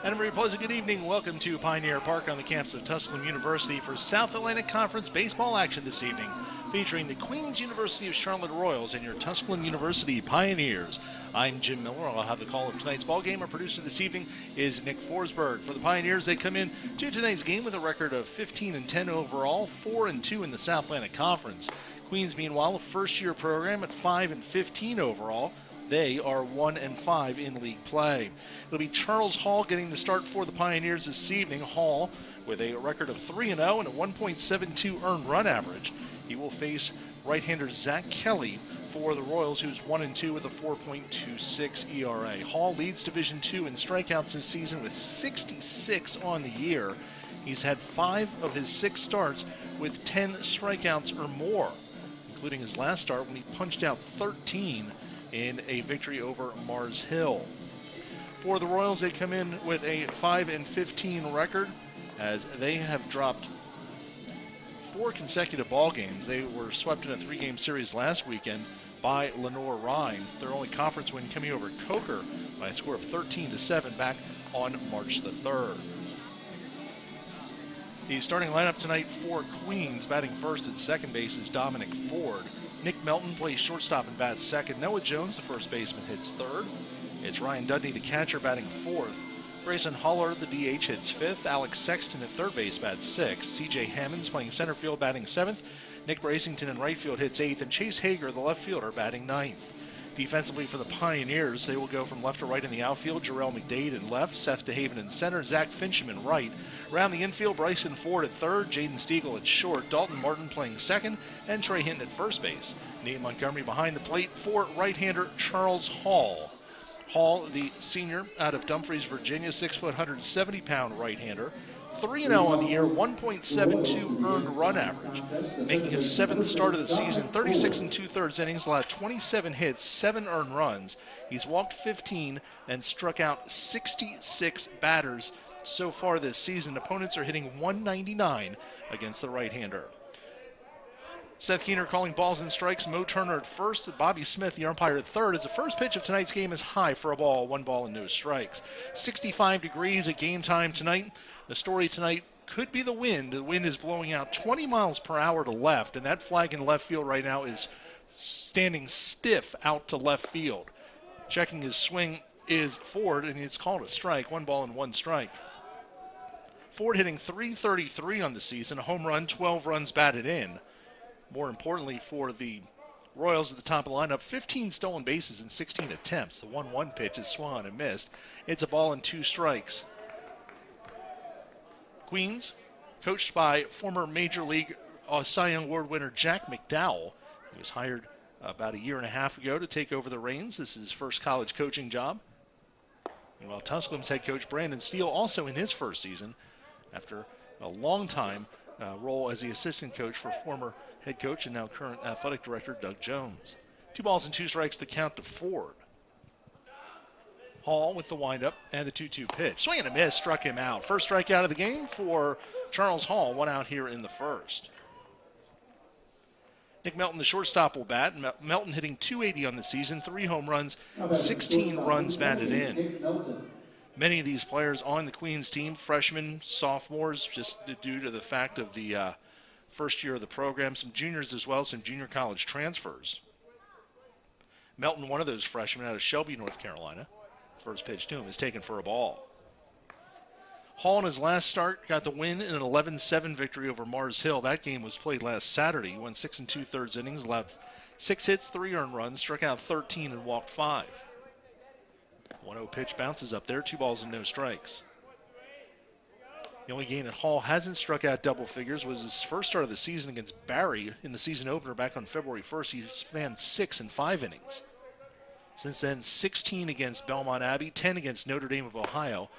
And a very pleasant good evening. Welcome to Pioneer Park on the campus of Tusculum University for South Atlantic Conference baseball action this evening, featuring the Queen's University of Charlotte Royals and your Tusculum University Pioneers. I'm Jim Miller. I'll have the call of tonight's ball game. Our producer this evening is Nick Forsberg. For the Pioneers, they come in to tonight's game with a record of 15-10 overall, 4-2 in the South Atlantic Conference. Queens, meanwhile, a first-year program at 5-15 overall. They are 1-5 in league play. It'll be Charles Hall getting the start for the Pioneers this evening. Hall with a record of 3-0 and a 1.72 earned run average. He will face right-hander Zach Kelly for the Royals, who's 1-2 with a 4.26 ERA. Hall leads Division II in strikeouts this season with 66 on the year. He's had 5 of his 6 starts with 10 strikeouts or more, including his last start when he punched out 13 in a victory over Mars Hill. For the Royals, they come in with a 5-15 record as they have dropped 4 consecutive ball games. They were swept in a 3-game series last weekend by Lenore Rhine. Their only conference win coming over Coker by a score of 13-7 back on March the 3rd. The starting lineup tonight for Queens, batting first at second base, is Dominic Ford. Nick Melton plays shortstop and bats second. Noah Jones, the first baseman, hits third. It's Ryan Dudney, the catcher, batting fourth. Grayson Holler, the DH, hits fifth. Alex Sexton at third base bats sixth. CJ Hammonds playing center field, batting seventh. Nick Bracington in right field hits eighth. And Chase Hager, the left fielder, batting ninth. Defensively for the Pioneers, they will go from left to right in the outfield. Jarrell McDade in left, Seth DeHaven in center, Zach Fincham in right. Around the infield, Bryson Ford at third, Jaden Stiegel at short, Dalton Martin playing second, and Trey Hinton at first base. Nate Montgomery behind the plate for right-hander Charles Hall. Hall, the senior out of Dumfries, Virginia, 6 foot, 170-pound right-hander. 3-0 on the year, 1.72 earned run average. Making his 7th start of the season, 36 2/3 innings, allowed 27 hits, 7 earned runs. He's walked 15 and struck out 66 batters so far this season. Opponents are hitting 199 against the right-hander. Seth Keener calling balls and strikes. Mo Turner at first. Bobby Smith, the umpire, at third, as the first pitch of tonight's game is high for a ball, 1 ball and no strikes. 65 degrees at game time tonight. The story tonight could be the wind. The wind is blowing out 20 miles per hour to left, and that flag in left field right now is standing stiff out to left field. Checking his swing is Ford, and it's called a strike. 1 ball and 1 strike. Ford hitting .333 on the season, a home run, 12 runs batted in. More importantly for the Royals at the top of the lineup, 15 stolen bases in 16 attempts. The 1-1 pitch is swung on and missed. It's a ball and 2 strikes. Queens, coached by former Major League Cy Young Award winner Jack McDowell. He was hired about a year and a half ago to take over the reins. This is his first college coaching job. Meanwhile, Tusculum's head coach Brandon Steele also in his first season after a long time role as the assistant coach for former head coach and now current athletic director Doug Jones. 2 balls and 2 strikes to count to Ford. Hall with the windup and the 2-2 pitch. Swing and a miss, struck him out. First strikeout of the game for Charles Hall, 1 out here in the first. Nick Melton, the shortstop, will bat. Melton hitting .280 on the season, 3 home runs, 16 runs batted in. Many of these players on the Queens team, freshmen, sophomores, just due to the fact of the first year of the program. Some juniors as well, some junior college transfers. Melton, one of those freshmen out of Shelby, North Carolina. First pitch to him is taken for a ball. Hall in his last start got the win in an 11-7 victory over Mars Hill. That game was played last Saturday. He went 6 2/3 innings, allowed 6 hits, 3 earned runs, struck out 13 and walked 5. 1-0 pitch bounces up there, 2 balls and no strikes. The only game that Hall hasn't struck out double figures was his first start of the season against Barry in the season opener back on February 1st. He spanned 6 and 5 innings. Since then, 16 against Belmont Abbey, 10 against Notre Dame of Ohio.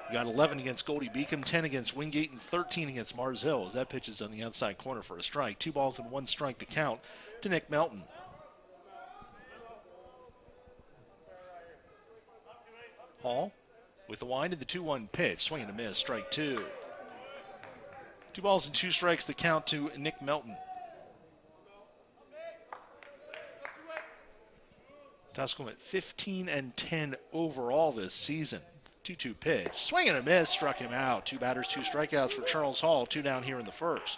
He got 11 against Goldie Beacom, 10 against Wingate, and 13 against Mars Hill. As that pitch is on the outside corner for a strike. 2 balls and 1 strike to count to Nick Melton. Hall with the wind and the 2-1 pitch. Swing and a miss, strike 2. 2 balls and 2 strikes to count to Nick Melton. Tusculum at 15-10 overall this season. 2-2 pitch. Swing and a miss. Struck him out. 2 batters, 2 strikeouts for Charles Hall. 2 down here in the first.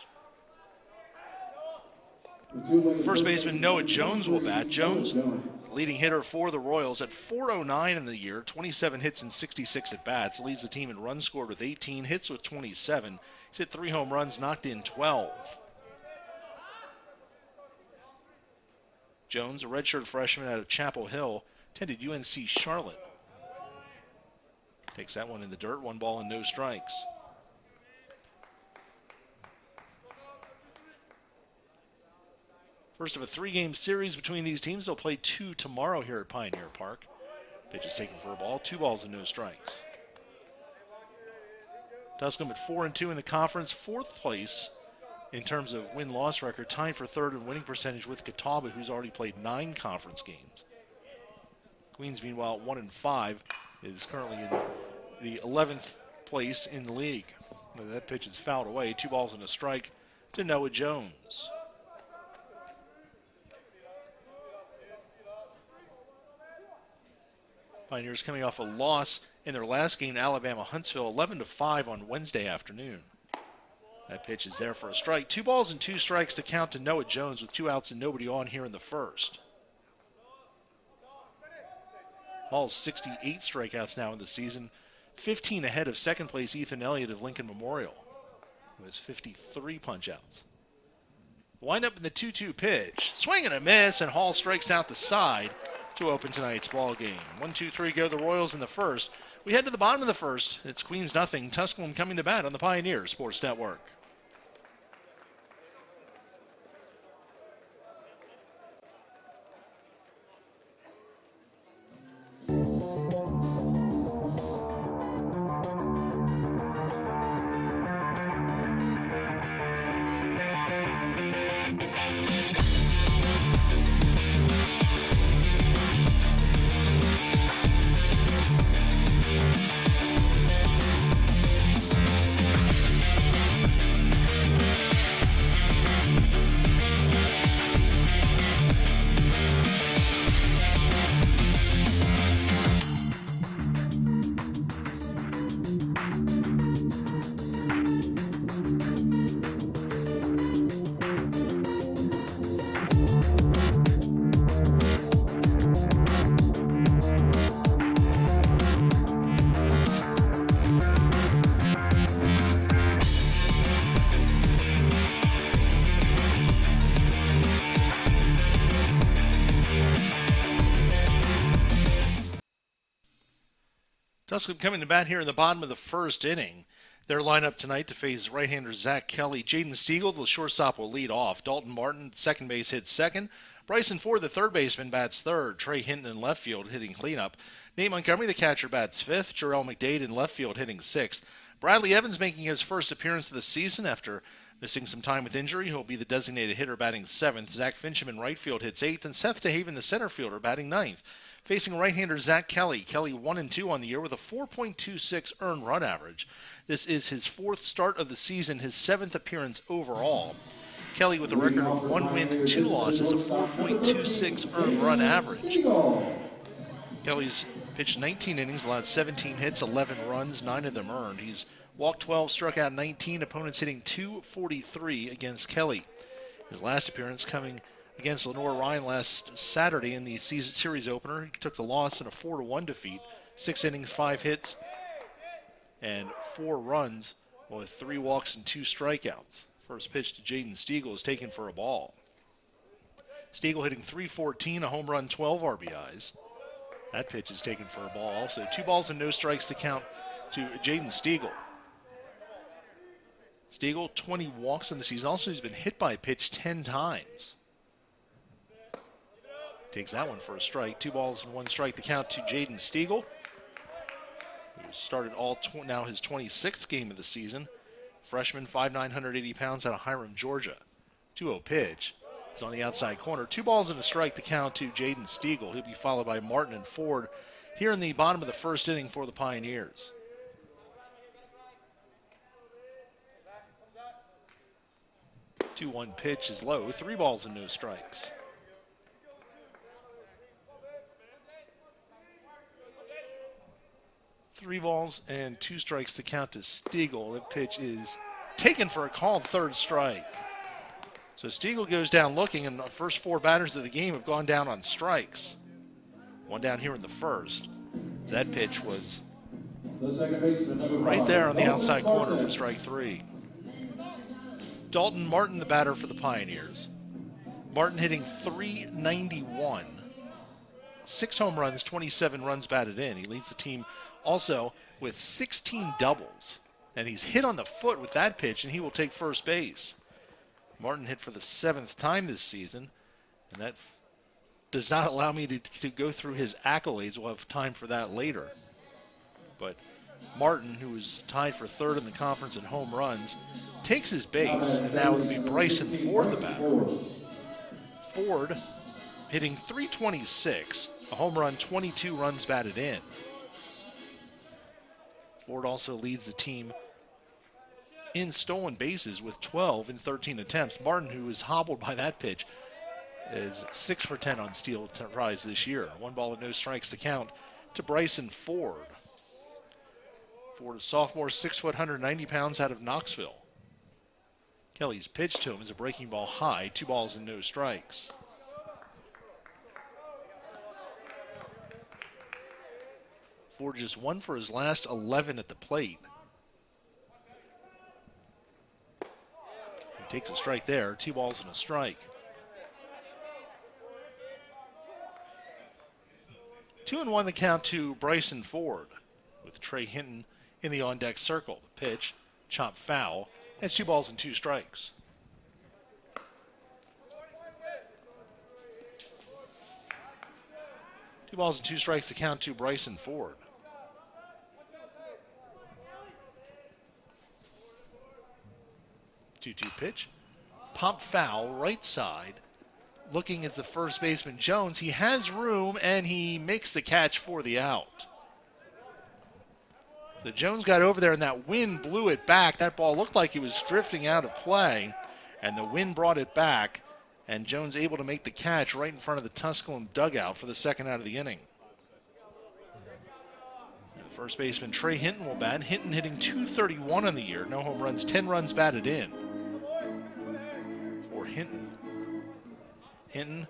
First baseman Noah Jones will bat. Jones, leading hitter for the Royals at .409 in the year, 27 hits and 66 at-bats. Leads the team in runs scored with 18, hits with 27. He's hit 3 home runs, knocked in 12. Jones, a redshirt freshman out of Chapel Hill, attended UNC Charlotte. Takes that one in the dirt, 1 ball and no strikes. First of a 3-game series between these teams. They'll play 2 tomorrow here at Pioneer Park. Pitch is taken for a ball, 2 balls and no strikes. Tusculum at 4-2 in the conference, 4th place in terms of win-loss record, tied for 3rd in winning percentage with Catawba, who's already played 9 conference games. Queens, meanwhile, 1-5, is currently in the 11th place in the league. That pitch is fouled away, 2 balls and a strike to Noah Jones. Pioneers coming off a loss in their last game to Alabama Huntsville, 11-5 on Wednesday afternoon. That pitch is there for a strike. 2 balls and 2 strikes to count to Noah Jones with 2 outs and nobody on here in the first. Hall's 68 strikeouts now in the season, 15 ahead of second place Ethan Elliott of Lincoln Memorial, who has 53 punch-outs. Wind up in the 2-2 pitch. Swing and a miss, and Hall strikes out the side to open tonight's ball game. 1-2-3 go the Royals in the first. We head to the bottom of the first. It's Queens nothing. Tusculum coming to bat on the Pioneer Sports Network. Tusculum coming to bat here in the bottom of the first inning. Their lineup tonight to face right-hander Zach Kelly. Jaden Stiegel, the shortstop, will lead off. Dalton Martin, second base, hits second. Bryson Ford, the third baseman, bats third. Trey Hinton in left field hitting cleanup. Nate Montgomery, the catcher, bats fifth. Jarrell McDade in left field hitting sixth. Bradley Evans making his first appearance of the season after missing some time with injury. He'll be the designated hitter batting seventh. Zach Fincham in right field hits eighth. And Seth DeHaven, the center fielder, batting ninth. Facing right-hander Zach Kelly. Kelly 1-2 on the year with a 4.26 earned run average. This is his 4th start of the season, his 7th appearance overall. Kelly with a record of 1 win and 2 losses, a 4.26 earned run average. Kelly's pitched 19 innings, allowed 17 hits, 11 runs, 9 of them earned. He's walked 12, struck out 19, opponents hitting .243 against Kelly. His last appearance coming against Lenore Ryan last Saturday in the season series opener. He took the loss in a 4-1 defeat. 6 innings, 5 hits, and 4 runs with 3 walks and 2 strikeouts. First pitch to Jaden Stiegel is taken for a ball. Stiegel hitting .314, a home run, 12 RBIs. That pitch is taken for a ball also. 2 balls and no strikes to count to Jaden Stiegel. Stiegel, 20 walks in the season. Also, he's been hit by a pitch 10 times. Takes that one for a strike. 2 balls and 1 strike to count to Jaden Stiegel, who started now his 26th game of the season. Freshman, 5'9", 180 pounds out of Hiram, Georgia. 2-0 pitch. It's on the outside corner. 2 balls and a strike to count to Jaden Stiegel. He'll be followed by Martin and Ford here in the bottom of the first inning for the Pioneers. The 2-1 pitch is low. 3 balls and no strikes. 3 balls and 2 strikes to count to Stiegel. The pitch is taken for a called third strike. So Stiegel goes down looking, and the first 4 batters of the game have gone down on strikes. One down here in the first. That pitch was right there on the outside corner for strike 3. Dalton Martin, the batter for the Pioneers. Martin hitting .391. 6 home runs, 27 runs batted in. He leads the team also with 16 doubles. And he's hit on the foot with that pitch, and he will take first base. Martin hit for the 7th time this season, and that does not allow me to go through his accolades. We'll have time for that later. But Martin, who is tied for 3rd in the conference in home runs, takes his base, and now it'll be Bryson Ford, the batter. Ford hitting .326, a home run, 22 runs batted in. Ford also leads the team in stolen bases with 12 in 13 attempts. Martin, who is hobbled by that pitch, is 6 for 10 on steal tries this year. 1 ball and no strikes to count to Bryson Ford. Ford, a sophomore, 6 foot, 190 pounds, out of Knoxville. Kelly's pitch to him is a breaking ball high, 2 balls and no strikes. Ford just 1 for his last 11 at the plate. He takes a strike there, 2 balls and a strike. 2-1 the count to Bryson Ford, with Trey Hinton in the on-deck circle. The pitch, chop foul, and 2 balls and 2 strikes. Two balls and 2 strikes to count to Bryson Ford. Two-two pitch, pop foul, right side. Looking as the first baseman Jones. He has room, and he makes the catch for the out. So Jones got over there, and that wind blew it back. That ball looked like it was drifting out of play, and the wind brought it back, and Jones able to make the catch right in front of the Tusculum dugout for the 2nd out of the inning. And first baseman Trey Hinton will bat. Hinton hitting .231 on the year. No home runs, 10 runs batted in for Hinton. Hinton,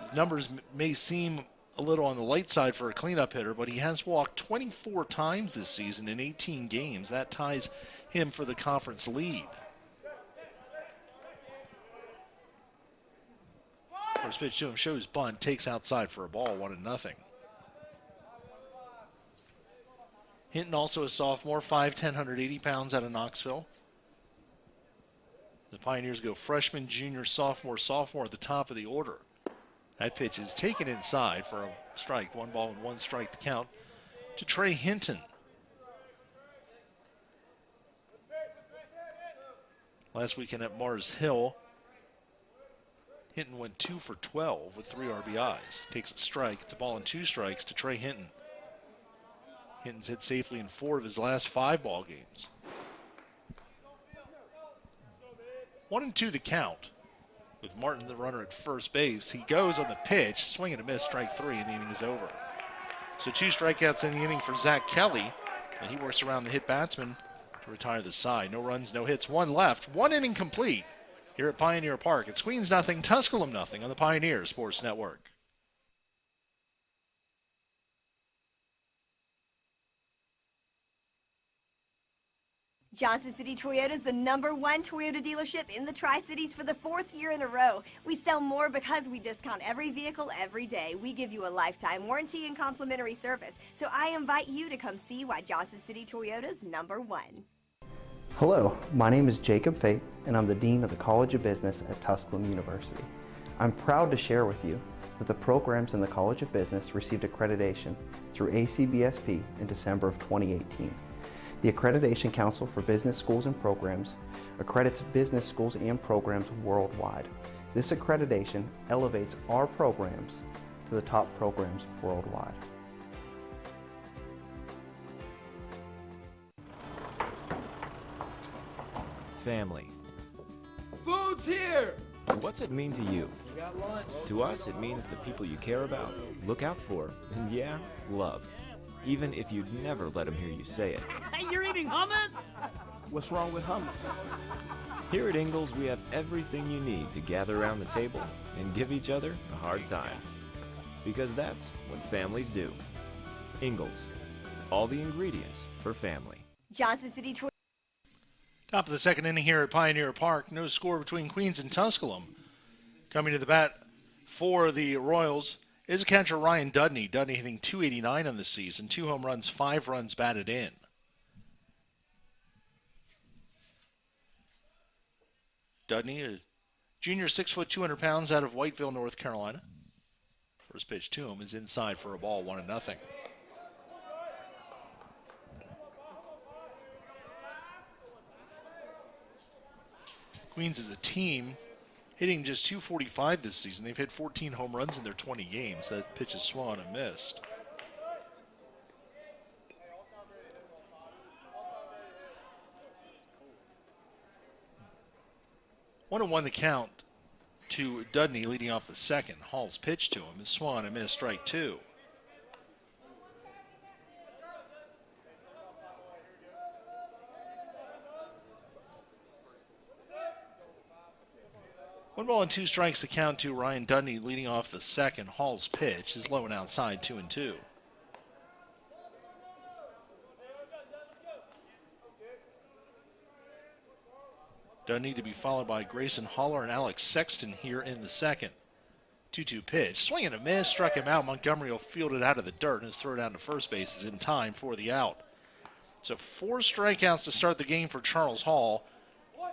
his numbers may seem a little on the light side for a cleanup hitter, but he has walked 24 times this season in 18 games. That ties him for the conference lead. First pitch to him shows bunt, takes outside for a ball, 1-0. Hinton, also a sophomore, 5'10", 180 pounds, out of Knoxville. The Pioneers go freshman, junior, sophomore at the top of the order. That pitch is taken inside for a strike. 1 ball and 1 strike to count to Trey Hinton. Last weekend at Mars Hill, Hinton went 2 for 12 with 3 RBIs. Takes a strike. It's a ball and 2 strikes to Trey Hinton. Hinton's hit safely in 4 of his last 5 ball games. 1-2 the count. With Martin the runner at first base, he goes on the pitch, swing and a miss, strike 3, and the inning is over. So 2 strikeouts in the inning for Zach Kelly, and he works around the hit batsman to retire the side. No runs, no hits, 1 left, 1 inning complete here at Pioneer Park. It's Queens 0, Tusculum 0 on the Pioneer Sports Network. Johnson City Toyota is the #1 Toyota dealership in the Tri-Cities for the 4th year in a row. We sell more because we discount every vehicle every day. We give you a lifetime warranty and complimentary service. So I invite you to come see why Johnson City Toyota is #1. Hello, my name is Jacob Fate, and I'm the Dean of the College of Business at Tusculum University. I'm proud to share with you that the programs in the College of Business received accreditation through ACBSP in December of 2018. The Accreditation Council for Business Schools and Programs accredits business schools and programs worldwide. This accreditation elevates our programs to the top programs worldwide. Family. Food's here! What's it mean to you? We got lunch. To us, it means the people you care about, look out for, and yeah, love. even if you'd never let them hear you say it. Hey, you're eating hummus? What's wrong with hummus? Here at Ingalls, we have everything you need to gather around the table and give each other a hard time. Because that's what families do. Ingalls, all the ingredients for family. Johnson City Tour. Top of the second inning here at Pioneer Park. No score between Queens and Tusculum. Coming to the bat for the Royals is catcher Ryan Dudney. Dudney hitting .289 on the season. 2 home runs, 5 runs batted in. Dudney, a junior, 6 foot 200 pounds, out of Whiteville, North Carolina. First pitch to him is inside for a ball, 1-0. Queens as a team hitting just .245 this season. They've hit 14 home runs in their 20 games. That pitch is swung and missed. One and one the count to Dudney leading off the second. Hall's pitch to him is swung and missed, strike 2. One ball and 2 strikes to count to Ryan Dudney leading off the second. Hall's pitch is low and outside, 2-2. Dudney to be followed by Grayson Haller and Alex Sexton here in the second. 2-2 pitch. Swing and a miss. Struck him out. Montgomery will field it out of the dirt, and his throw down to first base is in time for the out. So 4 strikeouts to start the game for Charles Hall.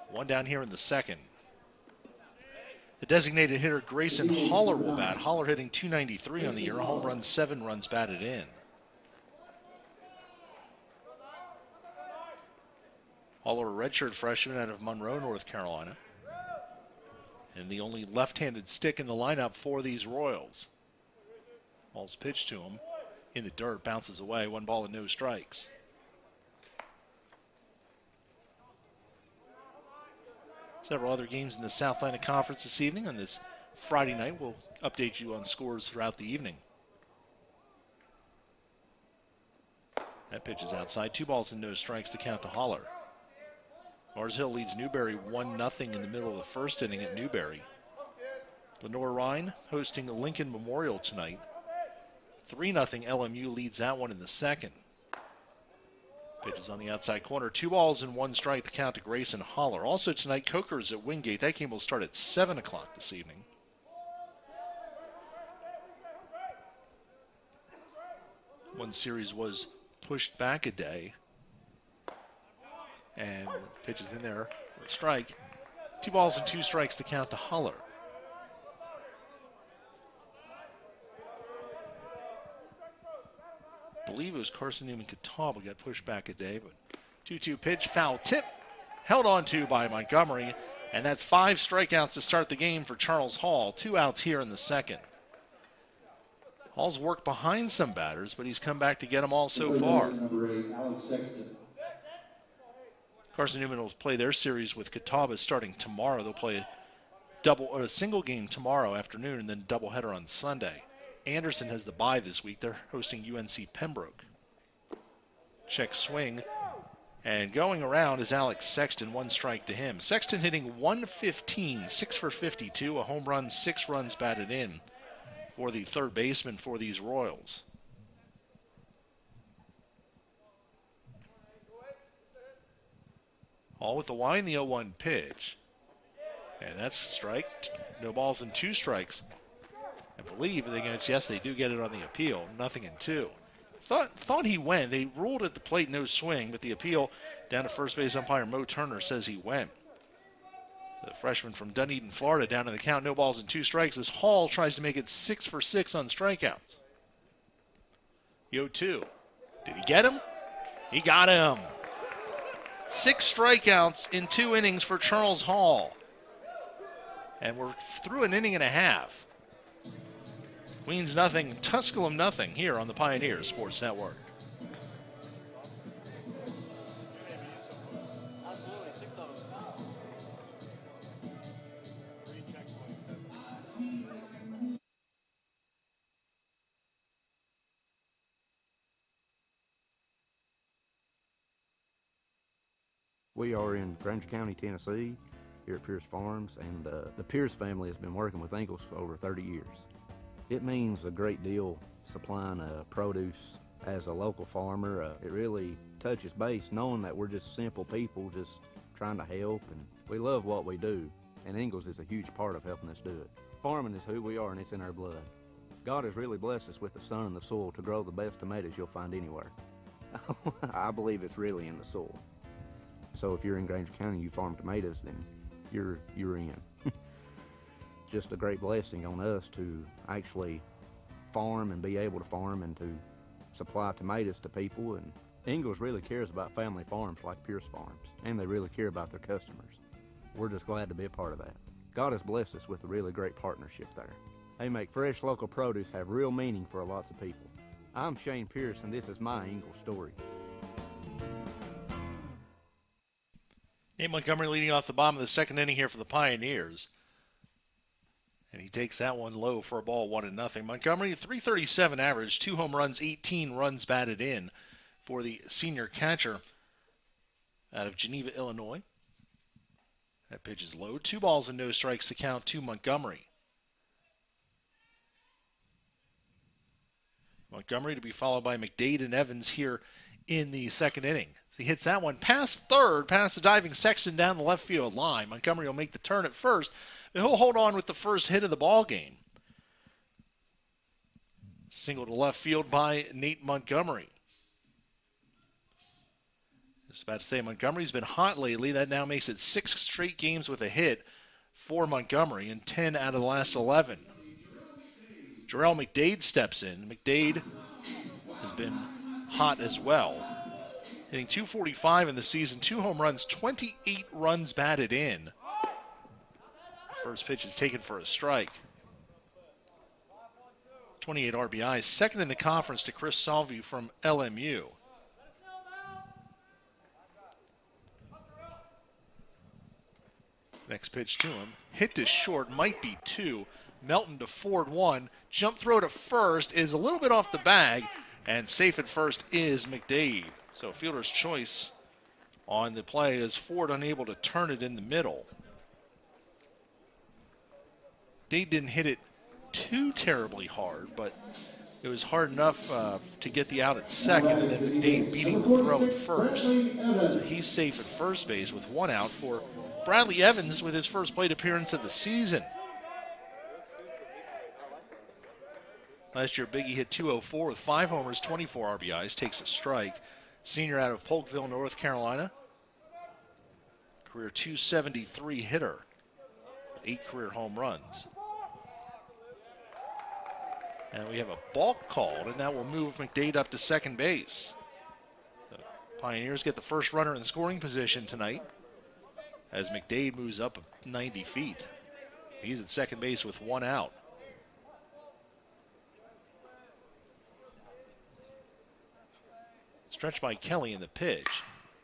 One down here in the second. The designated hitter Grayson Haller will bat. Haller hitting .293 on the year. A home run, 7 runs batted in. Haller, a redshirt freshman out of Monroe, North Carolina. And the only left-handed stick in the lineup for these Royals. Ball's pitched to him in the dirt, bounces away. 1 ball and no strikes. Several other games in the South Atlantic Conference this evening. On this Friday night, we'll update you on scores throughout the evening. That pitch is outside. 2 balls and no strikes to count to Haller. Mars Hill leads Newberry 1-0 in the middle of the first inning at Newberry. Lenore Rhine hosting the Lincoln Memorial tonight. 3-0 LMU leads that one in the second. Pitches on the outside corner. 2 balls and 1 strike to count to Grayson Haller. Also tonight, Coker's at Wingate. That game will start at 7 o'clock this evening. One series was pushed back a day. And the pitch is in there for a strike. 2 balls and 2 strikes to count to Haller. I believe it was Carson Newman Catawba got pushed back a day, but 2-2 pitch, foul tip, held on to by Montgomery, and that's 5 strikeouts to start the game for Charles Hall. 2 outs here in the second. Hall's worked behind some batters, but he's come back to get them all so far. Carson Newman will play their series with Catawba starting tomorrow. They'll play a single game tomorrow afternoon and then doubleheader on Sunday. Anderson has the bye this week. They're hosting UNC Pembroke. Check swing. And going around is Alex Sexton, 1 strike to him. Sexton hitting .115, 6 for 52, a home run, 6 runs batted in for the third baseman for these Royals. All with the wind, the 0-1 pitch. And that's a strike. No balls and 2 strikes. I believe they do get it on the appeal. 0-2. Thought he went. They ruled at the plate no swing, but the appeal down to first base umpire Mo Turner says he went. The freshman from Dunedin, Florida, down to the count. No balls and 2 strikes as Hall tries to make it 6 for 6 on strikeouts. 0-2. Did he get him? He got him. 6 strikeouts in 2 innings for Charles Hall. And we're through an inning and a half. Queens nothing, Tusculum nothing here on the Pioneer Sports Network. We are in Granger County, Tennessee, here at Pierce Farms, and the Pierce family has been working with Ingalls for over 30 years. It means a great deal supplying produce as a local farmer. It really touches base knowing that we're just simple people just trying to help, and we love what we do, and Ingalls is a huge part of helping us do it. Farming is who we are, and it's in our blood. God has really blessed us with the sun and the soil to grow the best tomatoes you'll find anywhere. I believe it's really in the soil. So if you're in Granger County and you farm tomatoes, then you're in. Just a great blessing on us to actually farm and be able to farm and to supply tomatoes to people. And Ingalls really cares about family farms like Pierce Farms, and they really care about their customers. We're just glad to be a part of that. God has blessed us with a really great partnership there. They make fresh local produce have real meaning for lots of people. I'm Shane Pierce, and this is my Ingalls story. Nate Montgomery leading off the bottom of the second inning here for the Pioneers. And he takes that one low for a ball, 1-0. Montgomery, 337 average, 2 home runs, 18 runs batted in for the senior catcher out of Geneva, Illinois. That pitch is low. 2 balls and no strikes to count to Montgomery. Montgomery to be followed by McDade and Evans here in the second inning. So he hits that one past third, past the diving Sexton down the left field line. Montgomery will make the turn at first, but he'll hold on with the first hit of the ball game. Single to left field by Nate Montgomery. Just about to say Montgomery's been hot lately. That now makes it 6 straight games with a hit for Montgomery and 10 out of the last 11. Jarrell McDade steps in. McDade has been hot as well. Hitting .245 in the season, 2 home runs, 28 runs batted in. First pitch is taken for a strike. 28 RBIs, second in the conference to Chris Salvi from LMU. Next pitch to him. Hit to short, might be 2. Melton to Ford 1. Jump throw to first is a little bit off the bag, and safe at first is McDade. So fielder's choice on the play is Ford unable to turn it in the middle. Dade didn't hit it too terribly hard, but it was hard enough to get the out at second, and then McDade beating the throw at first. So he's safe at first base with 1 out for Bradley Evans with his first plate appearance of the season. Last year, Biggie hit .204 with 5 homers, 24 RBIs, takes a strike. Senior out of Polkville, North Carolina. Career .273 hitter, 8 career home runs. And we have a balk called, and that will move McDade up to second base. The Pioneers get the first runner in scoring position tonight as McDade moves up 90 feet. He's at second base with 1 out. Stretched by Kelly in the pitch.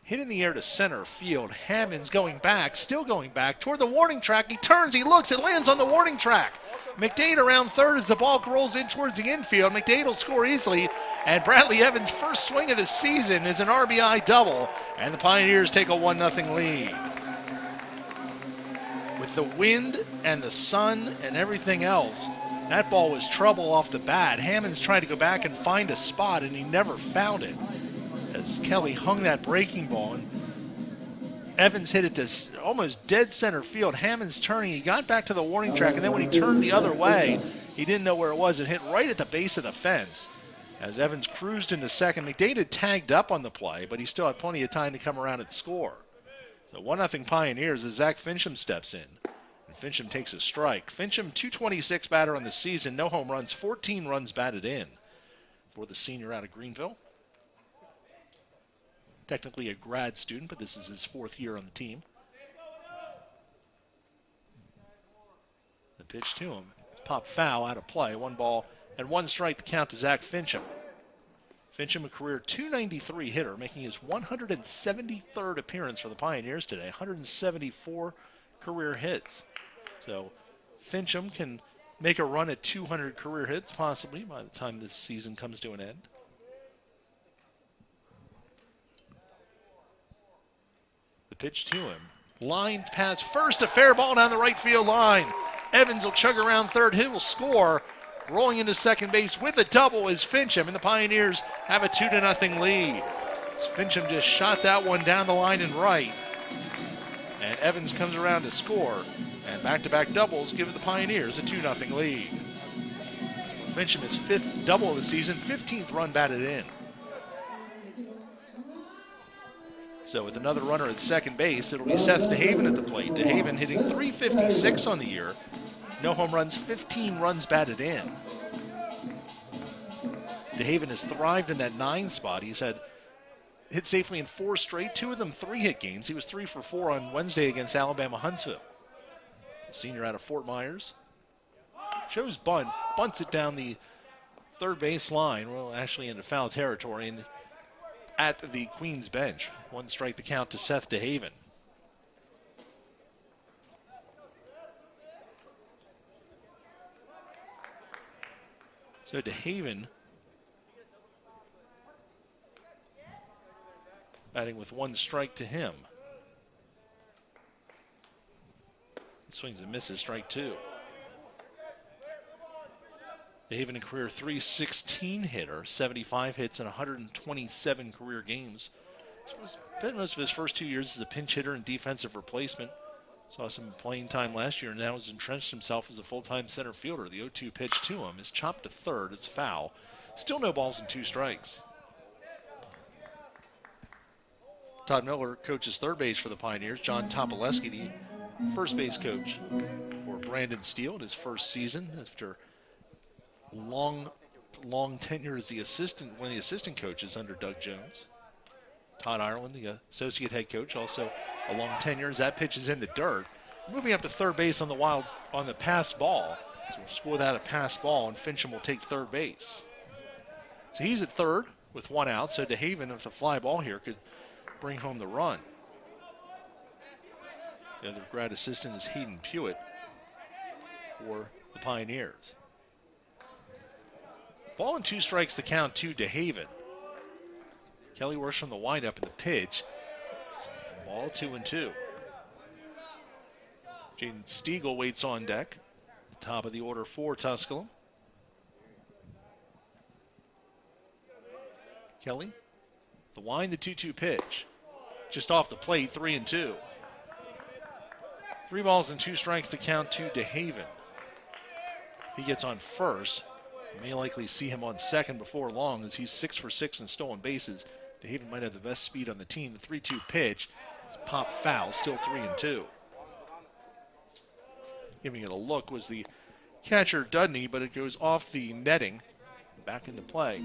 Hit in the air to center field. Hammond's going back, still going back toward the warning track. He turns, he looks, it lands on the warning track. McDade around third as the ball rolls in towards the infield. McDade will score easily, and Bradley Evans' first swing of the season is an RBI double, and the Pioneers take a 1-0 lead. With the wind and the sun and everything else, that ball was trouble off the bat. Hammond's trying to go back and find a spot, and he never found it, as Kelly hung that breaking ball, and Evans hit it to almost dead center field. Hammond's turning. He got back to the warning track, and then when he turned the other way, he didn't know where it was. It hit right at the base of the fence. As Evans cruised into second, McDade had tagged up on the play, but he still had plenty of time to come around and score. The 1-0 Pioneers as Zach Fincham steps in. And Fincham takes a strike. Fincham, .226 batter on the season, no home runs, 14 runs batted in for the senior out of Greenville. Technically a grad student, but this is his 4th year on the team. The pitch to him. Pop foul out of play. 1 ball and 1 strike to count to Zach Fincham. Fincham, a career .293 hitter, making his 173rd appearance for the Pioneers today. 174 career hits. So Fincham can make a run at 200 career hits possibly by the time this season comes to an end. pitch to him. Line pass first, a fair ball down the right field line. Evans will chug around third. He will score. Rolling into second base with a double is Fincham, and the Pioneers have a 2-0 lead. Fincham just shot that one down the line and right. And Evans comes around to score. And back-to-back doubles give the Pioneers a 2-0 lead. Fincham his 5th double of the season, 15th run batted in. So with another runner at second base, it'll be Seth DeHaven at the plate. DeHaven hitting .356 on the year. No home runs, 15 runs batted in. DeHaven has thrived in that 9 spot. He's had hit safely in 4 straight, 2 of them 3-hit games. He was 3 for 4 on Wednesday against Alabama Huntsville. Senior out of Fort Myers. Shows bunt, bunts it down the third base line. Well, actually into foul territory and at the Queens bench. 1 strike the count to Seth DeHaven. So DeHaven batting with 1 strike to him. Swings and misses, strike 2. DeHaven, a career .316 hitter, 75 hits in 127 career games. Spent most of his first 2 years as a pinch hitter and defensive replacement. Saw some playing time last year and now has entrenched himself as a full-time center fielder. The 0-2 pitch to him is chopped to third. It's foul. Still no balls and 2 strikes. Todd Miller coaches third base for the Pioneers. John Topoleski, the first base coach for Brandon Steele in his first season after long tenure as the assistant, one of the assistant coaches under Doug Jones. Todd Ireland, the associate head coach, also a long tenure as that pitch is in the dirt. Moving up to third base on the pass ball. So we'll score that a pass ball, and Fincham will take third base. So he's at third with 1 out. So DeHaven, with a fly ball here, could bring home the run. The other grad assistant is Hayden Pewitt for the Pioneers. Ball and 2 strikes to count to DeHaven. Kelly works from the windup and the pitch. Ball 2-2. Jaden Stiegel waits on deck. The top of the order for Tusculum. Kelly, the wind, the 2-2 pitch. Just off the plate, 3-2. 3 balls and 2 strikes to count to DeHaven. If he gets on first, you may likely see him on second before long as he's 6 for 6 in stolen bases. DeHaven might have the best speed on the team. The 3-2 pitch is pop foul, still 3-2. Giving it a look was the catcher Dudney, but it goes off the netting. Back into play.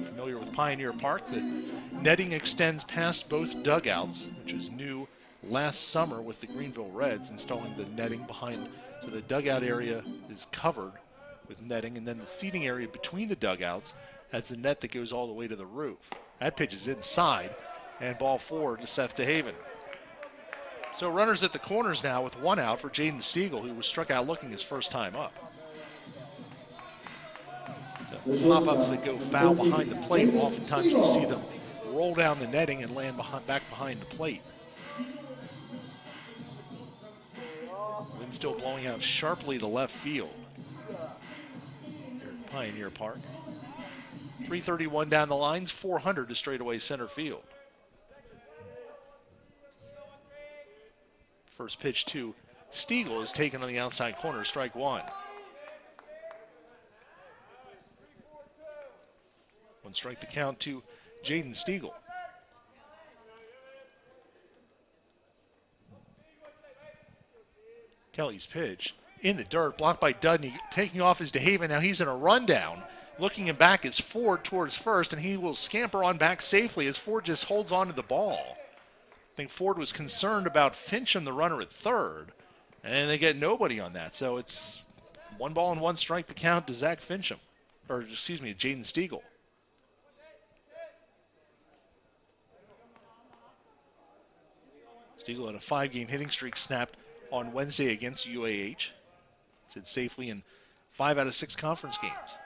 Familiar with Pioneer Park, the netting extends past both dugouts, which was new last summer with the Greenville Reds installing the netting behind. So the dugout area is covered with netting, and then the seating area between the dugouts has the net that goes all the way to the roof. That pitch is inside, and ball 4 to Seth DeHaven. So runners at the corners now with 1 out for Jaden Stiegel, who was struck out looking his first time up. So pop-ups that go foul behind the plate, oftentimes you see them roll down the netting and land back behind the plate. Wind still blowing out sharply to left field here at Pioneer Park. 331 down the lines, 400 to straightaway center field. First pitch to Stiegel is taken on the outside corner, strike 1. 1 strike to count to Jaden Stiegel. Kelly's pitch in the dirt, blocked by Dudney. Taking off is DeHaven. Now he's in a rundown. Looking him back is Ford towards first, and he will scamper on back safely as Ford just holds on to the ball. I think Ford was concerned about Fincham, the runner, at third, and they get nobody on that. So it's 1 ball and 1 strike to count to Zach Fincham, or excuse me, Jaden Stiegel. Stiegel had a 5-game hitting streak snapped on Wednesday against UAH. Sits safely in 5 out of 6 conference games.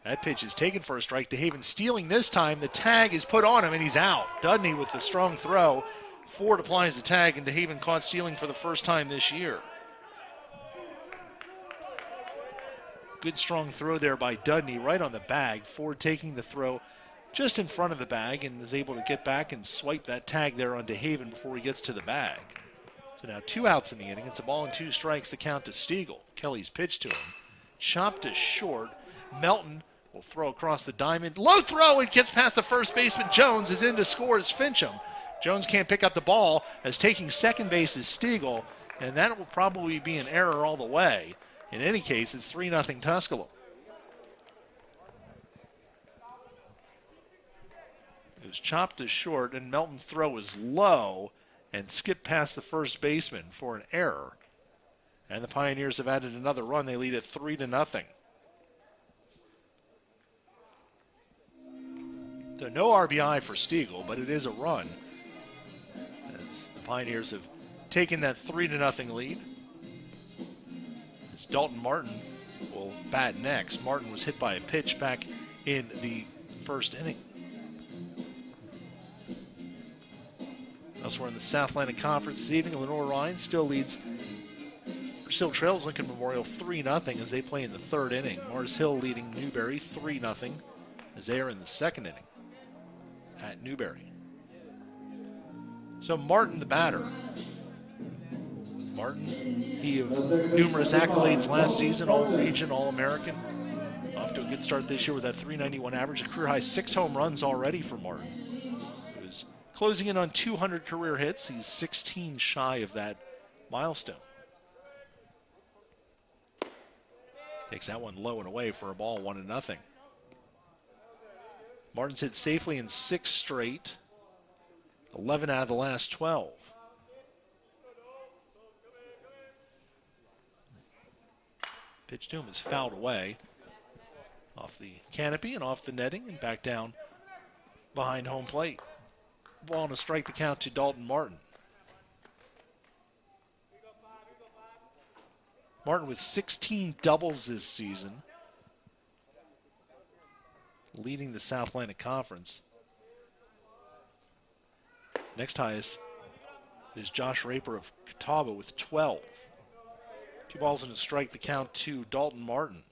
That pitch is taken for a strike. DeHaven stealing this time. The tag is put on him, and he's out. Dudney with the strong throw Ford applies the tag, and DeHaven caught stealing for the first time this year. Good strong throw there by Dudney, right on the bag. Ford taking the throw just in front of the bag and is able to get back and swipe that tag there on DeHaven before he gets to the bag. So now 2 outs in the inning. It's a ball and 2 strikes to count to Stiegel. Kelly's pitch to him. Chopped to short. Melton will throw across the diamond. Low throw. It gets past the first baseman. Jones is in to score as Fincham. Jones can't pick up the ball as taking second base is Stiegel, and that will probably be an error all the way. In any case, it's 3-0 Tusculum. It was chopped to short, and Melton's throw was low and skipped past the first baseman for an error. And the Pioneers have added another run. They lead at 3-0. So no RBI for Stiegel, but it is a run, as the Pioneers have taken that 3-0 lead. As Dalton Martin will bat next. Martin was hit by a pitch back in the first inning. Elsewhere in the South Atlantic Conference this evening, Lenore Ryan still trails Lincoln Memorial 3-0 as they play in the third inning. Mars Hill leading Newberry 3-0 as they are in the second inning at Newberry. So Martin, the batter. Martin, he of numerous accolades last season, All-Region, All-American. Off to a good start this year with that .391 average, a career high 6 home runs already for Martin. He was closing in on 200 career hits. He's 16 shy of that milestone. Takes that one low and away for a ball, 1-0. Martin's hit safely in 6 straight, 11 out of the last 12. Pitch to him is fouled away off the canopy and off the netting and back down behind home plate. Ball to strike the count to Dalton Martin. Martin with 16 doubles this season, leading the South Atlantic Conference. Next highest is Josh Raper of Catawba with 12. 2 balls and a strike, the count to Dalton Martin.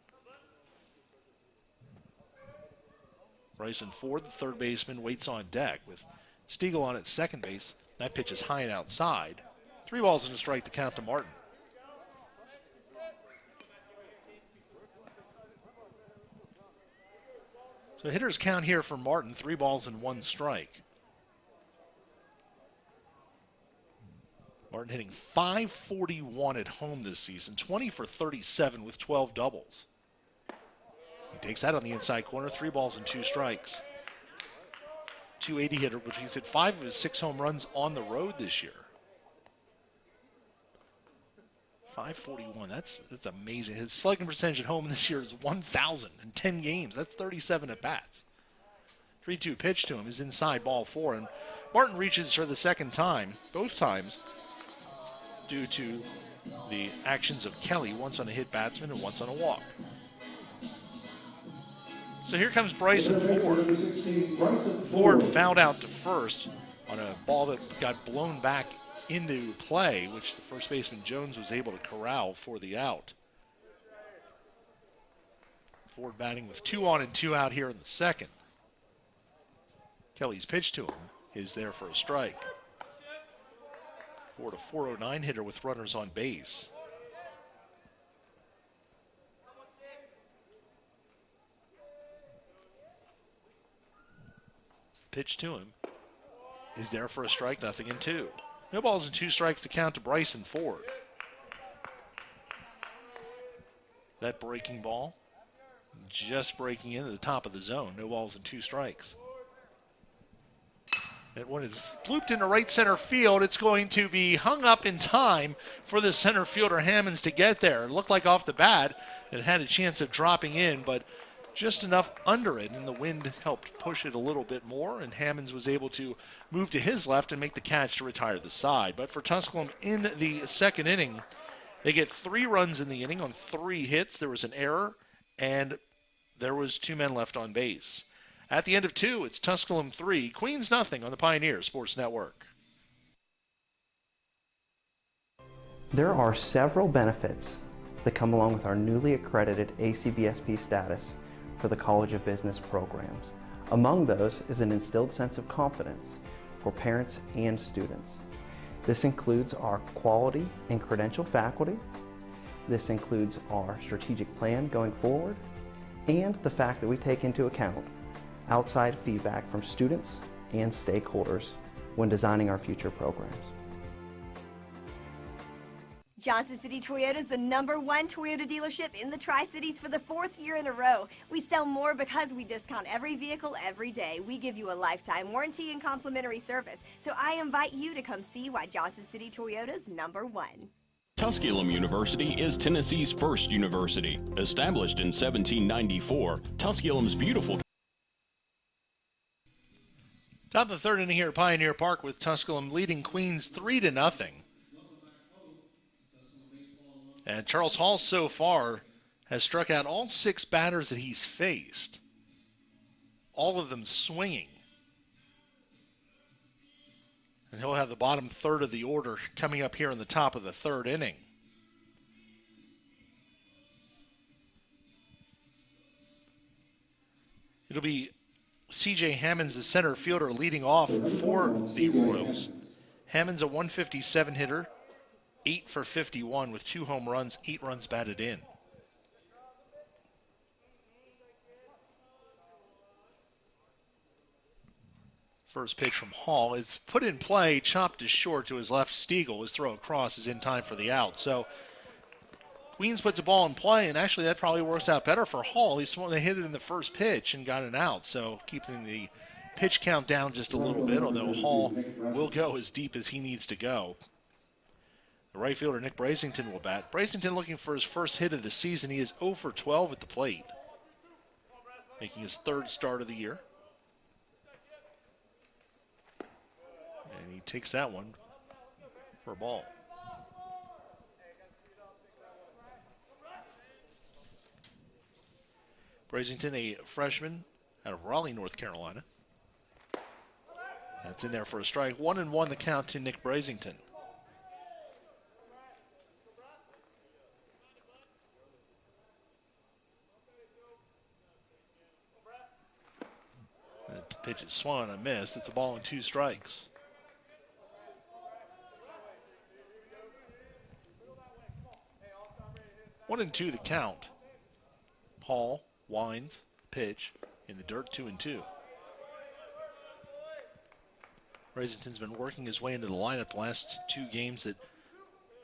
Bryson Ford, the third baseman, waits on deck with Stiegel on at second base. That pitch is high and outside. 3 balls and a strike, the count to Martin. So hitter's count here for Martin, 3 balls and 1 strike. Martin hitting .541 at home this season, 20 for 37 with 12 doubles. He takes that on the inside corner, 3 balls and 2 strikes. .280 hitter, but he's hit 5 of his 6 home runs on the road this year. .541, that's amazing. His slugging percentage at home this year is 1,010 games. That's 37 at bats. 3-2 pitch to him is inside, ball 4, and Martin reaches for the second time, both times, due to the actions of Kelly, once on a hit batsman and once on a walk. So here comes Bryson Ford. Ford fouled out to first on a ball that got blown back into play, which the first baseman Jones was able to corral for the out. Ford batting with 2 on and 2 out here in the second. Kelly's pitch to him is there for a strike. Ford, a .409 hitter with runners on base. Pitch to him is there for a strike, 0-2. No balls and 2 strikes to count to Bryson Ford. That breaking ball just breaking into the top of the zone. No balls and 2 strikes. That one is blooped into right center field. It's going to be hung up in time for the center fielder Hammonds to get there. It looked like off the bat it had a chance of dropping in, but just enough under it, and the wind helped push it a little bit more, and Hammonds was able to move to his left and make the catch to retire the side. But for Tusculum in the second inning, they get 3 runs in the inning on 3 hits. There was an error, and there was 2 men left on base. At the end of 2, it's Tusculum 3, Queens 0 on the Pioneer Sports Network. There are several benefits that come along with our newly accredited ACBSP status for the College of Business programs. Among those is an instilled sense of confidence for parents and students. This includes our quality and credentialed faculty. This includes our strategic plan going forward, and the fact that we take into account outside feedback from students and stakeholders when designing our future programs. Johnson City Toyota is the #1 Toyota dealership in the Tri-Cities for the 4th year in a row. We sell more because we discount every vehicle every day. We give you a lifetime warranty and complimentary service. So I invite you to come see why Johnson City Toyota is #1. Tusculum University is Tennessee's first university. Established in 1794, Tusculum's beautiful. Top of the third inning here at Pioneer Park with Tusculum leading Queens 3-0. And Charles Hall so far has struck out all 6 batters that he's faced. All of them swinging. And he'll have the bottom third of the order coming up here in the top of the third inning. It'll be C.J. Hammonds, the center fielder, leading off for the Royals. Hammonds a 157 hitter, 8 for 51 with 2 home runs, 8 runs batted in. First pitch from Hall is put in play, chopped to short to his left. Stiegel, his throw across is in time for the out. So Queens puts the ball in play, and actually that probably works out better for Hall. They hit it in the first pitch and got an out, so keeping the pitch count down just a little bit, although Hall will go as deep as he needs to go. The right fielder, Nick Brasington, will bat. Brasington looking for his first hit of the season. He is 0 for 12 at the plate, making his 3rd start of the year. And he takes that one for a ball. Brasington, a freshman out of Raleigh, North Carolina. That's in there for a strike. 1-1 the count to Nick Brasington. The pitch is swung and missed. It's a ball and 2 strikes. One and 2 the count. Hall winds, pitch in the dirt, 2-2. Brasington's been working his way into the lineup the last 2 games that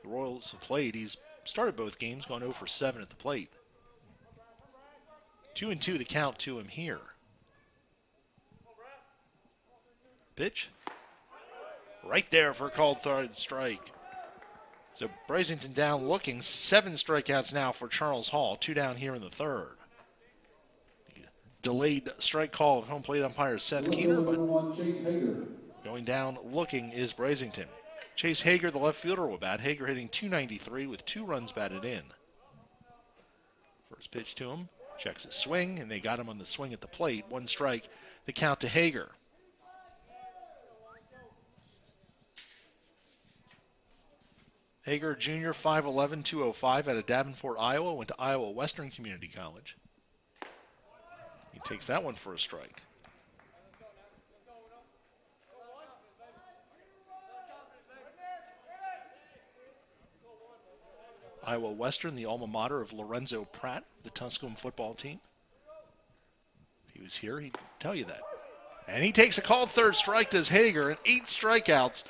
the Royals have played. He's started both games, gone 0 for 7 at the plate. 2-2 the count to him here. Pitch. Right there for a called third strike. So Brasington down looking. 7 strikeouts now for Charles Hall. 2 down here in the 3rd. Delayed strike call of home plate umpire Seth Keener, but going down looking is Brasington. Chase Hager, the left fielder, will bat. Hager hitting .293 with 2 runs batted in. First pitch to him. Checks his swing, and they got him on the swing at the plate. 1 strike, the count to Hager. Hager, junior, 5'11", 205, out of Davenport, Iowa. Went to Iowa Western Community College. He takes that one for a strike. Iowa Western, the alma mater of Lorenzo Pratt, the Tusculum football team. If he was here, he'd tell you that. And he takes a called third strike, does Hager, and 8 strikeouts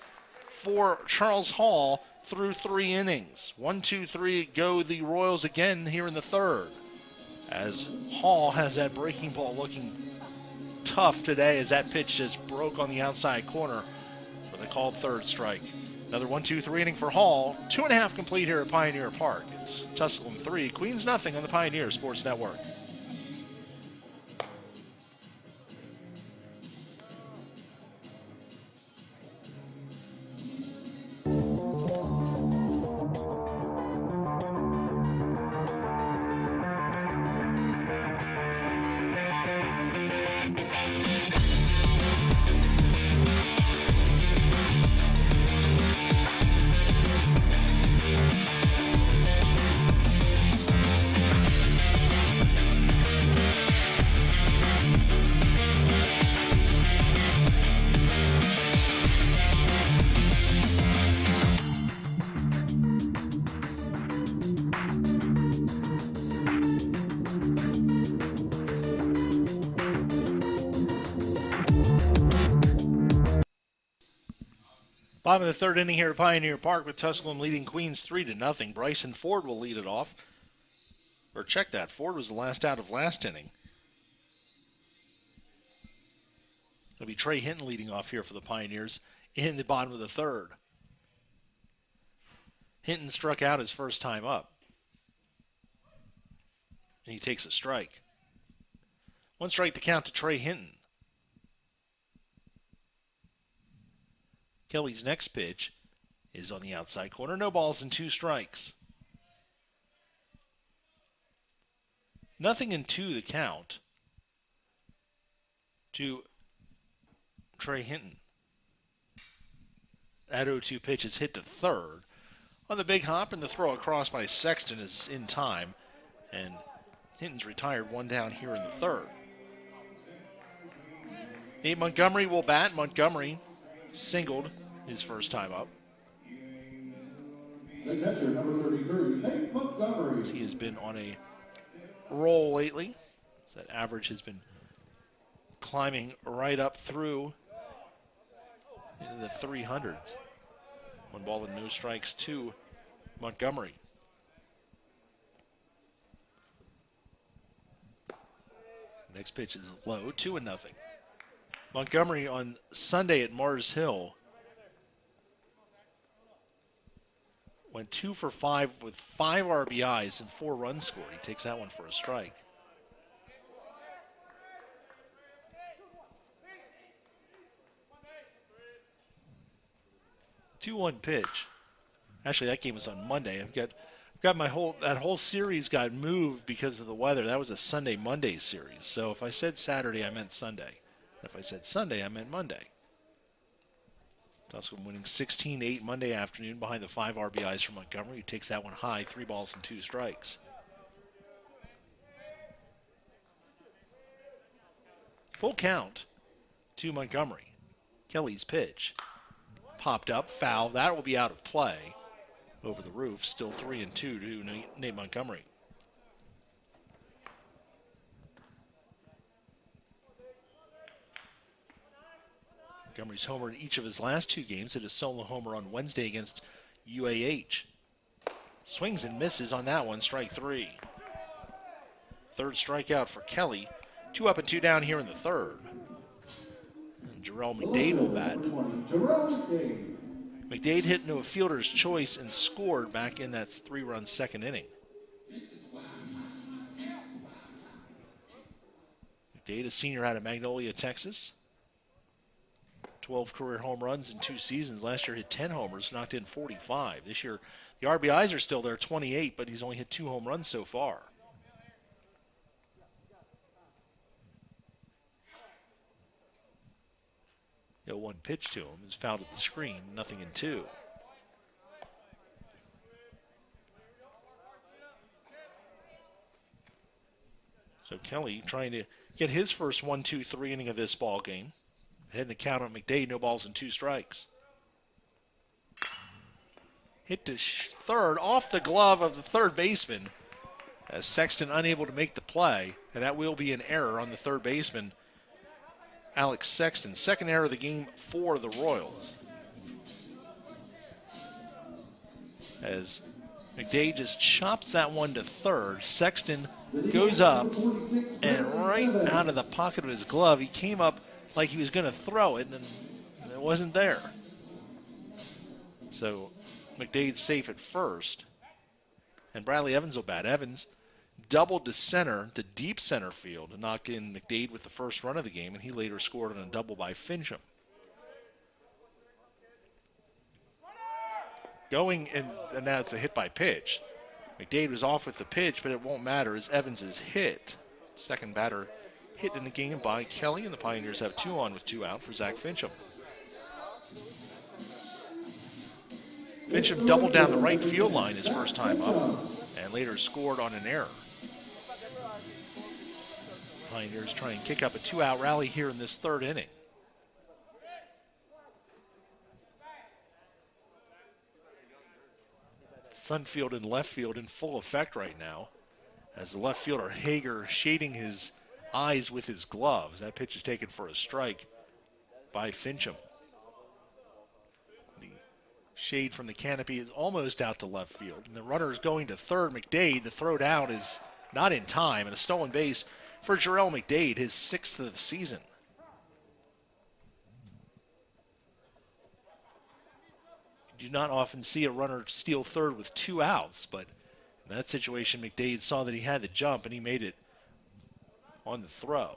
for Charles Hall through 3 innings. 1, 2, 3 go the Royals again here in the 3rd. As Hall has that breaking ball looking tough today as that pitch just broke on the outside corner for the called 3rd strike. Another 1, 2, 3 inning for Hall. 2.5 complete here at Pioneer Park. It's Tusculum 3, Queens nothing on the Pioneer Sports Network. Bottom of the third inning here at Pioneer Park with Tusculum leading Queens 3-0. Bryson Ford will lead it off. Or check that. Ford was the last out of last inning. It'll be Trey Hinton leading off here for the Pioneers in the bottom of the third. Hinton struck out his first time up. And he takes a strike. One strike to count to Trey Hinton. Kelly's next pitch is on the outside corner. No balls and 2 strikes. 0-2 the count to Trey Hinton. That 0-2 pitch is hit to third on the big hop, and the throw across by Sexton is in time. And Hinton's retired, one down here in the third. Nate Montgomery will bat. Montgomery singled his first time up. The catcher, number 33, Nate Montgomery. He has been on a roll lately. That average has been climbing right up through into the 300s. 1 ball and no strikes to Montgomery. Next pitch is low, 2-0. Montgomery on Sunday at Mars Hill went 2 for 5 with 5 RBIs and 4 runs scored. He takes that one for a strike. Two-one pitch. Actually, that game was on Monday. I've got that whole series got moved because of the weather. That was a Sunday-Monday series. So if I said Saturday, I meant Sunday. If I said Sunday, I meant Monday. Tusculum winning 16-8 Monday afternoon behind the 5 RBIs from Montgomery, who takes that one high, 3 balls and 2 strikes. Full count to Montgomery. Kelly's pitch popped up, foul. That will be out of play over the roof. Still 3-2 to Nate Montgomery. Montgomery's homered in each of his last 2 games. Hit a solo homer on Wednesday against UAH. Swings and misses on that one, strike 3. Third strikeout for Kelly. 2 up and 2 down here in the third. And Jarrell McDade will bat. McDade hit into a fielder's choice and scored back in that 3-run second inning. McDade, a senior out of Magnolia, Texas. 12 career home runs in 2 seasons. Last year hit 10 homers, knocked in 45. This year the RBIs are still there, 28, but he's only hit 2 home runs so far. The 0-1 pitch to him is fouled at the screen, 0-2. So Kelly trying to get his first 1-2-3 inning of this ball game. Heading the count on McDade, no balls and 2 strikes. Hit to third, off the glove of the third baseman, as Sexton unable to make the play, and that will be an error on the third baseman, Alex Sexton. Second error of the game for the Royals. As McDade just chops that one to third, Sexton goes up, and right out of the pocket of his glove, he came up like he was going to throw it, and it wasn't there. So McDade's safe at first, and Bradley Evans will bat. Evans doubled to center, to deep center field, to knock in McDade with the first run of the game, and he later scored on a double by Fincham. Going, and now it's a hit by pitch. McDade was off with the pitch, but it won't matter as Evans is hit. Second batter hit in the game by Kelly, and the Pioneers have 2 on with 2 out for Zach Fincham. Fincham doubled down the right field line his first time up, and later scored on an error. Pioneers try and kick up a 2-out rally here in this third inning. Sunfield and left field in full effect right now, as the left fielder Hager shading his eyes with his gloves. That pitch is taken for a strike by Fincham. The Shade from the canopy is almost out to left field. And the runner is going to third. McDade, the throw down is not in time. And a stolen base for Jarrell McDade, his 6th of the season. You do not often see a runner steal third with 2 outs, but in that situation, McDade saw that he had the jump, and he made it on the throw.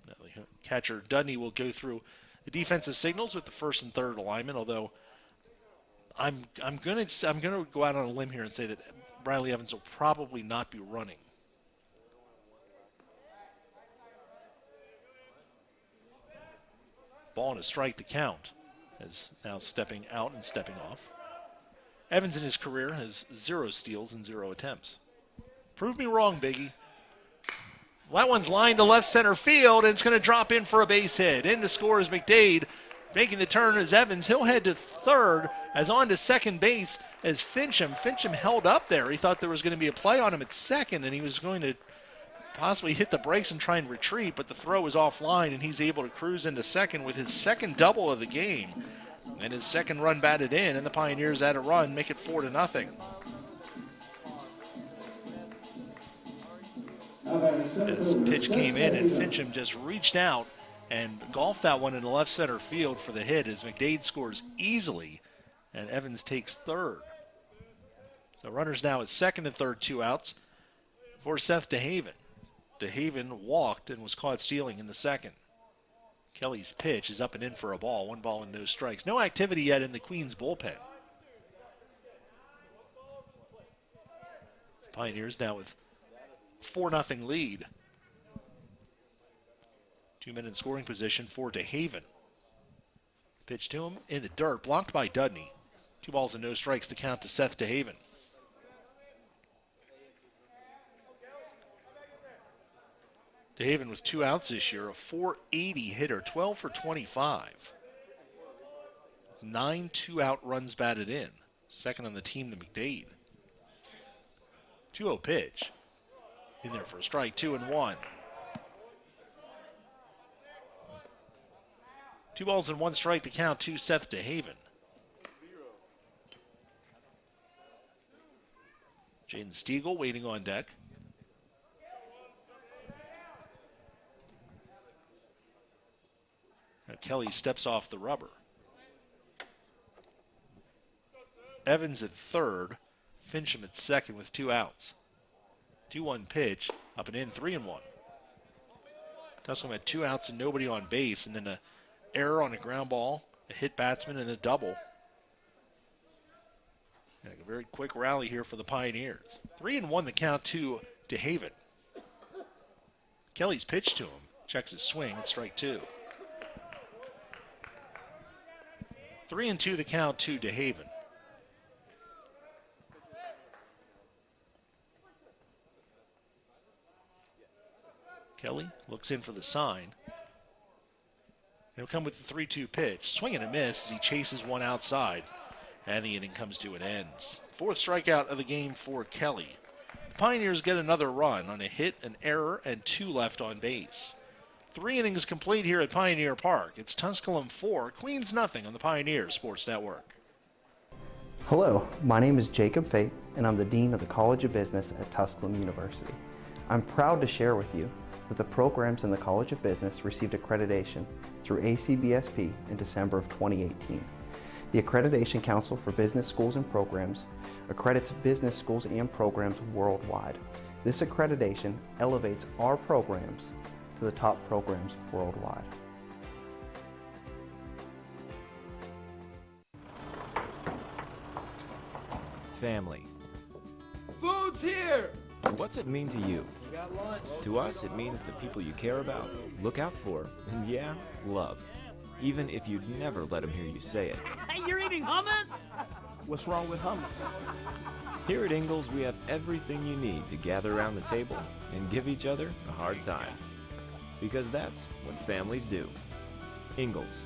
Now, the catcher Dudney will go through the defensive signals with the first and third alignment, although I'm gonna go out on a limb here and say that Bradley Evans will probably not be running. Ball and a strike to count, as now stepping out and stepping off. Evans in his career has 0 steals and 0 attempts. Prove me wrong, Biggie. Well, that one's lined to left center field, and it's going to drop in for a base hit. In to score is McDade. Making the turn is Evans. He'll head to third, as on to second base as Fincham. Fincham held up there. He thought there was going to be a play on him at second, and he was going to possibly hit the brakes and try and retreat, but the throw was offline, and he's able to cruise into second with his second double of the game. And his second run batted in, and the Pioneers add a run, make it 4-0. This pitch came in, and Fincham just reached out and golfed that one into left center field for the hit as McDade scores easily, and Evans takes third. So runners now at second and third, 2 outs for Seth DeHaven. DeHaven walked and was caught stealing in the second. Kelly's pitch is up and in for a ball. 1 ball and no strikes. No activity yet in the Queens bullpen. Pioneers now with 4-0 lead. 2 men in scoring position for DeHaven. Pitch to him in the dirt, blocked by Dudney. 2 balls and no strikes to count to Seth DeHaven. DeHaven with 2 outs this year, a .480 hitter, 12 for 25. 9 2-out runs batted in. Second on the team to McDade. 2-0 pitch. In there for a strike, 2-1. 2 balls and 1 strike to count to Seth DeHaven. Jaden Stiegel waiting on deck. Now Kelly steps off the rubber. Evans at third. Fincham at second with 2 outs. 2-1 pitch, up and in, 3-1. Tusculum had 2 outs and nobody on base, and then an error on a ground ball, a hit batsman, and a double. And a very quick rally here for the Pioneers. 3-1 the count to DeHaven. Kelly's pitch to him, checks his swing, it's strike 2. 3-2 the count to DeHaven. Kelly looks in for the sign. He'll come with the 3-2 pitch. Swing and a miss as he chases one outside. And the inning comes to an end. 4th strikeout of the game for Kelly. The Pioneers get another run on a hit, an error, and 2 left on base. 3 innings complete here at Pioneer Park. It's Tusculum 4, Queens nothing on the Pioneer Sports Network. Hello, my name is Jacob Fate, and I'm the Dean of the College of Business at Tusculum University. I'm proud to share with you that the programs in the College of Business received accreditation through ACBSP in December of 2018. The Accreditation Council for Business Schools and Programs accredits business schools and programs worldwide. This accreditation elevates our programs to the top programs worldwide. Family. Food's here! What's it mean to you? We got lunch. To us, it means the people you care about, look out for, and yeah, love. Even if you'd never let them hear you say it. Hey, you're eating hummus? What's wrong with hummus? Here at Ingalls, we have everything you need to gather around the table and give each other a hard time. Because that's what families do. Ingalls.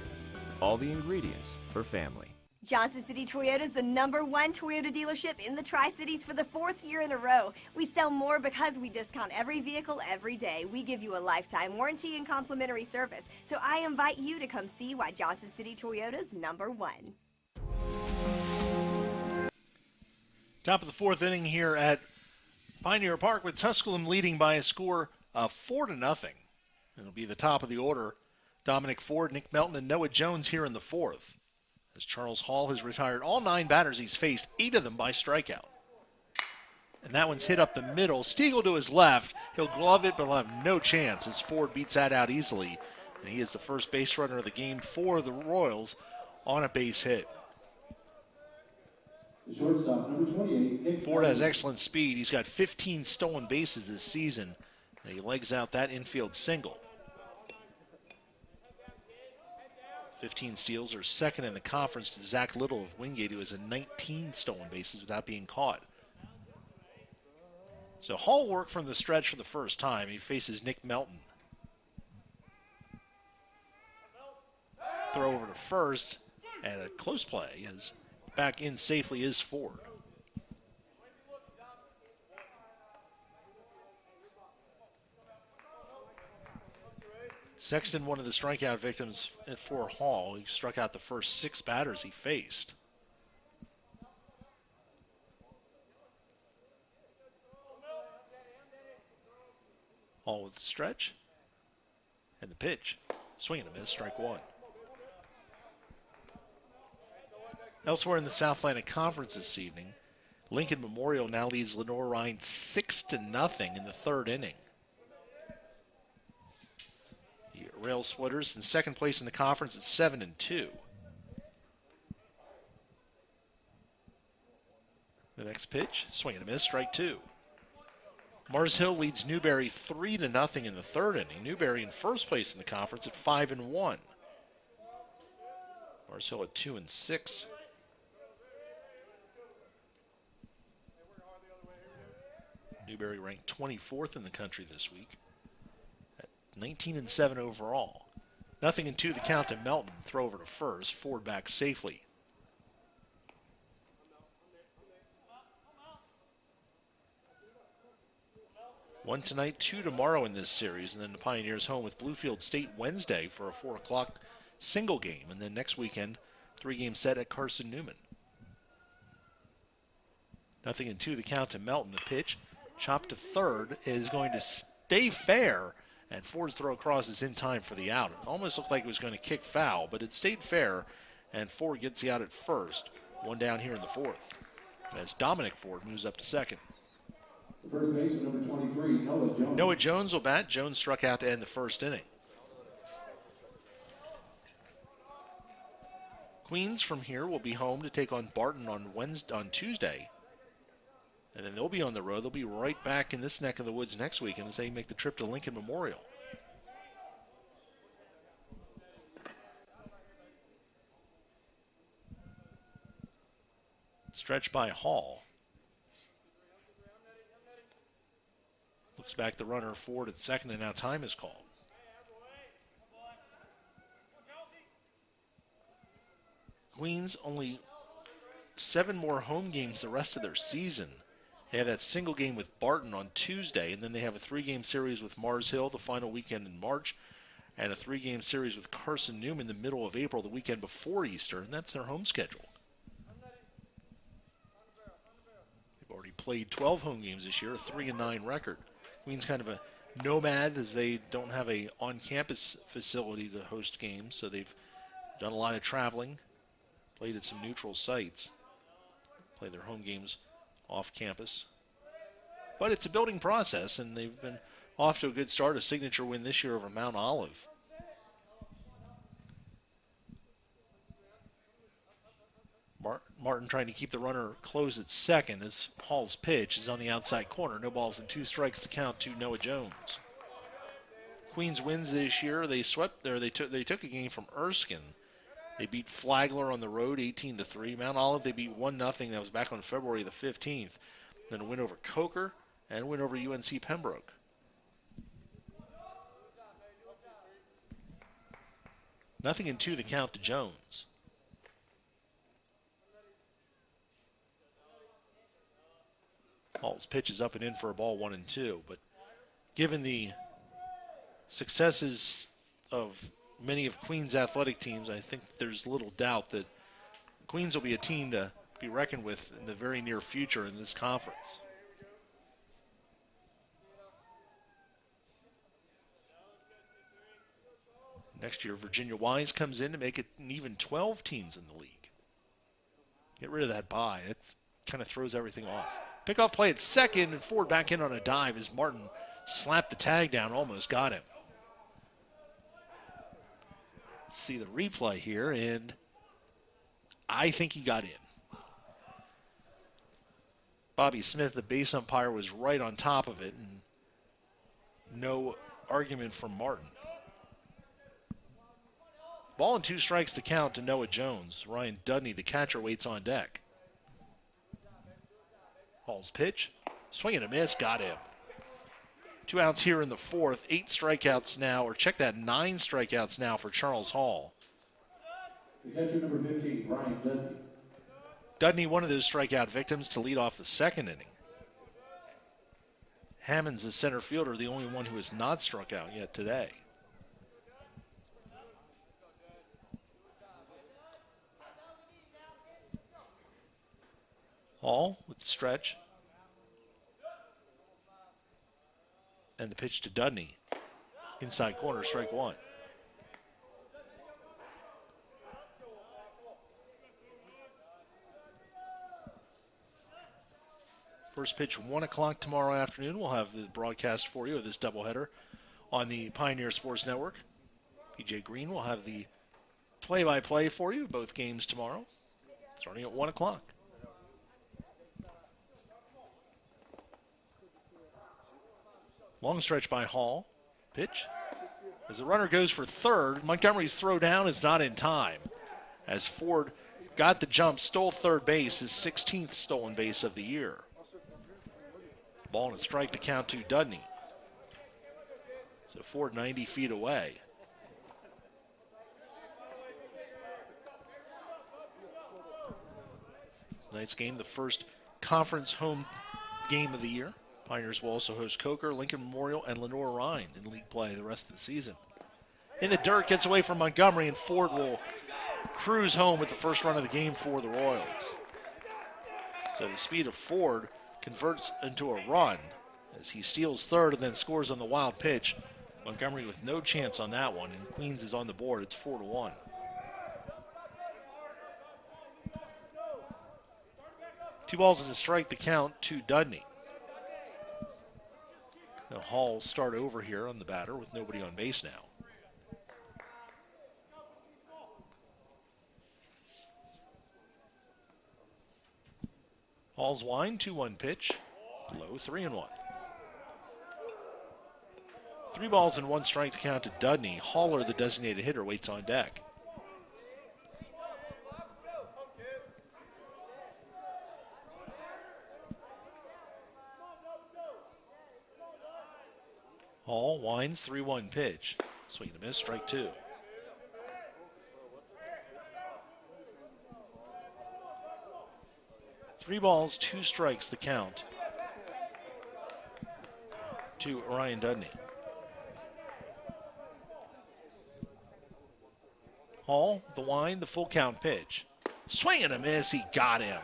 All the ingredients for family. Johnson City Toyota is the #1 Toyota dealership in the Tri-Cities for the 4th year in a row. We sell more because we discount every vehicle every day. We give you a lifetime warranty and complimentary service. So I invite you to come see why Johnson City Toyota is #1. Top of the fourth inning here at Pioneer Park with Tusculum leading by a score of 4-0. It'll be the top of the order. Dominic Ford, Nick Melton, and Noah Jones here in the fourth. As Charles Hall has retired all 9 batters he's faced, 8 of them by strikeout. And that one's hit up the middle. Stiegel to his left. He'll glove it, but will have no chance as Ford beats that out easily. And he is the first base runner of the game for the Royals on a base hit. The shortstop, number 28, Nick Ford has Melton. excellent speed. He's got 15 stolen bases this season. And he legs out that infield single. 15 steals are second in the conference to Zach Little of Wingate, who has 19 stolen bases without being caught. So Hall worked from the stretch for the first time. He faces Nick Melton. Throw over to first, and a close play as back in safely is Ford. Sexton, one of the strikeout victims for Hall. He struck out the first 6 batters he faced. Hall with the stretch. And the pitch. Swing and a miss, strike 1. Elsewhere in the South Atlantic Conference this evening, Lincoln Memorial now leads Lenore Rhine 6-0 in the 3rd inning. The Rail Splitters in second place in the conference at 7-2. The next pitch, swing and a miss, strike 2. Mars Hill leads Newberry 3-0 in the 3rd inning. Newberry in first place in the conference at 5-1. Mars Hill at 2-6. Newberry ranked 24th in the country this week at 19-7 overall. 0-2 the count to Melton. Throw over to first. Ford back safely. One tonight, 2 tomorrow in this series, and then the Pioneers home with Bluefield State Wednesday for a 4 o'clock single game, and then next weekend, 3-game set at Carson Newman. 0-2 the count to Melton. The pitch, chopped to third, is going to stay fair, and Ford's throw across is in time for the out. It almost looked like it was going to kick foul, but it stayed fair, and Ford gets the out at first. 1 down here in the 4th. As Dominic Ford moves up to second. The first baseman, number 23, Noah Jones. Noah Jones will bat. Jones struck out to end the 1st inning. Queens from here will be home to take on Barton on Tuesday. And then they'll be on the road. They'll be right back in this neck of the woods next weekend as they make the trip to Lincoln Memorial. Stretch by Hall. Looks back the runner, Ford at second, and now time is called. Queens only 7 more home games the rest of their season. They have that single game with Barton on Tuesday, and then they have a 3-game series with Mars Hill the final weekend in March, and a 3-game series with Carson Newman the middle of April, the weekend before Easter, and that's their home schedule. They've already played 12 home games this year, a 3-9 record. Queens kind of a nomad as they don't have a on-campus facility to host games, so they've done a lot of traveling, played at some neutral sites, play their home games off campus. But it's a building process, and they've been off to a good start, a signature win this year over Mount Olive. Martin trying to keep the runner close at second as Hall's pitch is on the outside corner. No balls and 2 strikes to count to Noah Jones. Queens wins this year. They swept there. They took a game from Erskine. They beat Flagler on the road 18-3. Mount Olive they beat 1-0. That was back on February the 15th. Then a win over Coker and a win over UNC Pembroke. Nothing in 2 the count to Jones. Hall's pitch is up and in for a ball 1-2, but given the successes of many of Queens' athletic teams, I think there's little doubt that Queens will be a team to be reckoned with in the very near future in this conference. Next year, Virginia Wise comes in to make it an even 12 teams in the league. Get rid of that bye. It kind of throws everything off. Pickoff play at second, and Ford back in on a dive as Martin slapped the tag down, almost got him. Let's see the replay here, and I think he got in. Bobby Smith, the base umpire, was right on top of it, and no argument from Martin. Ball and 2 strikes to count to Noah Jones. Ryan Dudney, the catcher, waits on deck. Hall's pitch. Swing and a miss. Got him. 2 outs here in the 4th. 8 strikeouts now, or check that, 9 strikeouts now for Charles Hall. The catcher number 15, Ryan Dudney. Dudney, one of those strikeout victims, to lead off the 2nd inning. Hammond's the center fielder, the only one who has not struck out yet today. Hall with the stretch. And the pitch to Dudney. Inside corner, strike 1. First pitch, 1 o'clock tomorrow afternoon. We'll have the broadcast for you of this doubleheader on the Pioneer Sports Network. PJ Green will have the play-by-play for you, both games tomorrow, starting at 1 o'clock. Long stretch by Hall. Pitch. As the runner goes for third, Montgomery's throw down is not in time. As Ford got the jump, stole third base, his 16th stolen base of the year. Ball and a strike to count to Dudney. So Ford 90 feet away. Tonight's game, the first conference home game of the year. Pioneers will also host Coker, Lincoln Memorial, and Lenore Rhine in league play the rest of the season. In the dirt, gets away from Montgomery, and Ford will cruise home with the first run of the game for the Royals. So the speed of Ford converts into a run as he steals third and then scores on the wild pitch. Montgomery with no chance on that one, and Queens is on the board. It's 4-1. Two balls and a strike to count to Dudney. Now Hall will start over here on the batter with nobody on base now. Hall's wind, 2-1 pitch. Low, 3-1. 3 balls and 1 strike to count to Dudney. Haller, the designated hitter, waits on deck. Hall winds, 3-1 pitch. Swing and a miss, strike 2. Three balls, 2 strikes, the count to Ryan Dudney. Hall, the wind, the full count pitch. Swing and a miss, he got him.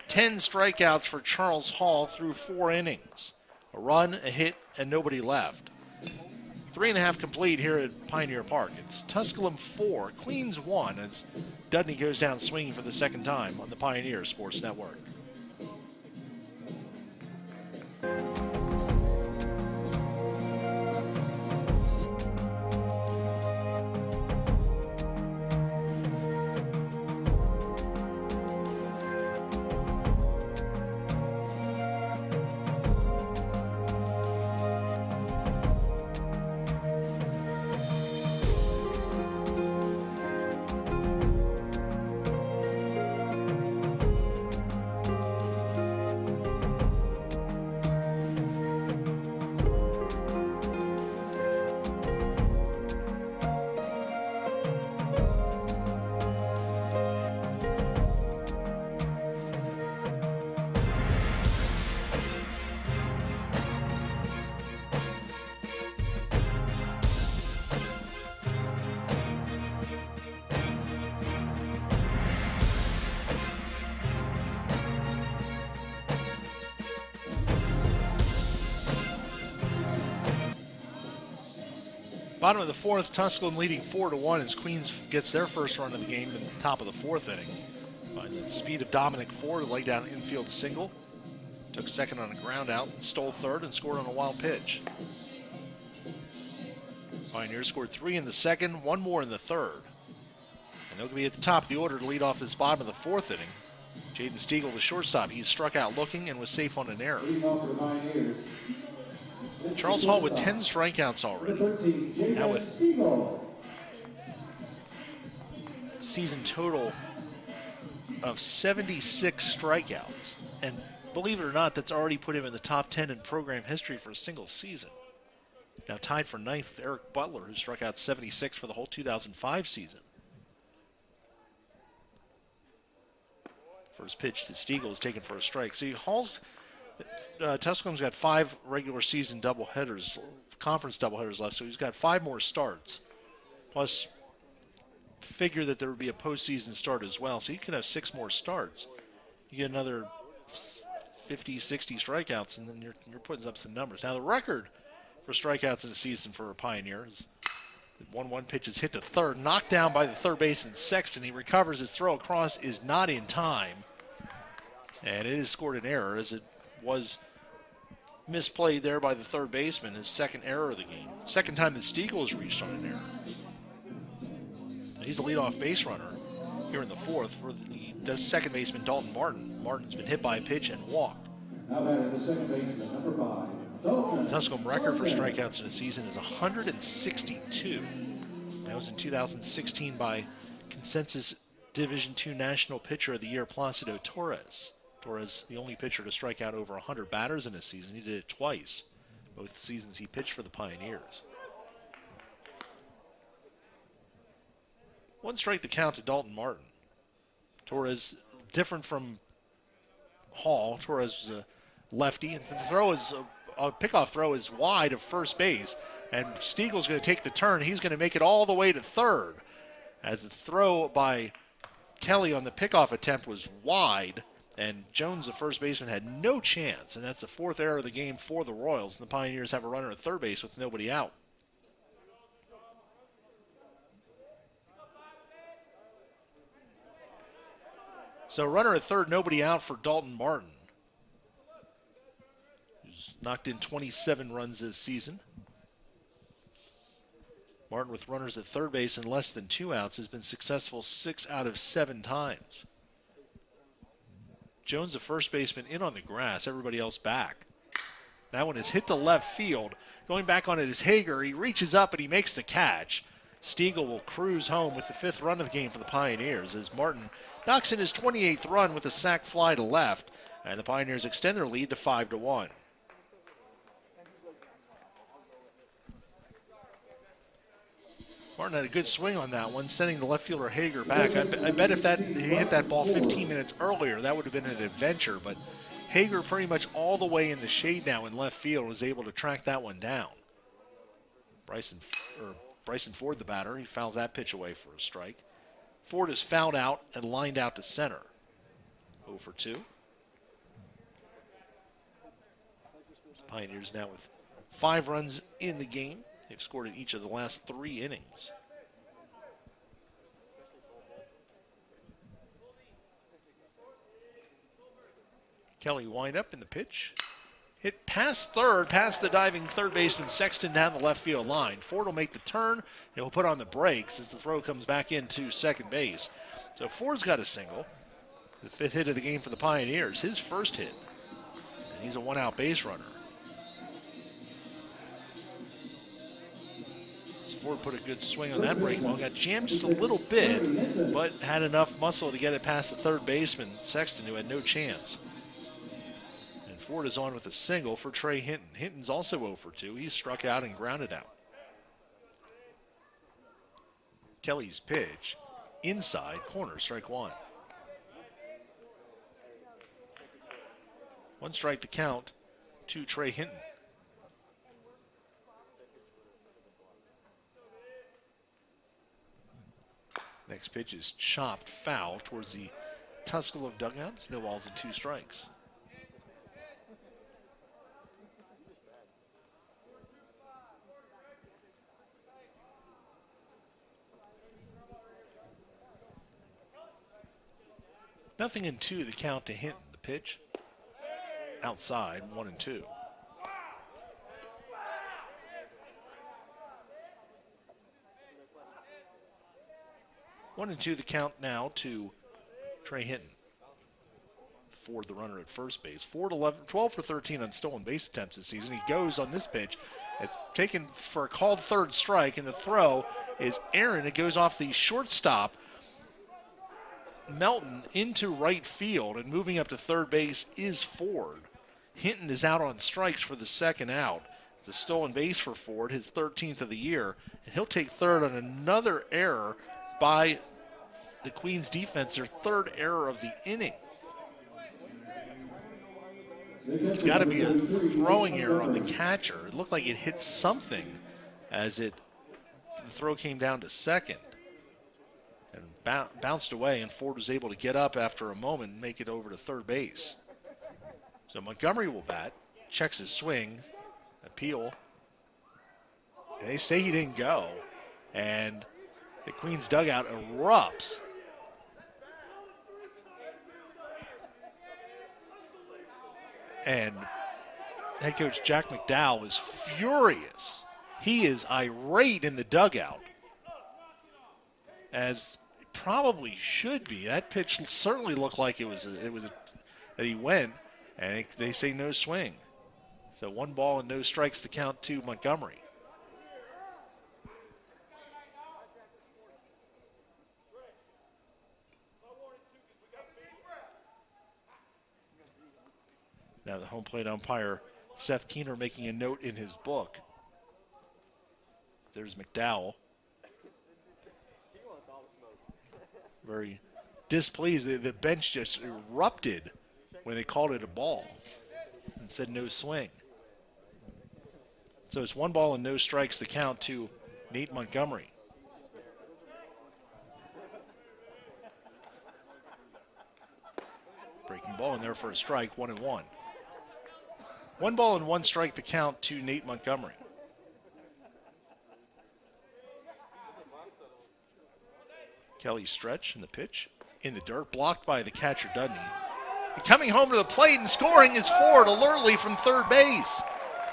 10 strikeouts for Charles Hall through 4 innings. A run, a hit, and nobody left. 3.5 complete here at Pioneer Park. It's Tusculum 4, Queens 1 as Dudney goes down swinging for the second time on the Pioneer Sports Network. Bottom of the fourth, Tusculum leading 4-1 as Queens gets their first run of the game in the top of the fourth inning. By the speed of Dominic Ford, laid down an infield single. Took second on a ground out, stole third, and scored on a wild pitch. Pioneers scored 3 in the second, 1 more in the third. And they'll be at the top of the order to lead off this bottom of the fourth inning. Jaden Stiegel, the shortstop, he struck out looking and was safe on an error. Charles Hall with 10 strikeouts already. Now with season total of 76 strikeouts. And believe it or not, that's already put him in the top 10 in program history for a single season. Now tied for ninth with Eric Butler, who struck out 76 for the whole 2005 season. First pitch to Stiegel is taken for a strike. See, Tusculum's got 5 regular season doubleheaders, conference doubleheaders left, so he's got 5 more starts. Plus, figure that there would be a postseason start as well, so you could have 6 more starts. You get another 50, 60 strikeouts, and then you're putting up some numbers. Now, the record for strikeouts in a season for a Pioneer is 1-1 pitch is hit to third, knocked down by the third baseman Sexton. He recovers. His throw across is not in time, and it is scored an error as it was misplayed there by the third baseman. His second error of the game. Second time that Stiegel has reached on an error. And he's a leadoff base runner here in the fourth for the second baseman Dalton Martin. Martin's been hit by a pitch and walked. Now batting the second baseman, number 5. The Tusculum record for strikeouts in a season is 162. That was in 2016 by consensus Division II National Pitcher of the Year Placido Torres. Torres, the only pitcher to strike out over 100 batters in a season. He did it twice, both seasons he pitched for the Pioneers. 1 strike the count to Dalton Martin. Torres, different from Hall. Torres was a lefty, and the throw is a pickoff throw is wide of first base, and Stiegel's going to take the turn. He's going to make it all the way to third, as the throw by Kelly on the pickoff attempt was wide, and Jones, the first baseman, had no chance, and that's the 4th error of the game for the Royals. And the Pioneers have a runner at third base with nobody out. So runner at third, nobody out for Dalton Martin, who's knocked in 27 runs this season. Martin, with runners at third base and less than 2 outs, has been successful 6 out of 7 times. Jones, the first baseman, in on the grass, everybody else back. That one is hit to left field. Going back on it is Hager. He reaches up and he makes the catch. Stiegel will cruise home with the 5th run of the game for the Pioneers as Martin knocks in his 28th run with a sac fly to left, and the Pioneers extend their lead to 5-1. Martin had a good swing on that one, sending the left fielder Hager back. I bet if he hit that ball 15 minutes earlier, that would have been an adventure, but Hager pretty much all the way in the shade now in left field was able to track that one down. Bryson Ford, the batter, he fouls that pitch away for a strike. Ford is fouled out and lined out to center. 0 for 2. The Pioneers now with 5 runs in the game. They've scored in each of the last 3 innings. Kelly wind up in the pitch. Hit past third, past the diving third baseman Sexton down the left field line. Ford will make the turn, and he'll put on the brakes as the throw comes back into second base. So Ford's got a single. The 5th hit of the game for the Pioneers, his first hit. And he's a 1-out base runner. Ford put a good swing on that breaking ball. Got jammed just a little bit, but had enough muscle to get it past the third baseman, Sexton, who had no chance. And Ford is on with a single for Trey Hinton. Hinton's also 0 for 2. He's struck out and grounded out. Kelly's pitch, inside corner, strike 1. 1 strike the count to Trey Hinton. Next pitch is chopped foul towards the Tusculum dugout. It's no balls and 2 strikes. 0-2 the count to Hinton. The pitch outside, 1-2. One and two the count now to Trey Hinton. Ford, the runner at first base. Ford 12 for 13 on stolen base attempts this season. He goes on this pitch. It's taken for a called third strike, and the throw is Aaron. It goes off the shortstop, Melton, into right field, and moving up to third base is Ford. Hinton is out on strikes for the second out. It's a stolen base for Ford, his 13th of the year, and he'll take third on another error by the Queens defense, their third error of the inning. It's got to be a throwing error on the catcher. It looked like it hit something as the throw came down to second and bounced away, and Ford was able to get up after a moment and make it over to third base. So Montgomery will bat, checks his swing, appeal. And they say he didn't go, and the Queens dugout erupts. And head coach Jack McDowell is furious. He is irate in the dugout, as it probably should be. That pitch certainly looked like that he went, and they say no swing. So 1 ball and no strikes to count to Montgomery. Now the home plate umpire, Seth Keener, making a note in his book. There's McDowell. Very displeased. The bench just erupted when they called it a ball and said no swing. So it's 1 ball and no strikes to count to Nate Montgomery. Breaking ball in there for a strike, 1-1. 1 ball and 1 strike to count to Nate Montgomery. Kelly stretch in the pitch. In the dirt, blocked by the catcher Dudney. And coming home to the plate and scoring is Ford alertly from third base.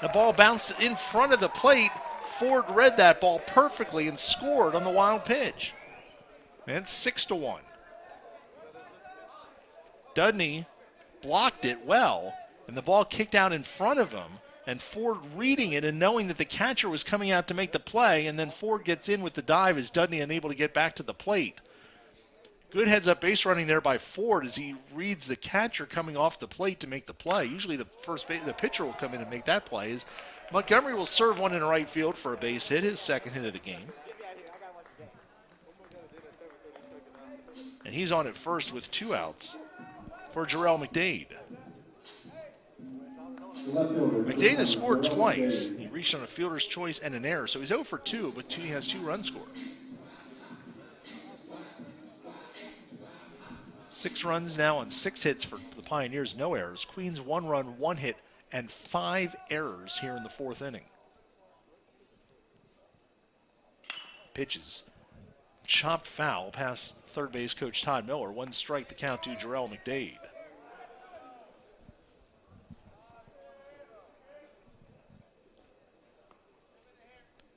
The ball bounced in front of the plate. Ford read that ball perfectly and scored on the wild pitch. And it's 6-1. Dudney blocked it well, and the ball kicked out in front of him, and Ford reading it and knowing that the catcher was coming out to make the play, and then Ford gets in with the dive as Dudney unable to get back to the plate. Good heads-up base running there by Ford as he reads the catcher coming off the plate to make the play. Usually the pitcher will come in and make that play. As Montgomery will serve one in right field for a base hit, his second hit of the game. And he's on at first with 2 outs for Jarrell McDade. McDade has scored twice. He reached on a fielder's choice and an error, so he's 0 for 2, but he has 2 runs scored. 6 runs now on 6 hits for the Pioneers, no errors. Queens 1 run, 1 hit, and 5 errors here in the 4th inning. Pitches chopped foul past third base coach Todd Miller. 1 strike to count to Jarrell McDade.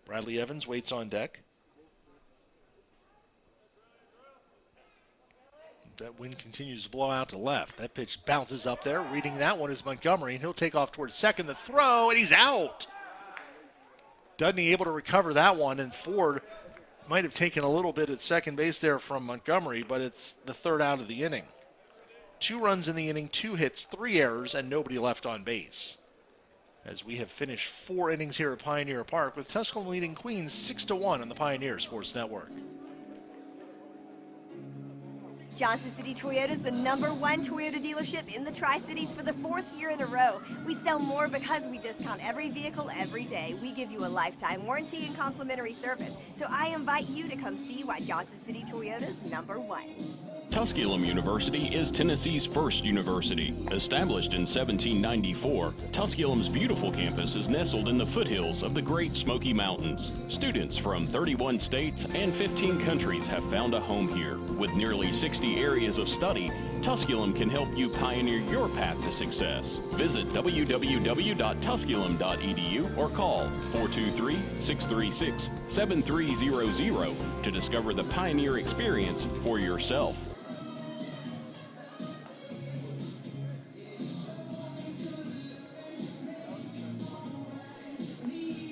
Bradley Evans waits on deck. That wind continues to blow out to left. That pitch bounces up there. Reading that one is Montgomery, and he'll take off towards second. The throw, and he's out. Dudney able to recover that one, and Ford might have taken a little bit at second base there from Montgomery, but it's the 3rd out of the inning. 2 runs in the inning, 2 hits, 3 errors, and nobody left on base. As we have finished 4 innings here at Pioneer Park, with Tusculum leading Queens 6-1 on the Pioneer Sports Network. Johnson City Toyota is the #1 Toyota dealership in the Tri-Cities for the 4th year in a row. We sell more because we discount every vehicle every day. We give you a lifetime warranty and complimentary service. So I invite you to come see why Johnson City Toyota is #1. Tusculum University is Tennessee's first university. Established in 1794, Tusculum's beautiful campus is nestled in the foothills of the Great Smoky Mountains. Students from 31 states and 15 countries have found a home here. With nearly 60 areas of study, Tusculum can help you pioneer your path to success. Visit www.tusculum.edu or call 423-636-7300 to discover the Pioneer experience for yourself.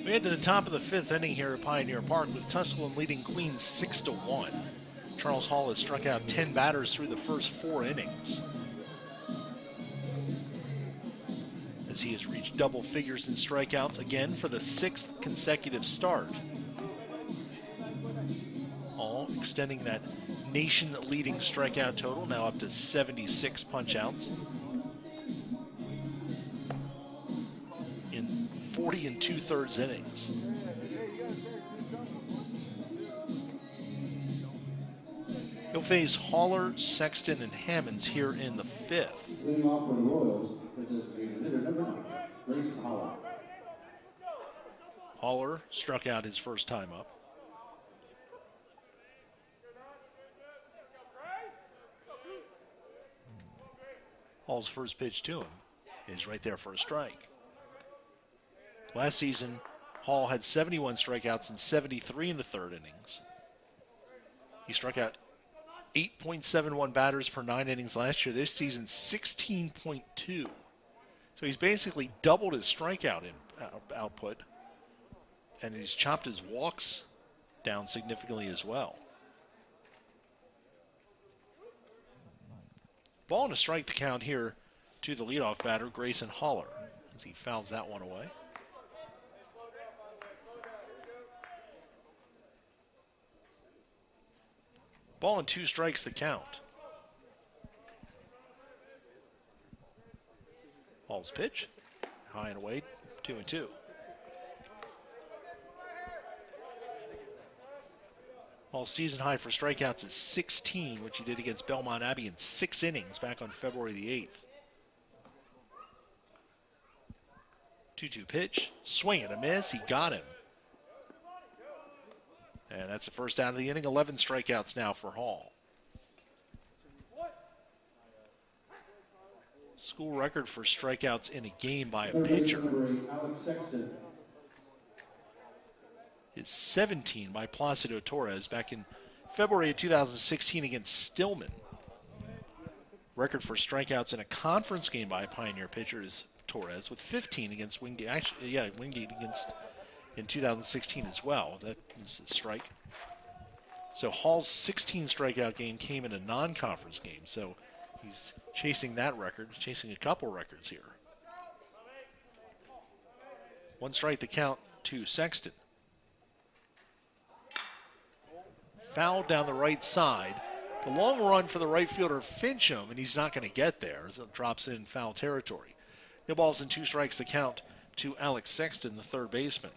We head to the top of the 5th inning here at Pioneer Park with Tusculum leading Queens 6-1. Charles Hall has struck out 10 batters through the first 4 innings, as he has reached double figures in strikeouts again for the 6th consecutive start. Hall extending that nation-leading strikeout total, now up to 76 punch-outs in 40 2/3 innings. He'll face Haller, Sexton, and Hammonds here in the 5th. Leading off for the Royals, the designated hitter number 9, Grayson Holler. Haller struck out his first time up. Hall's first pitch to him is right there for a strike. Last season, Hall had 71 strikeouts and 73 in the 3rd innings. He struck out 8.71 batters per 9 innings last year. This season, 16.2. So he's basically doubled his strikeout output, and he's chopped his walks down significantly as well. Ball and a strike to count here to the leadoff batter, Grayson Haller, as he fouls that one away. Ball and 2 strikes the count. Hall's pitch, high and away, 2-2. Hall's season high for strikeouts is 16, which he did against Belmont Abbey in 6 innings back on February the 8th. 2-2 pitch, swing and a miss, he got him. And that's the first out of the inning. 11 strikeouts now for Hall. School record for strikeouts in a game by a pitcher is 17 by Placido Torres back in February of 2016 against Stillman. Record for strikeouts in a conference game by a Pioneer pitcher is Torres with 15 against Wingate. Actually, yeah, Wingate against in 2016 as well. That is a strike. So Hall's 16 strikeout game came in a non-conference game. So he's chasing that record, chasing a couple records here. 1 strike to count to Sexton. Foul down the right side. The long run for the right fielder Fincham, and he's not going to get there as it drops in foul territory. No balls and 2 strikes to count to Alex Sexton, the 3rd baseman.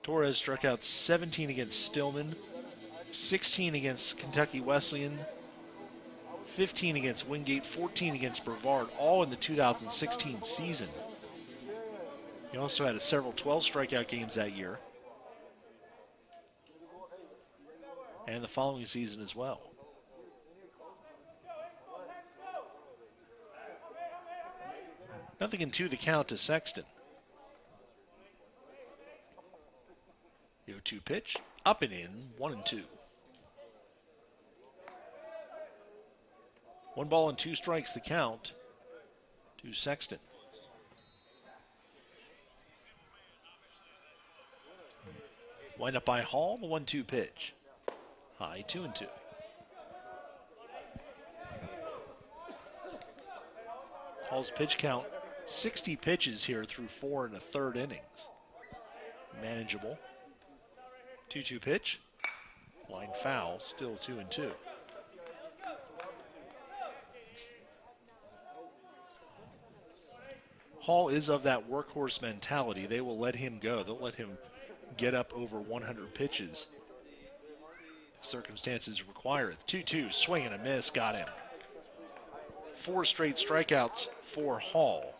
Torres struck out 17 against Stillman, 16 against Kentucky Wesleyan, 15 against Wingate, 14 against Brevard, all in the 2016 season. He also had several 12 strikeout games that year, and the following season as well. Nothing in 2 the count to Sexton. 0-2 pitch, up and in, 1-2. 1 ball and 2 strikes the count to Sexton. Wind up by Hall, the 1-2 pitch. High, 2-2. Hall's pitch count, 60 pitches here through 4 1/3 innings. Manageable. 2-2 pitch. Line foul, still 2-2. Hall is of that workhorse mentality. They will let him go. They'll let him get up over 100 pitches. Circumstances require it. 2-2, swing and a miss, got him. 4 straight strikeouts for Hall.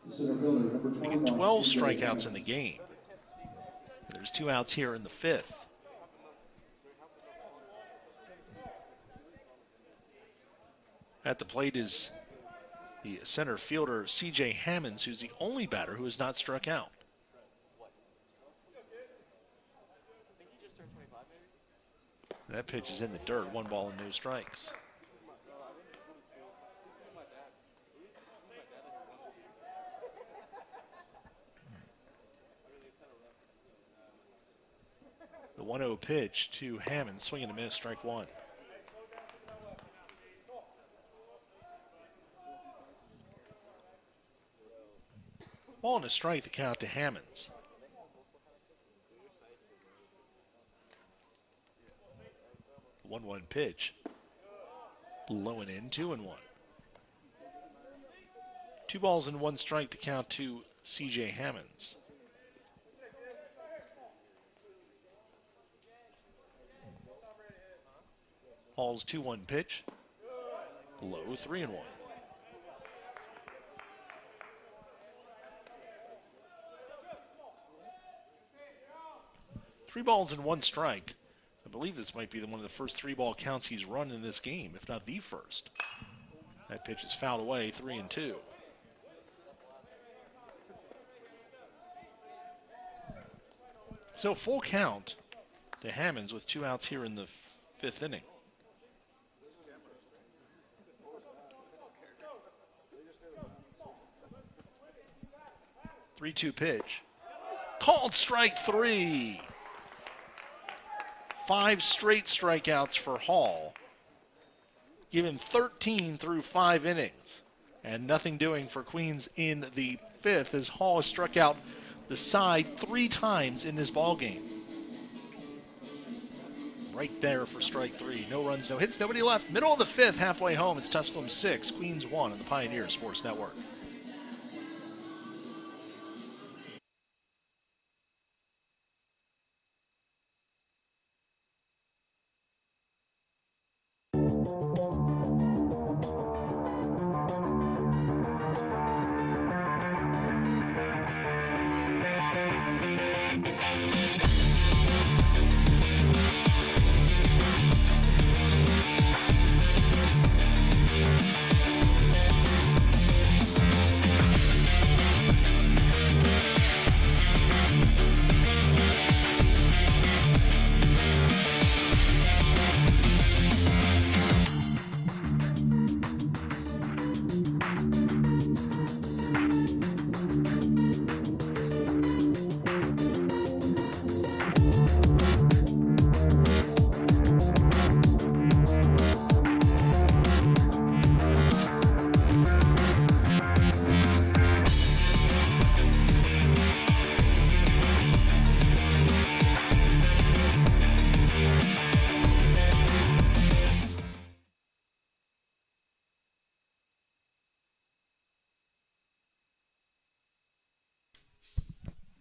Making 12 strikeouts in the game. There's 2 outs here in the 5th. At the plate is the center fielder, C.J. Hammonds, who's the only batter who has not struck out. That pitch is in the dirt. 1 ball and no strikes. The 1-0 pitch to Hammond, swing and a miss, strike 1. Ball and a strike, the count to Hammonds. The 1-1 pitch. Low and in, 2-1. 2 balls and 1 strike, the count to C.J. Hammonds. Hall's 2-1 pitch. Low, 3-1. 3 balls and 1 strike. I believe this might be one of the first 3-ball counts he's run in this game, if not the first. That pitch is fouled away, 3-2. So full count to Hammonds with 2 outs here in the 5th inning. Three-two pitch. Called strike 3. 5 straight strikeouts for Hall. Given 13 through 5 innings. And nothing doing for Queens in the 5th as Hall has struck out the side 3 times in this ball game. Right there for strike 3. No runs, no hits, nobody left. Middle of the 5th, halfway home. It's Tusculum 6, Queens 1 on the Pioneer Sports Network.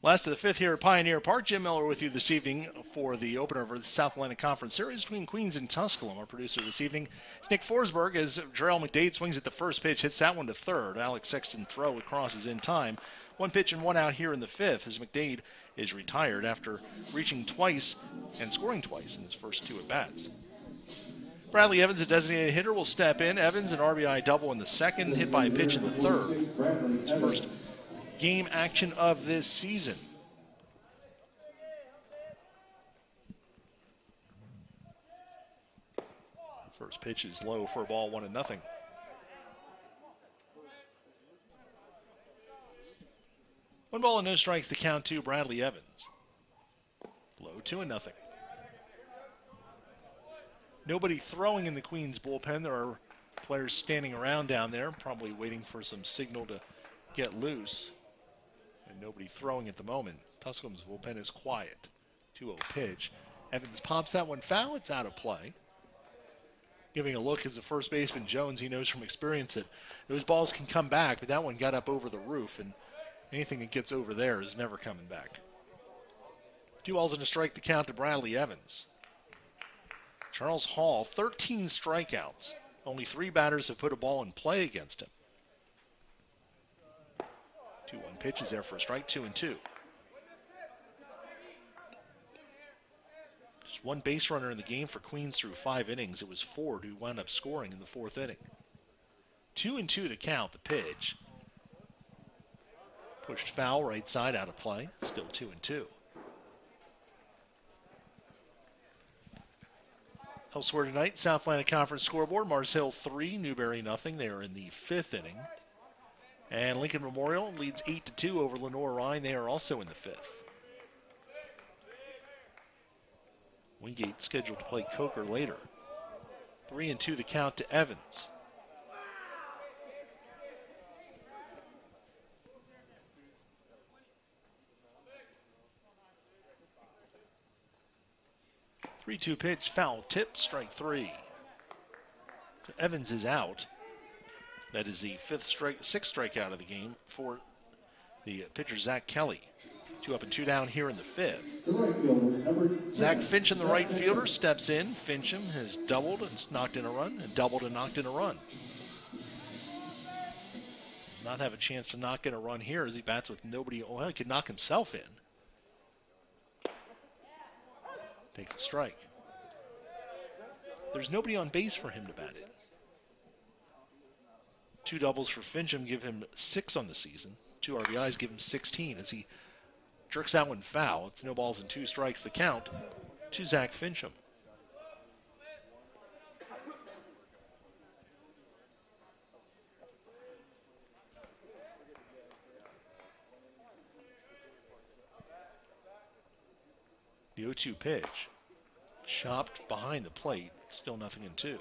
Last of the 5th here at Pioneer Park. Jim Miller with you this evening for the opener for the South Atlantic Conference Series between Queens and Tusculum. Our producer this evening is Nick Forsberg as Jarrell McDade swings at the first pitch, hits that one to third. Alex Sexton throw, it crosses in time. 1 pitch and 1 out here in the 5th as McDade is retired after reaching twice and scoring twice in his first 2 at-bats. Bradley Evans, a designated hitter, will step in. Evans, an RBI double in the 2nd, hit by a pitch in the 3rd. His first game action of this season. First pitch is low for a ball, 1-0. One ball and no strikes to count to Bradley Evans. Low, 2-0. Nobody throwing in the Queens bullpen. There are players standing around down there, probably waiting for some signal to get loose. And nobody throwing at the moment. Tusculum's bullpen is quiet. 2-0 pitch. Evans pops that one foul. It's out of play. Giving a look as the first baseman Jones, he knows from experience that those balls can come back, but that one got up over the roof, and anything that gets over there is never coming back. 2 balls and a strike to count to Bradley Evans. Charles Hall, 13 strikeouts. Only 3 batters have put a ball in play against him. 2-1 pitches there for a strike, 2-2. Just 1 base runner in the game for Queens through 5 innings. It was Ford who wound up scoring in the 4th inning. 2-2 the count, the pitch. Pushed foul, right side, out of play. Still 2-2. Elsewhere tonight, South Atlantic Conference scoreboard, Mars Hill 3, Newberry nothing. They are in the 5th inning. And Lincoln Memorial leads 8-2 over Lenore Rhine. They are also in the 5th. Wingate scheduled to play Coker later. 3-2 the count to Evans. Three-two pitch, foul tip, strike 3. So Evans is out. That is the sixth strikeout of the game for the pitcher Zach Kelly. 2 up and 2 down here in the 5th. Zach Fincham, the right fielder, steps in. Fincham has doubled and knocked in a run, and doubled and knocked in a run. Not have a chance to knock in a run here as he bats with nobody. Well, he could knock himself in. Takes a strike. There's nobody on base for him to bat in. 2 doubles for Fincham give him 6 on the season. 2 RBIs give him 16 as he jerks that one foul. It's no balls and 2 strikes the count to Zach Fincham. The 0-2 pitch. Chopped behind the plate. Still 0-2.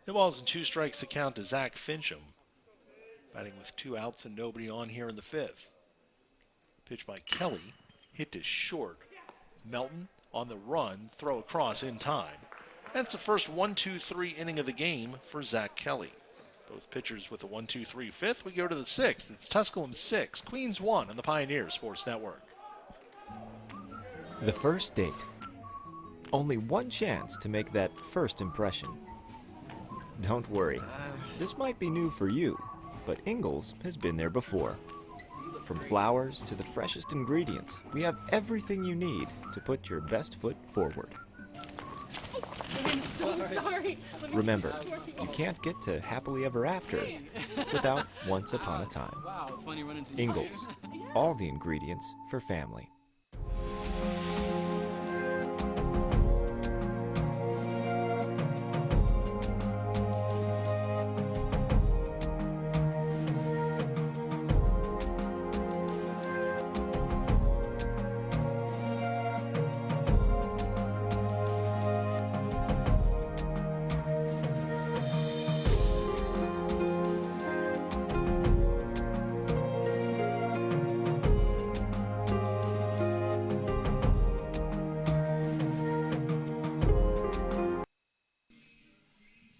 No balls and 2 strikes to count to Zach Fincham. Batting with 2 outs and nobody on here in the 5th. Pitch by Kelly. Hit to short. Melton on the run. Throw across in time. That's the first 1-2-3 inning of the game for Zach Kelly. Both pitchers with a 1-2-3 5th. We go to the 6th. It's Tusculum 6, Queens 1 on the Pioneer Sports Network. The first date. Only one chance to make that first impression. Don't worry, this might be new for you, but Ingalls has been there before. From flowers to the freshest ingredients, we have everything you need to put your best foot forward. I'm so sorry. Remember, you can't get to happily ever after without once upon a time. Ingalls, all the ingredients for family.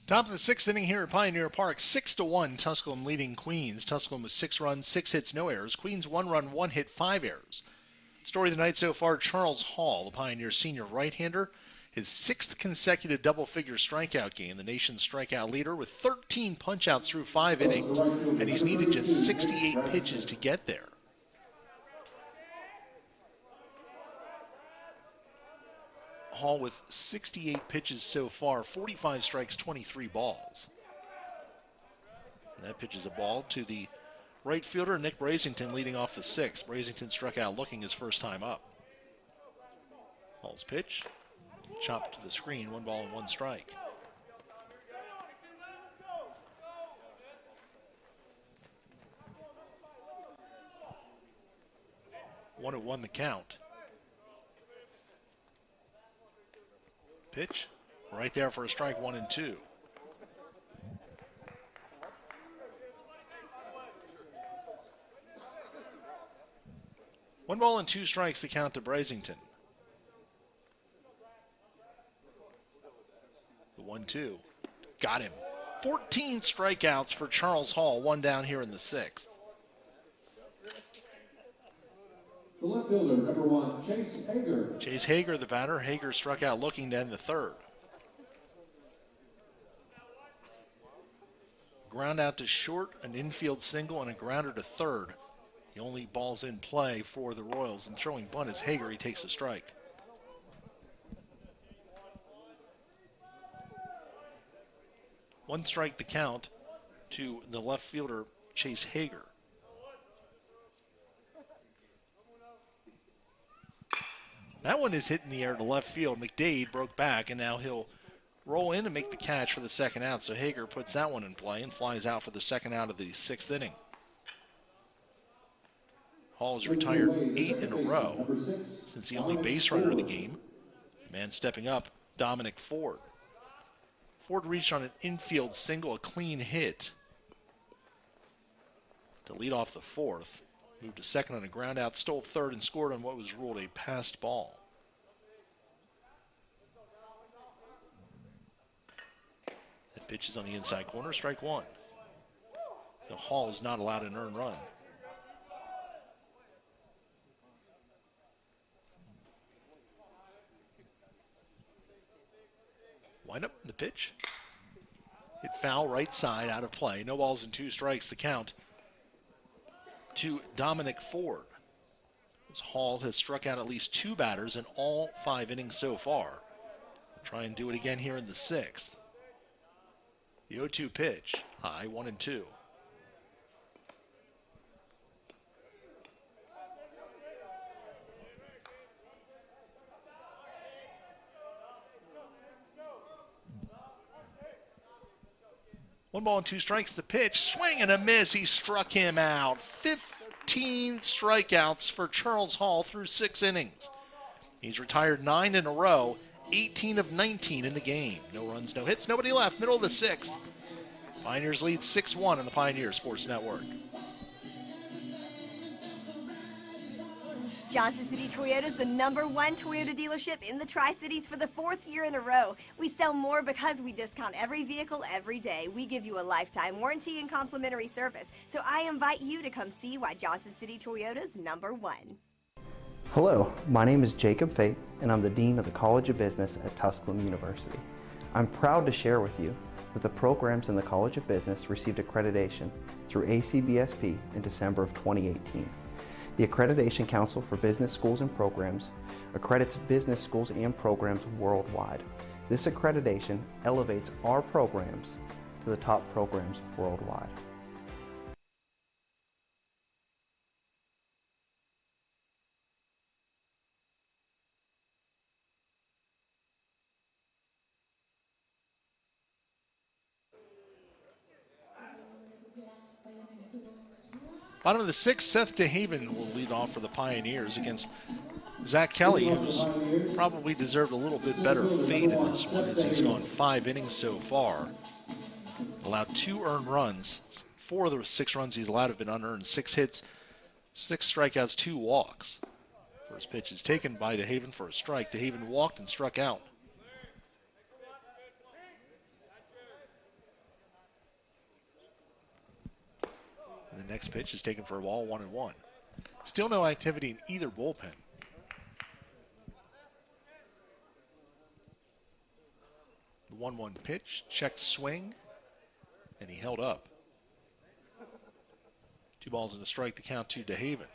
Top of the 6th inning here at Pioneer Park, 6-1, Tusculum leading Queens. Tusculum with 6 runs, 6 hits, no errors. Queens 1 run, 1 hit, 5 errors. Story of the night so far, Charles Hall, the Pioneer senior right-hander, his 6th consecutive double-figure strikeout game, the nation's strikeout leader with 13 punch-outs through 5 innings, and he's needed just 68 pitches to get there. Hall with 68 pitches so far, 45 strikes, 23 balls. And that pitch is a ball to the right fielder, Nick Brasington, leading off the 6th. Brasington struck out looking his first time up. Hall's pitch, chopped to the screen, 1 ball and 1 strike. One at 1 the count. Pitch, right there for a strike, 1 and 2. One ball and 2 strikes to count to Brasington. The 1-2, got him. 14 strikeouts for Charles Hall, 1 down here in the 6th. The left fielder, number 1, Chase Hager. Chase Hager, the batter. Hager struck out looking to end the 3rd. Ground out to short, an infield single, and a grounder to 3rd The only balls in play for the Royals, and throwing bunt is Hager. He takes a strike. One strike to count to the left fielder, Chase Hager. That one is hit in the air to left field. McDade broke back, and now he'll roll in and make the catch for the second out. So Hager puts that one in play and flies out for the second out of the sixth inning. Hall has retired 8 in a row since the only base runner of the game. The man stepping up, Dominic Ford. Ford reached on an infield single, a clean hit to lead off the fourth. Moved to second on a ground out, stole third, and scored on what was ruled a passed ball. That pitch is on the inside corner, strike one. The Hall is not allowed an earned run. Wind up the pitch. Hit foul right side, out of play. No balls and 2 strikes to count to Dominic Ford. As Hall has struck out at least 2 batters in all 5 innings so far. We'll try and do it again here in the 6th. The 0-2 pitch, high, 1-2. One ball and 2 strikes, the pitch, swing and a miss. He struck him out. 15 strikeouts for Charles Hall through 6 innings. He's retired 9 in a row, 18 of 19 in the game. No runs, no hits, nobody left. Middle of the 6th. Pioneers lead 6-1 on the Pioneer Sports Network. Johnson City Toyota is the #1 Toyota dealership in the Tri-Cities for the 4th year in a row. We sell more because we discount every vehicle every day. We give you a lifetime warranty and complimentary service. So I invite you to come see why Johnson City Toyota is #1. Hello, my name is Jacob Fate, and I'm the Dean of the College of Business at Tusculum University. I'm proud to share with you that the programs in the College of Business received accreditation through ACBSP in December of 2018. The Accreditation Council for Business Schools and Programs accredits business schools and programs worldwide. This accreditation elevates our programs to the top programs worldwide. Bottom of the 6th, Seth DeHaven will lead off for the Pioneers against Zach Kelly, who's probably deserved a little bit better fate in this one, as he's gone 5 innings so far. Allowed 2 earned runs. 4 of the 6 runs he's allowed have been unearned. 6 hits, 6 strikeouts, 2 walks. First pitch is taken by DeHaven for a strike. DeHaven walked and struck out. And the next pitch is taken for a ball, 1-1. Still no activity in either bullpen. The 1-1 pitch, checked swing, and he held up. 2 balls and a strike to count to DeHaven.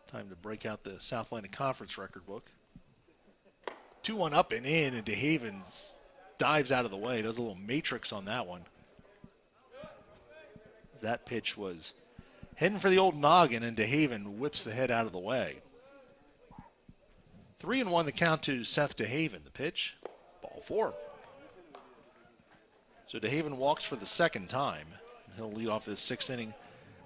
Time to break out the South Atlantic Conference record book. 2-1 up and in, and DeHaven dives out of the way. Does a little matrix on that one. That pitch was heading for the old noggin, and DeHaven whips the head out of the way. 3-1 the count to Seth DeHaven. The pitch, ball 4. So DeHaven walks for the second time. He'll lead off this 6th inning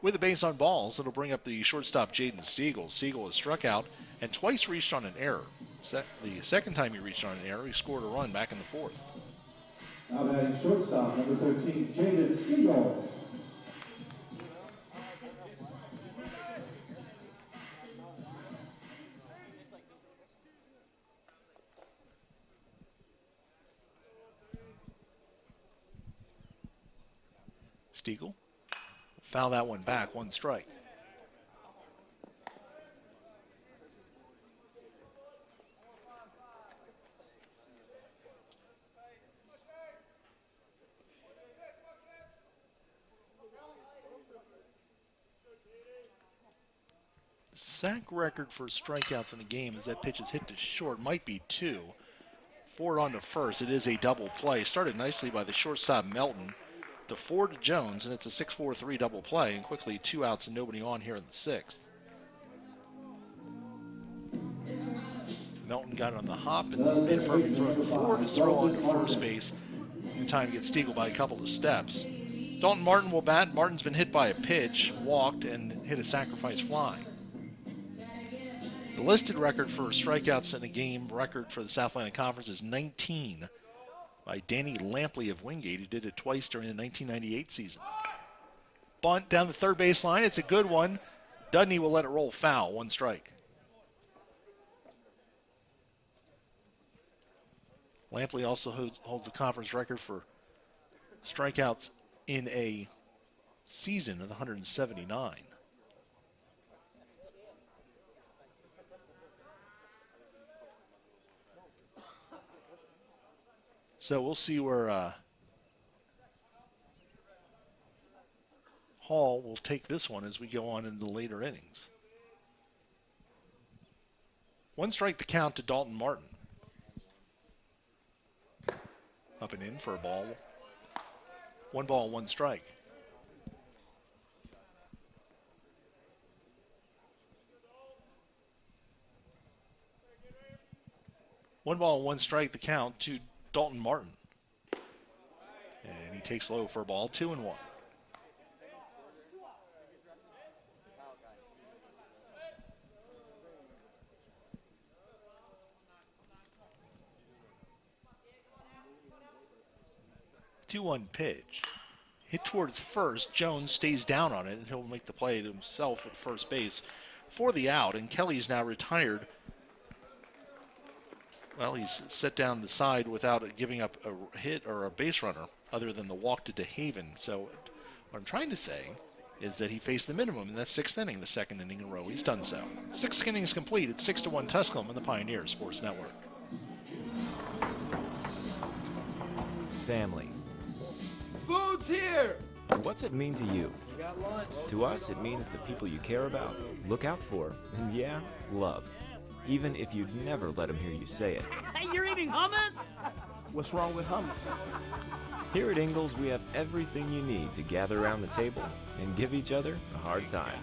with a base on balls. It'll bring up the shortstop, Jaden Stiegel. Stiegel has struck out and twice reached on an error. The second time he reached on an error, he scored a run back in the 4th. Now batting shortstop, number 13, Jaden Stiegel. Stiegel foul that one back, 1 strike. Sack record for strikeouts in the game as that pitch is hit to short. Might be 2. 4 on to first. It is a double play. Started nicely by the shortstop Melton. To 4 to Jones, and it's a 6-4-3 double play. And quickly 2 outs and nobody on here in the 6th. Melton got on the hop and made a perfect throw to Ford. His throw on to first base in time to get Stiegel by a couple of steps. Dalton Martin will bat. Martin's been hit by a pitch, walked, and hit a sacrifice fly. The listed record for strikeouts in a game record for the South Atlantic Conference is 19 by Danny Lampley of Wingate, who did it twice during the 1998 season. Bunt down the third base line. It's a good one. Dudney will let it roll foul. 1 strike. Lampley also holds the conference record for strikeouts in a season of 179. So we'll see where Hall will take this one as we go on into the later innings. 1 strike to count to Dalton Martin. Up and in for a ball. 1 ball, 1 strike. One ball, 1 strike the count to Dalton Martin. And he takes low for a ball, 2-1. Two-one pitch. Hit towards first. Jones stays down on it, and he'll make the play to himself at first base for the out. And Kelly's now retired. Well, he's set down the side without giving up a hit or a base runner other than the walk to DeHaven. So what I'm trying to say is that he faced the minimum in that 6th inning, the 2nd inning in a row. He's done so. 6 innings complete. It's 6-1 Tusculum on the Pioneer Sports Network. Family. Food's here! What's it mean to you? We got lunch. To us, it means the people you care about, look out for, and yeah, love. Even if you'd never let them hear you say it. Hey, you're eating hummus? What's wrong with hummus? Here at Ingalls, we have everything you need to gather around the table and give each other a hard time.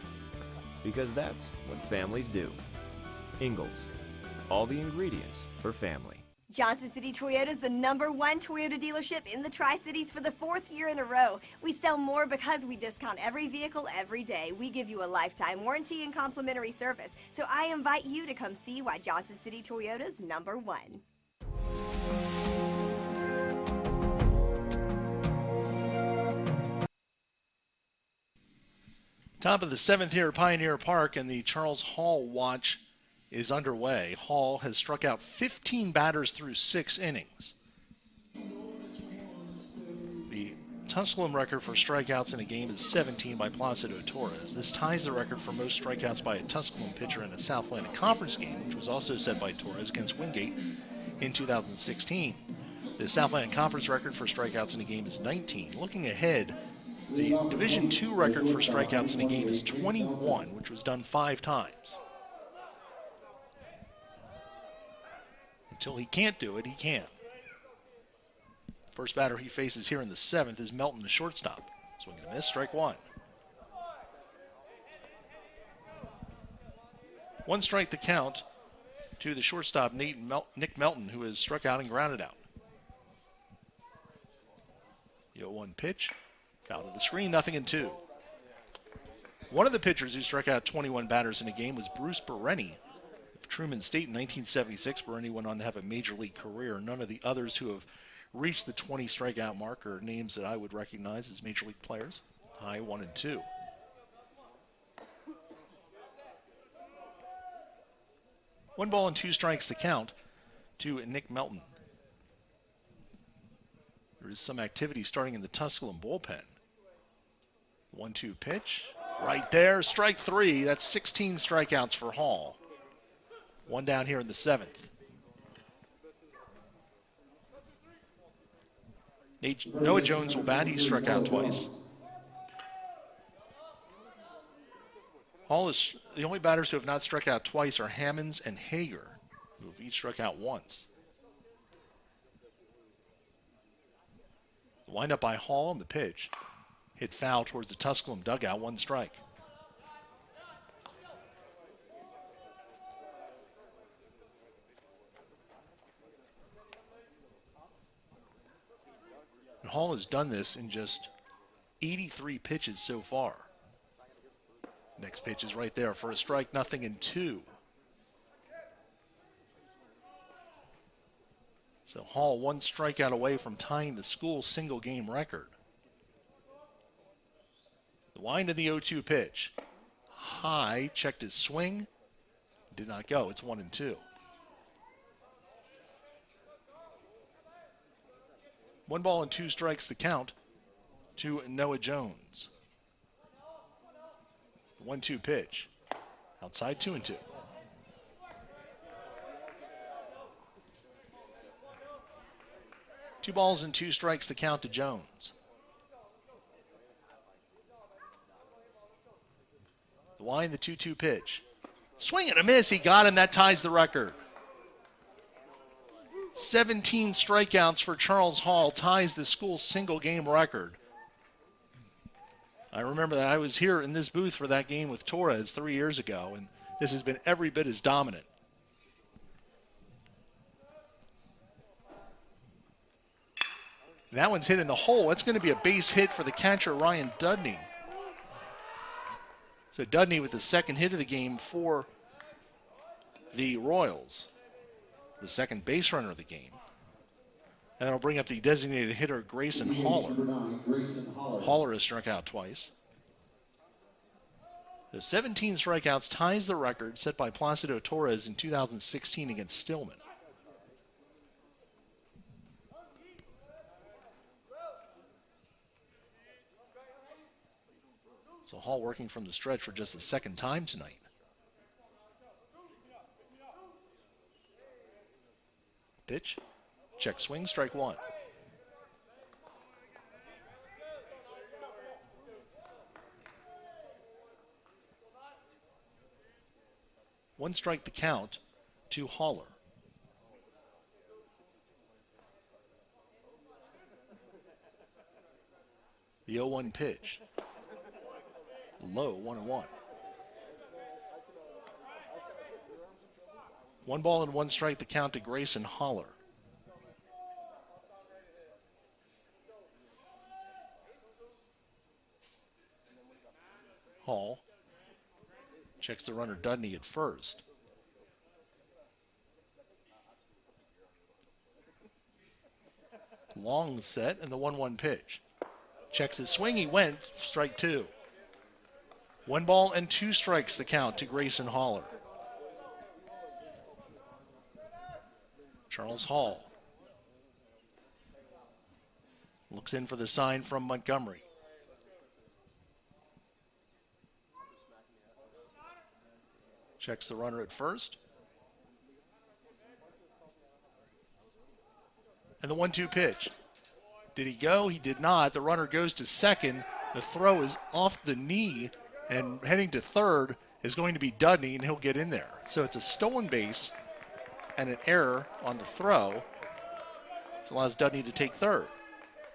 Because that's what families do. Ingalls. All the ingredients for family. Johnson City Toyota is the #1 Toyota dealership in the Tri-Cities for the 4th year in a row. We sell more because we discount every vehicle every day. We give you a lifetime warranty and complimentary service. So I invite you to come see why Johnson City Toyota is #1. Top of the 7th here at Pioneer Park, and the Charles Hall watch is underway. Hall has struck out 15 batters through 6 innings. The Tusculum record for strikeouts in a game is 17 by Placido Torres. This ties the record for most strikeouts by a Tusculum pitcher in a South Atlantic Conference game, which was also set by Torres against Wingate in 2016. The South Atlantic Conference record for strikeouts in a game is 19. Looking ahead, the Division II record for strikeouts in a game is 21, which was done 5 times. Until he can't do it, he can't. First batter he faces here in the 7th is Melton, the shortstop. Swing and a miss, strike 1. 1 strike to count to the shortstop, Nick Melton, who has struck out and grounded out. 0-1 pitch. Foul to the screen, 0-2. One of the pitchers who struck out 21 batters in a game was Bruce Bereni of Truman State in 1976. Bereni went on to have a major league career. None of the others who have reached the 20 strikeout mark are names that I would recognize as major league players. High 1-2. One ball and 2 strikes to count to Nick Melton. There is some activity starting in the Tusculum bullpen. 1-2 pitch. Right there, strike 3. That's 16 strikeouts for Hall. 1 down here in the 7th. Noah Jones will bat. He struck out twice. Hall is the only batters who have not struck out twice are Hammonds and Hager, who have each struck out once. The windup by Hall on the pitch. Hit foul towards the Tusculum dugout, 1 strike. And Hall has done this in just 83 pitches so far. Next pitch is right there for a strike, 0-2. So Hall 1 strikeout away from tying the school single game record. The wind of the 0-2 pitch. High, checked his swing. Did not go. It's 1-2. 1 ball and 2 strikes the count to Noah Jones. The 1-2 pitch. Outside 2-2. Two balls and 2 strikes to count to Jones. The wind, the 2-2 pitch. Swing and a miss. He got him. That ties the record. 17 strikeouts for Charles Hall ties the school single game record. I remember that I was here in this booth for that game with Torres 3 years ago, and this has been every bit as dominant. That one's hit in the hole. It's going to be a base hit for the catcher, Ryan Dudney. So Dudney with the second hit of the game for the Royals, the second base runner of the game. And that'll bring up the designated hitter, Grayson Haller. Haller has struck out twice. The 17 strikeouts ties the record set by Placido Torres in 2016 against Stillman. So Hall working from the stretch for just the second time tonight. Pitch, check swing, strike 1. One strike the count to Haller. The 0-1 pitch. Low, 1-1. 1 ball and 1 strike the count to Grayson Haller. Hall checks the runner Dudney at first. Long set and the 1-1 pitch. Checks his swing, he went, strike 2. 1 ball and 2 strikes the count to Grayson Haller. Charles Hall looks in for the sign from Montgomery. Checks the runner at first. And the 1-2 pitch. Did he go? He did not. The runner goes to second. The throw is off the knee, and heading to third is going to be Dudney, and he'll get in there. So it's a stolen base and an error on the throw. This allows Dudney to take third.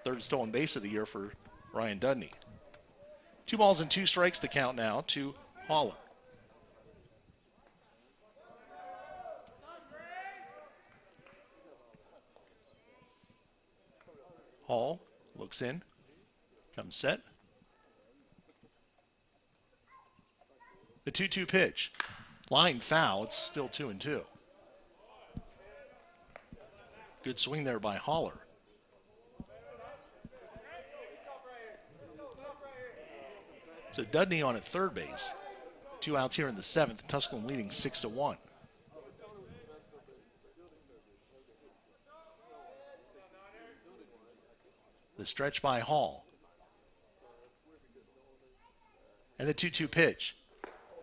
Third stolen base of the year for Ryan Dudney. 2 balls and 2 strikes to count now to Haller. Hall looks in, comes set. The 2-2 pitch. Line foul. It's still 2-2. Good swing there by Haller. So Dudney on at third base. 2 outs here in the 7th. Tusculum leading 6-1. The stretch by Hall. And the 2-2 pitch.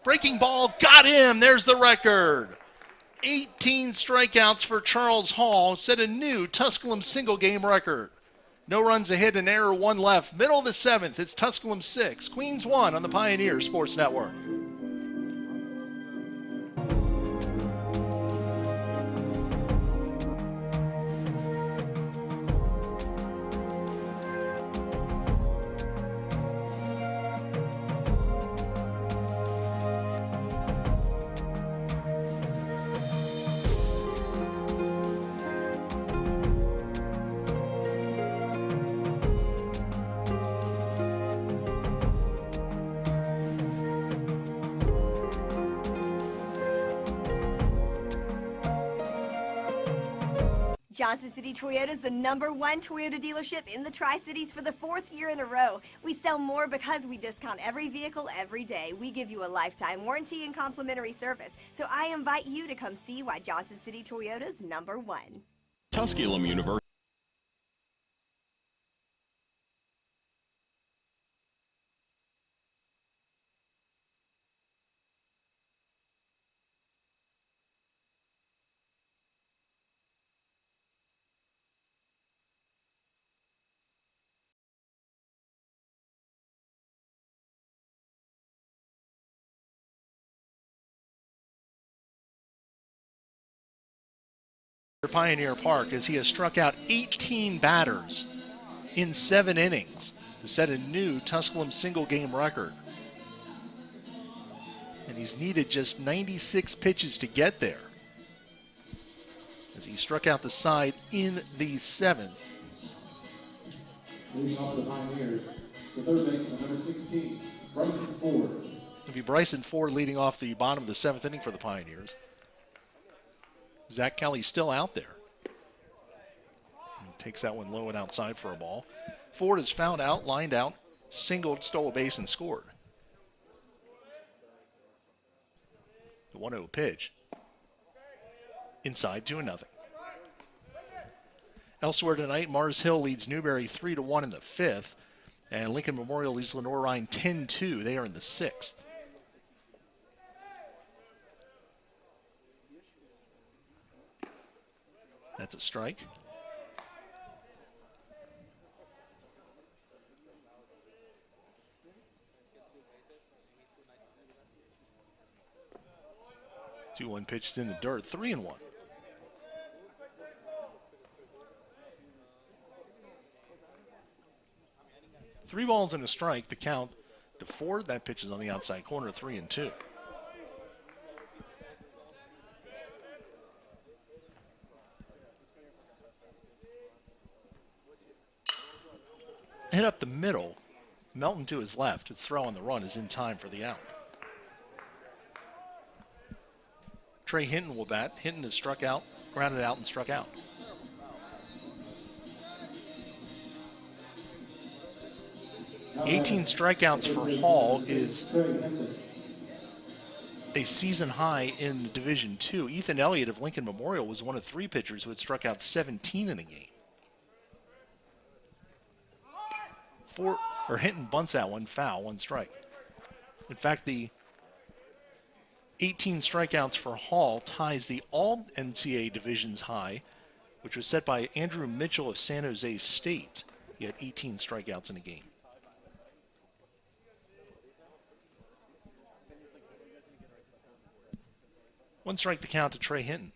Breaking ball, got him. There's the record. 18 strikeouts for Charles Hall, set a new Tusculum single game record. No runs ahead, an error, 1 left. Middle of the 7th, it's Tusculum 6, Queens 1 on the Pioneer Sports Network. Johnson City Toyota is the #1 Toyota dealership in the Tri-Cities for the 4th year in a row. We sell more because we discount every vehicle every day. We give you a lifetime warranty and complimentary service. So I invite you to come see why Johnson City Toyota is #1. Tusculum University. Pioneer Park, as he has struck out 18 batters in 7 innings to set a new Tusculum single-game record. And he's needed just 96 pitches to get there, as he struck out the side in the 7th. Leading off the Pioneers, the third baseman, number 16, Bryson Ford. It'll be Bryson Ford leading off the bottom of the 7th inning for the Pioneers. Zach Kelly's still out there. He takes that one low and outside for a ball. Ford is fouled out, lined out, singled, stole a base, and scored. The 1-0 pitch. Inside 2-0. Elsewhere tonight, Mars Hill leads Newberry 3-1 in the 5th, and Lincoln Memorial leads Lenore Rhine 10-2. They are in the 6th. That's a strike. Two 1 pitches in the dirt, 3-1. Three balls and a strike. The count to Ford. That pitch is on the outside corner, 3-2. Hit up the middle. Melton to his left. His throw on the run is in time for the out. Trey Hinton will bat. Hinton has struck out, grounded out, and struck out. "18 strikeouts for Hall is a season high in Division II. Ethan Elliott of Lincoln Memorial was one of 3 pitchers who had struck out 17 in a game. Hinton bunts that one, foul, 1 strike. In fact, the 18 strikeouts for Hall ties the all NCAA divisions high, which was set by Andrew Mitchell of San Jose State. He had 18 strikeouts in a game. One strike to count to Trey Hinton.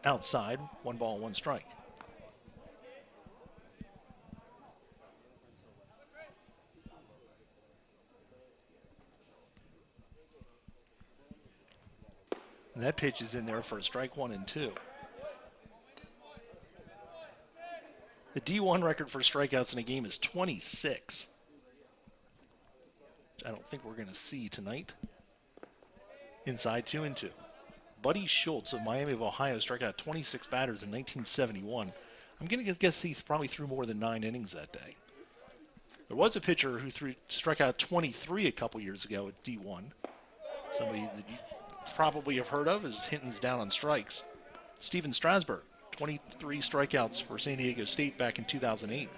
Outside, 1 ball, 1 strike. And that pitch is in there for a strike 1 and 2. The D1 record for strikeouts in a game is 26. Which I don't think we're going to see tonight. Inside 2-2. Buddy Schultz of Miami of Ohio struck out 26 batters in 1971. I'm going to guess he probably threw more than 9 innings that day. There was a pitcher who struck out 23 a couple years ago at D1. Somebody that you probably have heard of, as Hinton's down on strikes. Steven Strasburg, 23 strikeouts for San Diego State back in 2008.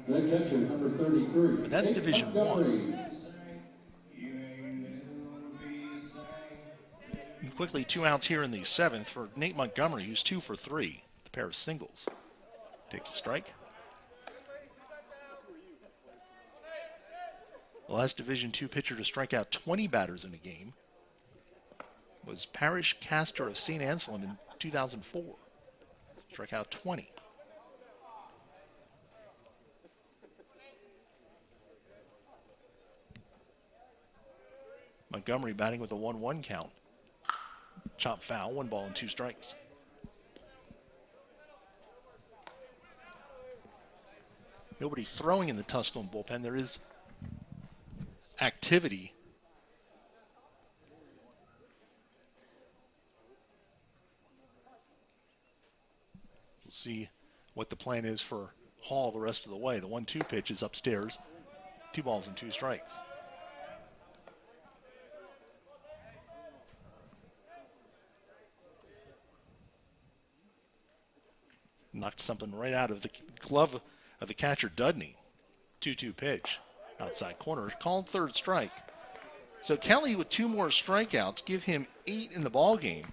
The catcher, number 33. But that's Division I. And quickly, 2 outs here in the 7th for Nate Montgomery, who's 2 for 3. The pair of singles. Takes a strike. The last Division II pitcher to strike out 20 batters in a game was Parrish Castor of St. Anselm in 2004. Struck out 20. Montgomery batting with a 1-1 count. Chop foul, 1 ball and 2 strikes. Nobody throwing in the Tusculum bullpen. There is activity We'll see what the plan is for Hall the rest of the way. The 1-2 pitch is upstairs. 2 balls and 2 strikes. Knocked something right out of the glove of the catcher, Dudney. 2-2 pitch. Outside corner. Called third strike. So Kelly with 2 more strikeouts give him 8 in the ball game.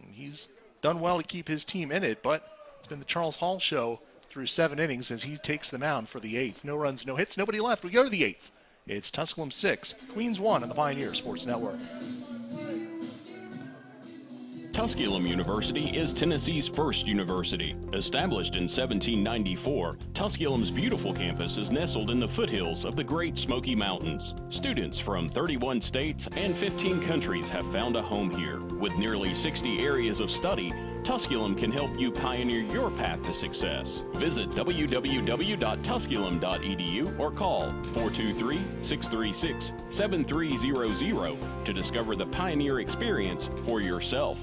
And he's done well to keep his team in it, but it's been the Charles Hall show through 7 innings as he takes the mound for the 8th. No runs, no hits, nobody left. We go to the 8th. It's Tusculum 6, Queens 1 on the Pioneer Sports Network. Tusculum University is Tennessee's first university. Established in 1794, Tusculum's beautiful campus is nestled in the foothills of the Great Smoky Mountains. Students from 31 states and 15 countries have found a home here. With nearly 60 areas of study, Tusculum can help you pioneer your path to success. Visit www.tusculum.edu or call 423-636-7300 to discover the Pioneer experience for yourself.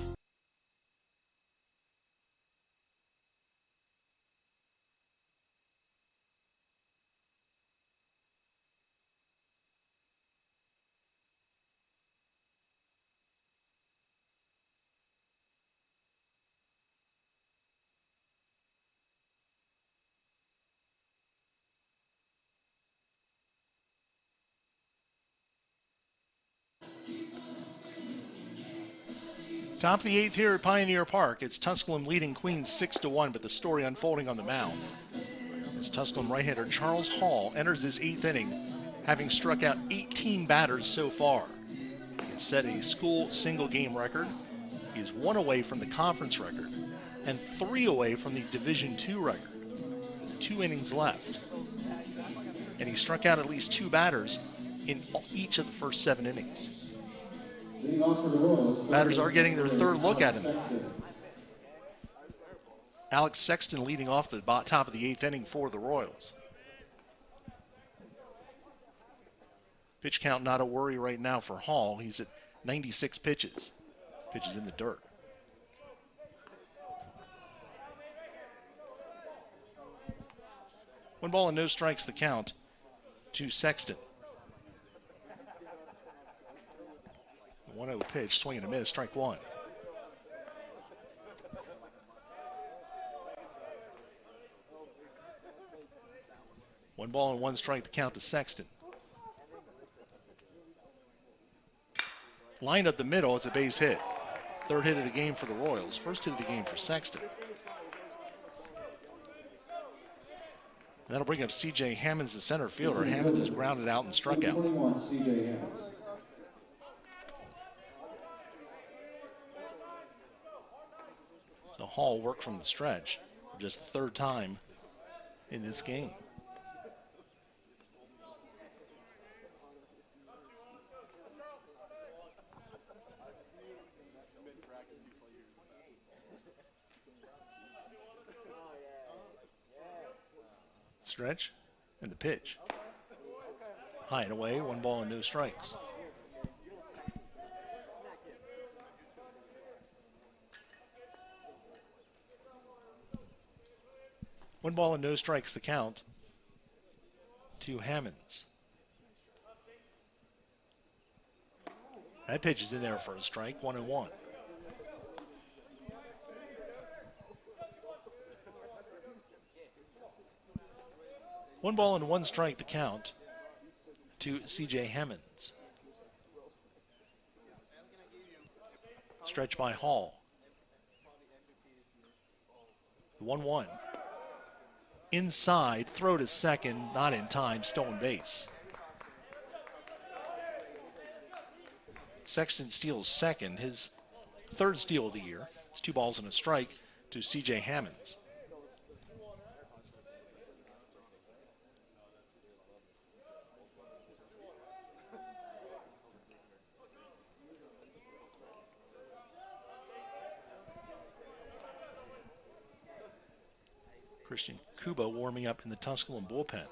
Top of the 8th here at Pioneer Park. It's Tusculum leading Queens 6-1, but the story unfolding on the mound. As Tusculum right-hander Charles Hall enters his 8th inning, having struck out 18 batters so far. He has set a school single-game record. He is 1 away from the conference record and 3 away from the Division II record. With 2 innings left. And he struck out at least 2 batters in each of the first 7 innings. Batters are getting their 3rd look at him. Alex Sexton leading off the top of the 8th inning for the Royals. Pitch count not a worry right now for Hall. He's at 96 pitches. Pitches in the dirt. One ball and no strikes the count to Sexton. 1-0 pitch, swing and a miss, strike 1. One ball and 1 strike, the count to Sexton. Lined up the middle, it's a base hit. 3rd hit of the game for the Royals, 1st hit of the game for Sexton. And that'll bring up C.J. Hammonds, the center fielder. Hammonds is grounded out and struck out. So Hall worked from the stretch for just the 3rd time in this game. Stretch and the pitch. High and away, 1 ball and no strikes. One ball and no strikes the count to Hammonds. That pitch is in there for a strike, 1-1. One ball and 1 strike the count to C.J. Hammonds. Stretch by Hall. 1-1. Inside, throw to second, not in time, stolen base. Sexton steals second, his 3rd steal of the year. It's 2 balls and a strike to C.J. Hammonds. Christian Kuba warming up in the Tusculum bullpen.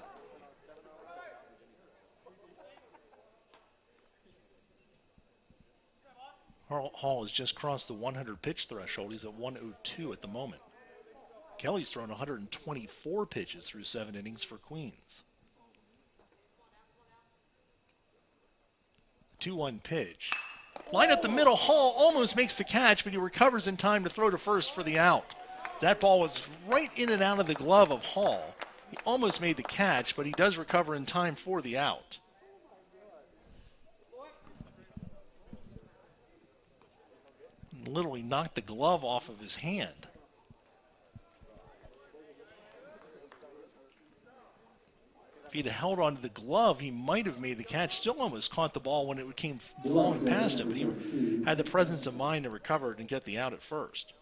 Hall has just crossed the 100 pitch threshold. He's at 102 at the moment. Kelly's thrown 124 pitches through 7 innings for Queens. 2-1 pitch. Line up the middle. Hall almost makes the catch, but he recovers in time to throw to first for the out. That ball was right in and out of the glove of Hall. He almost made the catch, but he does recover in time for the out. Literally knocked the glove off of his hand. If he'd held onto the glove, he might have made the catch. Still almost caught the ball when it came falling past him, but he had the presence of mind to recover it and get the out at first.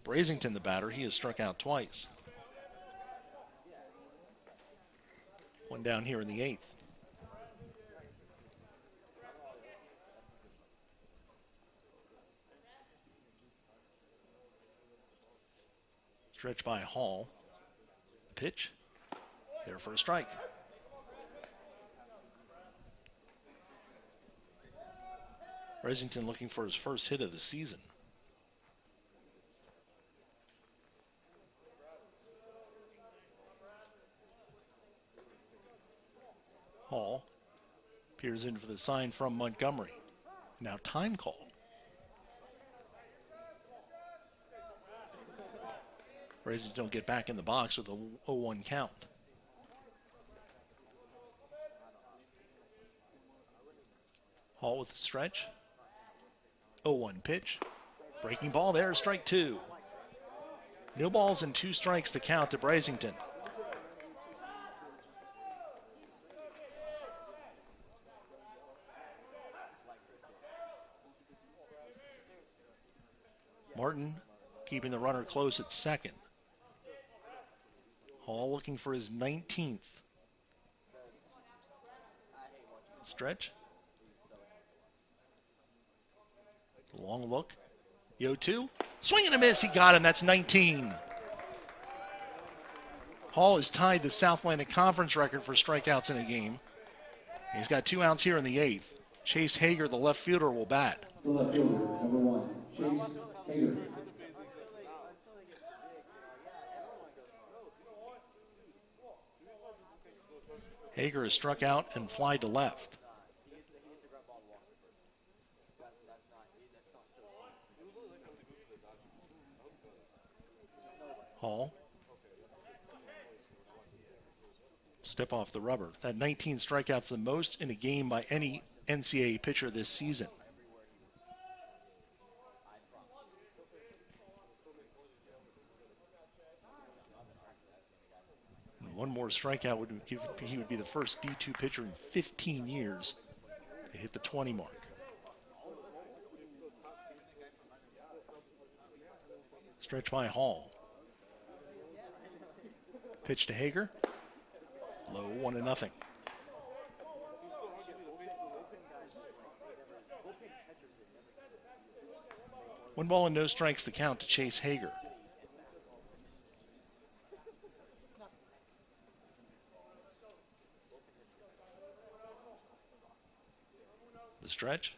Brasington, the batter, he has struck out twice. One down here in the 8th. Stretch by Hall. Pitch. There for a strike. Brasington looking for his first hit of the season. Hall peers in for the sign from Montgomery. Now time call. Brasington don't get back in the box with a 0-1 count. Hall with the stretch. 0-1 pitch. Breaking ball there, strike 2. No balls and 2 strikes to count to Brasington. Martin keeping the runner close at second. Hall looking for his 19th. Stretch. Long look. 0-2. Swing and a miss. He got him. That's 19. Hall has tied the South Atlantic Conference record for strikeouts in a game. He's got 2 outs here in the 8th. Chase Hager, the left fielder, will bat. The left fielder, number 1, Chase Hager. Hager is struck out and fly to left. Hall. Step off the rubber. That 19 strikeouts, the most in a game by any NCAA pitcher this season. And one more strikeout would give he would be the first D2 pitcher in 15 years to hit the 20 mark. Stretch by Hall. Pitch to Hager. Low, 1-0. One ball and no strikes to count to Chase Hager. The stretch.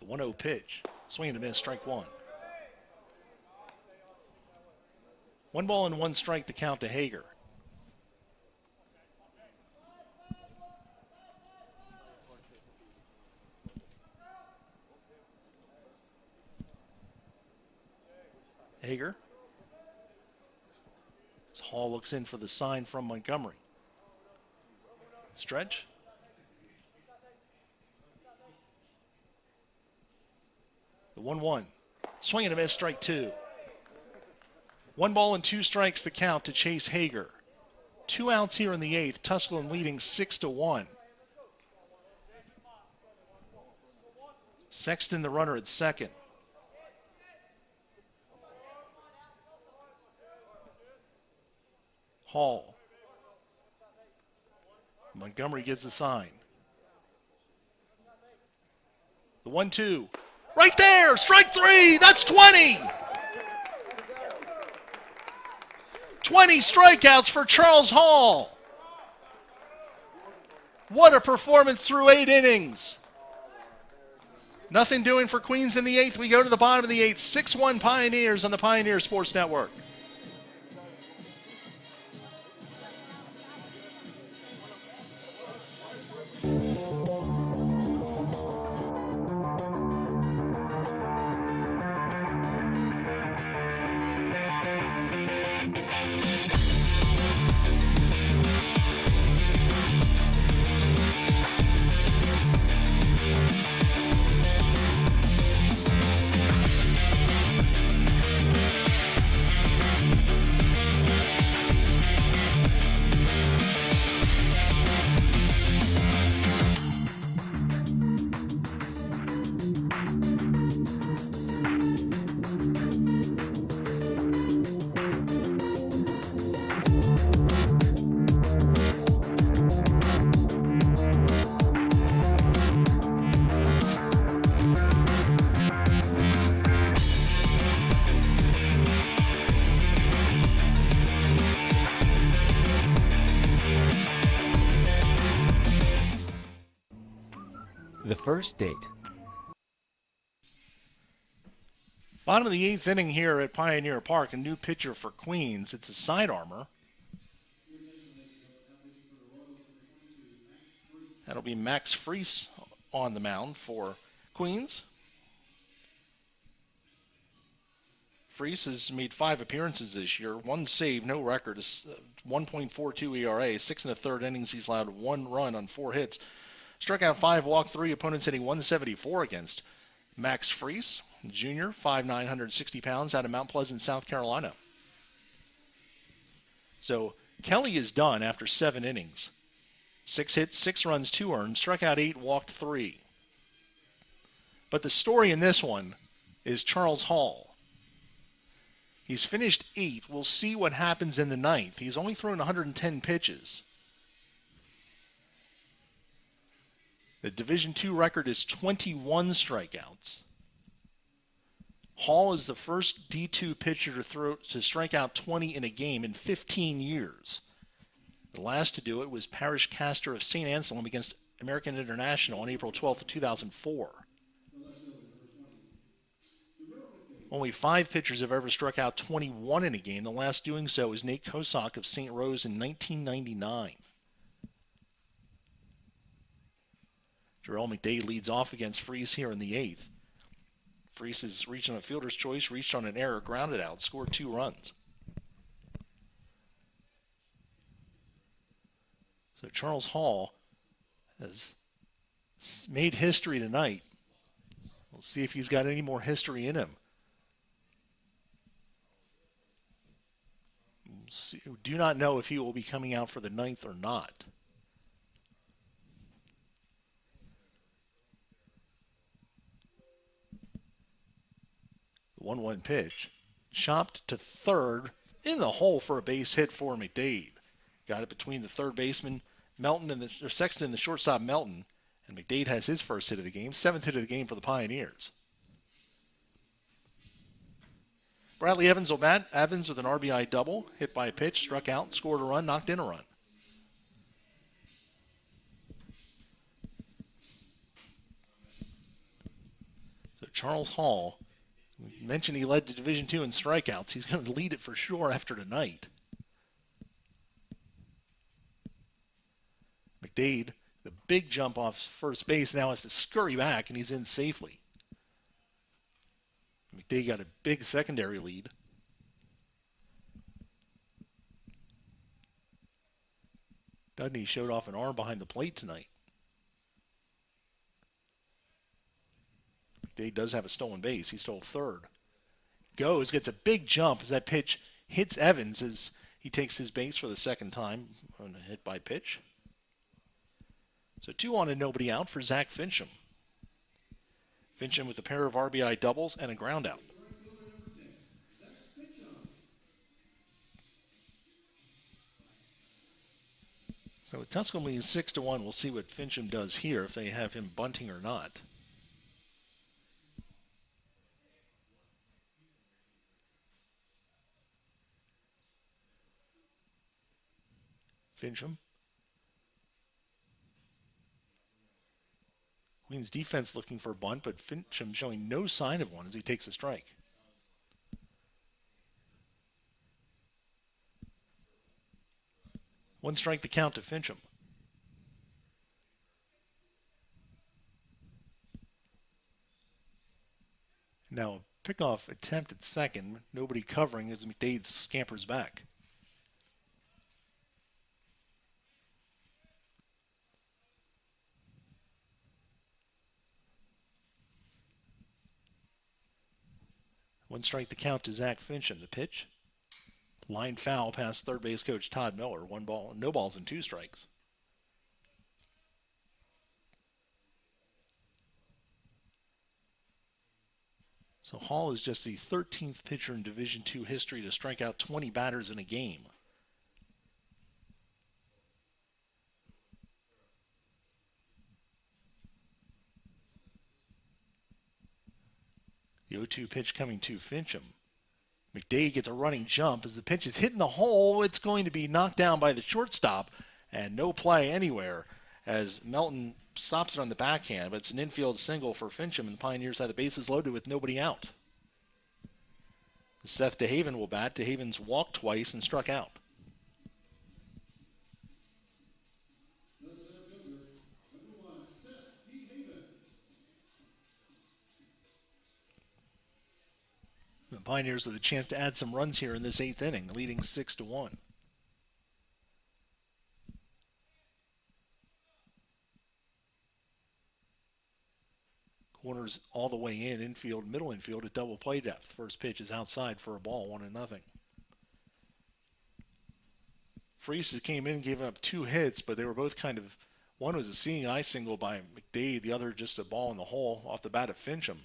The 1-0 pitch. Swing and a miss, strike 1. 1 ball and 1 strike to count to Hager. Hager. As Hall looks in for the sign from Montgomery. Stretch. The 1-1. Swing and a miss, strike 2. 1 ball and 2 strikes to count to Chase Hager. 2 outs here in the 8th. Tusculum leading 6-1. Sexton, the runner, at second. Hall. Montgomery gives the sign. The 1-2. Right there! Strike 3! That's 20! 20 strikeouts for Charles Hall. What a performance through 8 innings. Nothing doing for Queens in the 8th. We go to the bottom of the 8th. 6-1 Pioneers on the Pioneer Sports Network. The first date. Bottom of the 8th inning here at Pioneer Park. A new pitcher for Queens. It's a side armor. That'll be Max Friis on the mound for Queens. Friis has made 5 appearances this year. 1 save, no record. 1.42 ERA. 6 1/3 innings. He's allowed 1 run on 4 hits. Struck out 5, walked 3. Opponents hitting 174 against. Max Friis, junior, 5'9", 160 pounds, out of Mount Pleasant, South Carolina. So Kelly is done after 7 innings. 6 hits, 6 runs, 2 earned. Struck out 8, walked 3. But the story in this one is Charles Hall. He's finished 8. We'll see what happens in the 9th. He's only thrown 110 pitches. The Division II record is 21 strikeouts. Hall is the first D2 pitcher to strike out 20 in a game in 15 years. The last to do it was Parrish Castor of St. Anselm against American International on April 12th, 2004. Only 5 pitchers have ever struck out 21 in a game. The last doing so is Nate Kosak of St. Rose in 1999. Jarrell McDade leads off against Friis here in the 8th. Friis has reached on a fielder's choice, reached on an error, grounded out, scored 2 runs. So Charles Hall has made history tonight. We'll see if he's got any more history in him. Do not know if he will be coming out for the 9th or not. The 1-1 pitch. Chopped to third in the hole for a base hit for McDade. Got it between the third baseman, Melton, and Sexton and the shortstop, Melton. And McDade has his first hit of the game, 7th hit of the game for the Pioneers. Bradley Evans will bat. Evans with an RBI double, hit by a pitch, struck out, scored a run, knocked in a run. So Charles Hall, we mentioned he led the Division II in strikeouts. He's going to lead it for sure after tonight. McDade, the big jump off first base, now has to scurry back, and he's in safely. McDade got a big secondary lead. Dudney showed off an arm behind the plate tonight. McDade does have a stolen base. He stole third. Goes, gets a big jump as that pitch hits Evans as he takes his base for the second time on a hit by pitch. So 2 on and nobody out for Zach Fincham. Fincham with a pair of RBI doubles and a ground out. So with Tusculum leading 6-1, we'll see what Fincham does here, if they have him bunting or not. Fincham. Queens defense looking for a bunt, but Fincham showing no sign of one as he takes a strike. One strike to count to Fincham. Now a pickoff attempt at second. Nobody covering as McDade scampers back. One strike to count to Zach Fincham. The pitch. Line foul past third base coach Todd Miller. 1 ball, no balls and 2 strikes. So Hall is just the 13th pitcher in Division II history to strike out 20 batters in a game. The 0-2 pitch coming to Fincham. McDade gets a running jump. As the pitch is hitting the hole, it's going to be knocked down by the shortstop, and no play anywhere as Melton stops it on the backhand, but it's an infield single for Fincham, and the Pioneers have the bases loaded with nobody out. Seth DeHaven will bat. DeHaven's walked twice and struck out. The Pioneers with a chance to add some runs here in this 8th inning, leading 6-1. Corners all the way in, infield, middle infield at double play depth. First pitch is outside for a ball, 1-0. Freese came in and gave up 2 hits, but they were both kind of, one was a seeing eye single by McDade, the other just a ball in the hole off the bat of Fincham.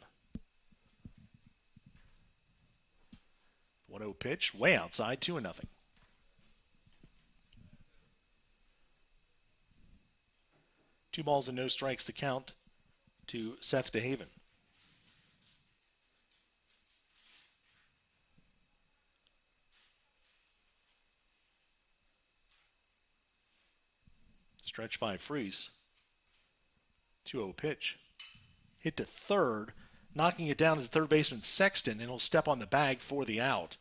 1-0 pitch, way outside, 2-0. Two balls and no strikes to count to Seth DeHaven. Stretch by Freese. 2-0 pitch. Hit to third. Knocking it down is third baseman Sexton, and he'll step on the bag for the out.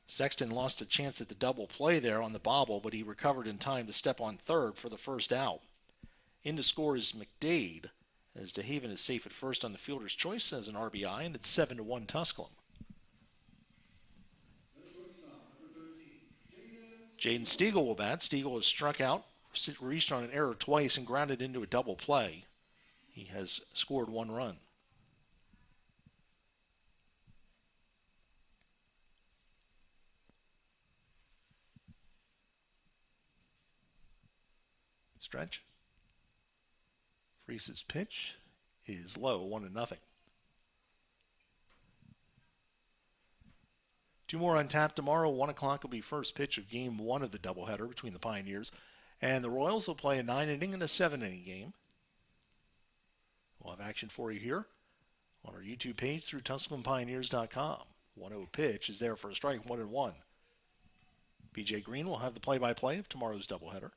Sexton lost a chance at the double play there on the bobble, but he recovered in time to step on third for the first out. In to score is McDade, as DeHaven is safe at first on the fielder's choice as an RBI, and it's 7-1 Tusculum. Jaden Stiegel will bat. Stiegel has struck out, reached on an error twice, and grounded into a double play. He has scored 1 run. Stretch. Freese's pitch is low, 1-0. 2 more on tap tomorrow. 1 o'clock will be first pitch of game 1 of the doubleheader between the Pioneers and the Royals. Will play a 9-inning and a 7-inning game. We'll have action for you here on our YouTube page through TusculumPioneers.com. 1-0 pitch is there for a strike, 1-1. BJ Green will have the play-by-play of tomorrow's doubleheader.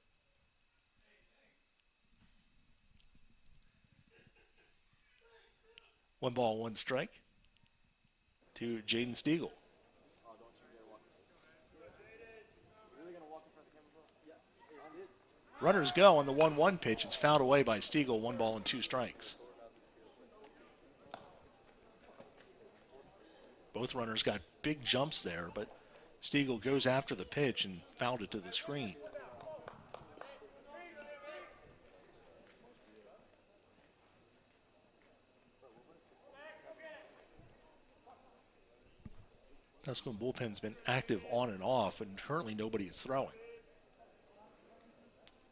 One ball, 1 strike to Jaden Stiegel. Runners go on the 1-1 pitch. It's fouled away by Stiegel. 1 ball and 2 strikes. Both runners got big jumps there, but Stiegel goes after the pitch and fouled it to the screen. Tusculum bullpen's been active on and off, and currently nobody is throwing.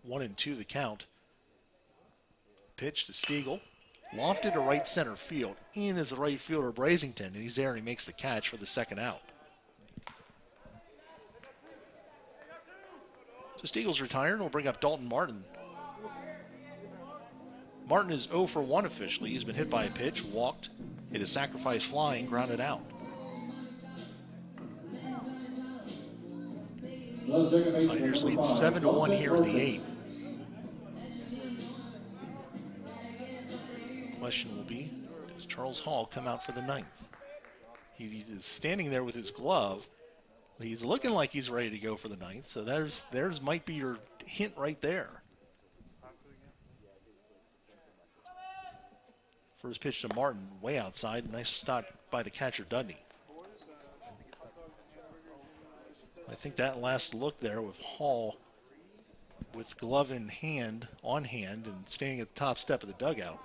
1-2 the count. Pitch to Stiegel. Lofted to right center field. In is the right fielder Brazington, and he's there and he makes the catch for the second out. So Stiegel's retired. We'll bring up Dalton Martin. Martin is 0 for 1 officially. He's been hit by a pitch, walked, hit a sacrifice fly, and grounded out. Pioneers lead 7-1 here in the 8th. Charles Hall come out for the 9th. He is standing there with his glove. He's looking like he's ready to go for the 9th, so there's might be your hint right there. First pitch to Martin, way outside. Nice stop by the catcher, Dudney. I think that last look there with Hall with glove in hand, on hand, and standing at the top step of the dugout.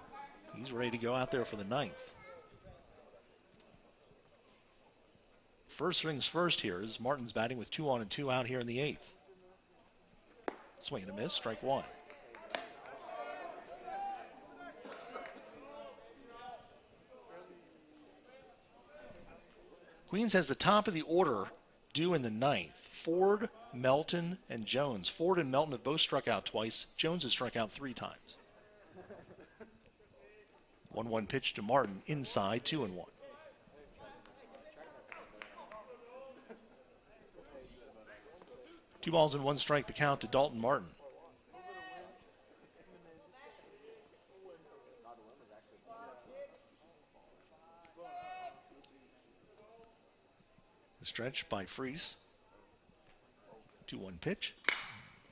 He's ready to go out there for the 9th. First things first here is Martin's batting with 2 on and 2 out here in the 8th. Swing and a miss, strike 1. Queens has the top of the order due in the 9th. Ford, Melton, and Jones. Ford and Melton have both struck out twice. Jones has struck out 3 times. 1-1 pitch to Martin, inside, 2-1. Two balls and 1 strike the count to Dalton Martin. The stretch by Freese. 2-1 pitch.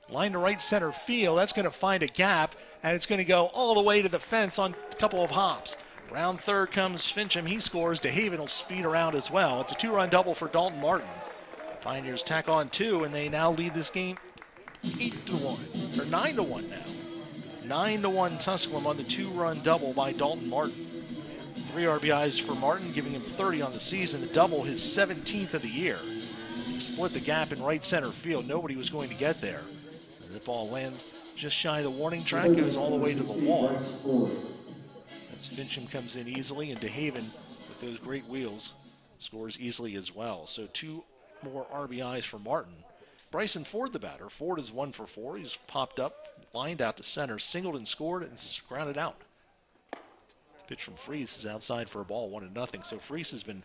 Line to right center field. That's going to find a gap, and it's going to go all the way to the fence on a couple of hops. Round third comes Fincham. He scores. DeHaven will speed around as well. It's a 2-run double for Dalton Martin. The Pioneers tack on 2, and they now lead this game 8-1, or 9-1 now. 9-1 Tusculum on the 2-run double by Dalton Martin. 3 RBIs for Martin, giving him 30 on the season. The double, his 17th of the year. As he split the gap in right center field, nobody was going to get there. And the ball lands just shy of the warning track, goes all the way to the wall. As Fincham comes in easily, and DeHaven, with those great wheels, scores easily as well. So 2 more RBIs for Martin. Bryson Ford, the batter. Ford is 1 for 4. He's popped up, lined out to center, singled and scored, and grounded out. Pitch from Freese is outside for a ball, 1-0. So Freese has been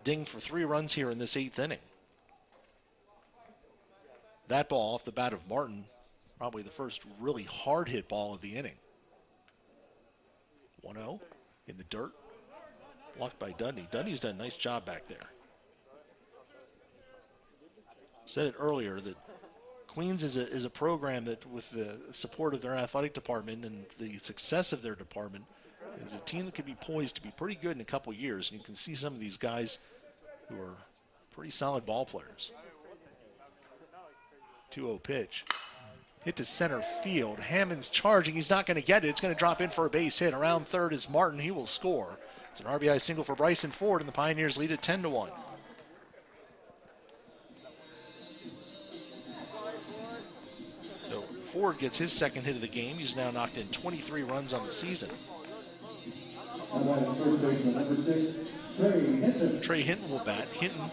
dinged for 3 runs here in this 8th inning. That ball off the bat of Martin, probably the first really hard hit ball of the inning. 1-0 in the dirt, blocked by Dudney. Dudney's done a nice job back there. Said it earlier that Queens is a program that, with the support of their athletic department and the success of their department, is a team that could be poised to be pretty good in a couple years. And you can see some of these guys who are pretty solid ball players. 2-0 pitch. Hit to center field. Hammond's charging. He's not going to get it. It's going to drop in for a base hit. Around third is Martin. He will score. It's an RBI single for Bryson Ford, and the Pioneers lead it 10-1. So Ford gets his 2nd hit of the game. He's now knocked in 23 runs on the season. Trey Hinton will bat. Hinton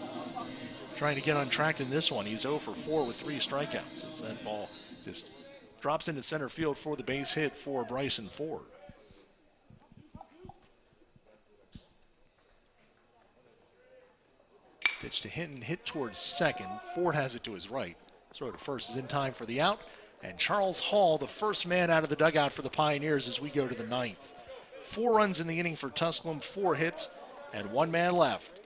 trying to get on track in this one. He's 0 for 4 with 3 strikeouts as that ball just drops into center field for the base hit for Bryson Ford. Pitch to Hinton, hit towards second. Ford has it to his right. Throw to first is in time for the out. And Charles Hall, the first man out of the dugout for the Pioneers as we go to the 9th. 4 runs in the inning for Tusculum, 4 hits, and 1 man left.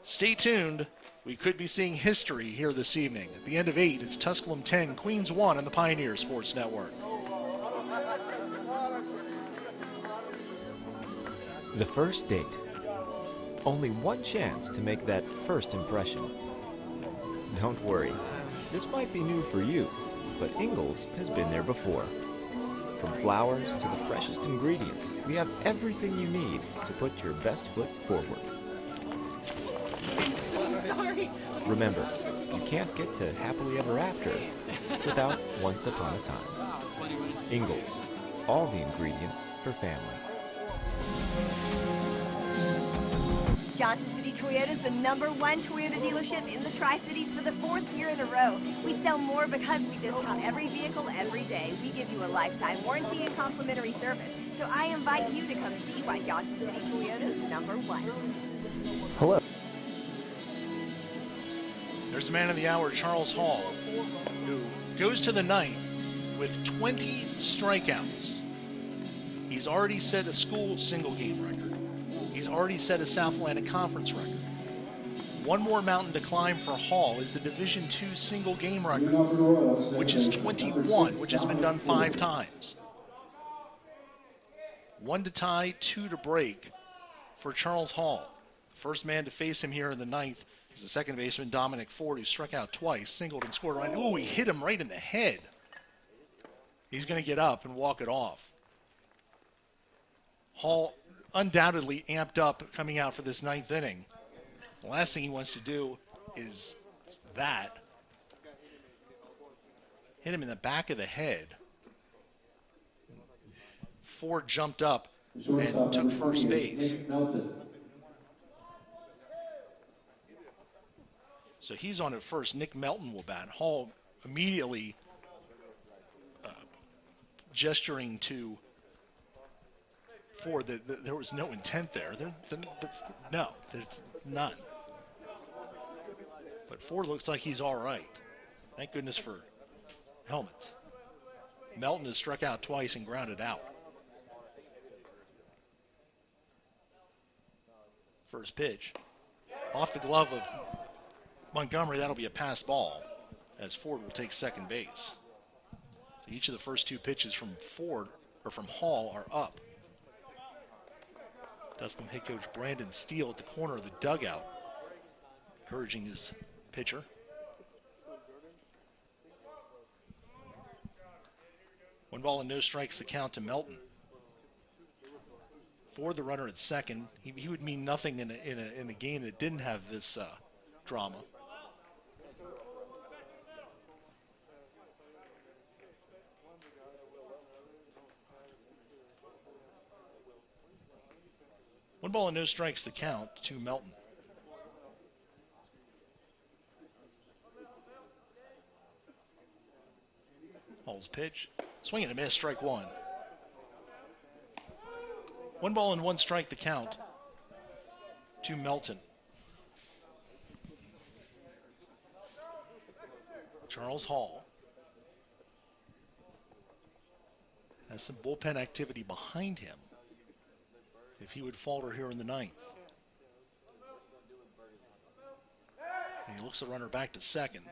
Stay tuned. We could be seeing history here this evening. At the end of 8, it's Tusculum 10, Queens 1 on the Pioneer Sports Network. The first date. Only one chance to make that first impression. Don't worry, this might be new for you, but Ingalls has been there before. From flowers to the freshest ingredients, we have everything you need to put your best foot forward. I'm so sorry. Remember, you can't get to happily ever after without once upon a time. Ingalls, all the ingredients for family. Johnson City Toyota is the #1 Toyota dealership in the Tri-Cities for the 4th year in a row. We sell more because we discount every vehicle every day. We give you a lifetime warranty and complimentary service. So I invite you to come see why Johnson City Toyota is #1. Hello. There's the man of the hour, Charles Hall, who goes to the 9th with 20 strikeouts. He's already set a school single game record. He's already set a South Atlantic Conference record. One more mountain to climb for Hall is the Division II single game record, which is 21, which has been done 5 times. 1 to tie, 2 to break for Charles Hall. The first man to face him here in the 9th is the second baseman, Dominic Ford, who struck out twice, singled and scored right. Ooh, he hit him right in the head. He's going to get up and walk it off. Hall undoubtedly amped up coming out for this 9th inning. The last thing he wants to do is that. Hit him in the back of the head. Ford jumped up and took first base. So he's on at first. Nick Melton will bat. Hall immediately gesturing to Ford that there was no intent there. No, there's none. But Ford looks like he's all right. Thank goodness for helmets. Melton has struck out twice and grounded out. First pitch. Off the glove of Montgomery, that'll be a pass ball as Ford will take second base. So each of the first 2 pitches from Hall are up. Tusculum head coach Brandon Steele at the corner of the dugout, encouraging his pitcher. One ball and no strikes, the count to Melton. For the runner at second, he would mean nothing in a game that didn't have this drama. One ball and no strikes, the count to Melton. Hall's pitch, swing and a miss, strike 1. 1 ball and 1 strike, the count to Melton. Charles Hall has some bullpen activity behind him if he would falter here in the 9th. And he looks the runner back to second.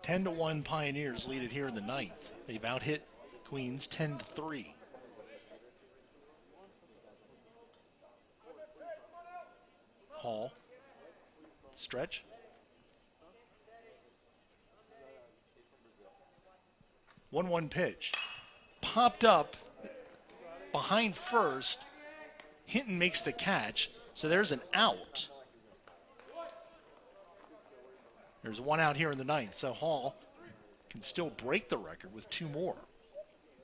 10-1 Pioneers lead it here in the 9th. They've out-hit Queens 10-3. Hall. Stretch. 1-1 pitch. Popped up behind first. Hinton makes the catch, so there's an out. There's 1 out here in the 9th, so Hall can still break the record with 2 more.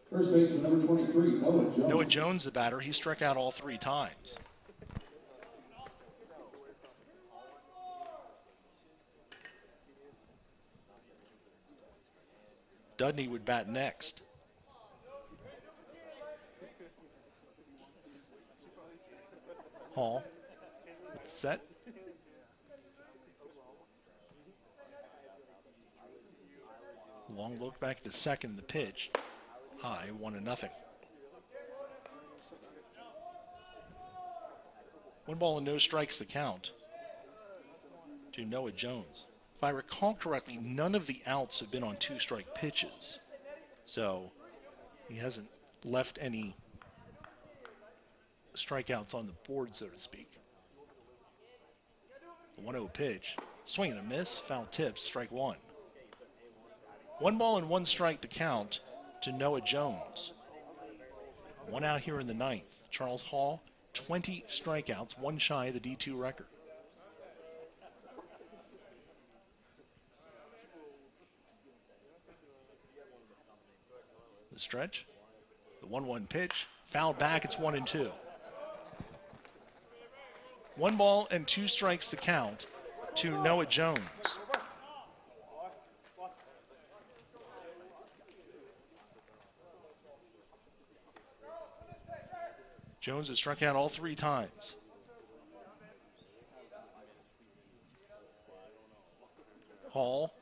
First baseman number 23, Noah Jones. Noah Jones, the batter, he struck out all 3 times. Dudney would bat next. Hall set. Long look back to second, the pitch. High, 1-0. 1 ball and no strikes, the count to Noah Jones. If I recall correctly, none of the outs have been on 2-strike pitches. So he hasn't left any strikeouts on the board, so to speak. The 1-0 pitch. Swing and a miss. Foul tip. Strike 1. 1 ball and 1 strike, the count to Noah Jones. 1 out here in the 9th. Charles Hall, 20 strikeouts, 1 shy of the D2 record. The stretch. The 1-1 pitch. Fouled back. It's 1-2. 1 ball and 2 strikes, the count to Noah Jones. Jones has struck out all 3 times. Hall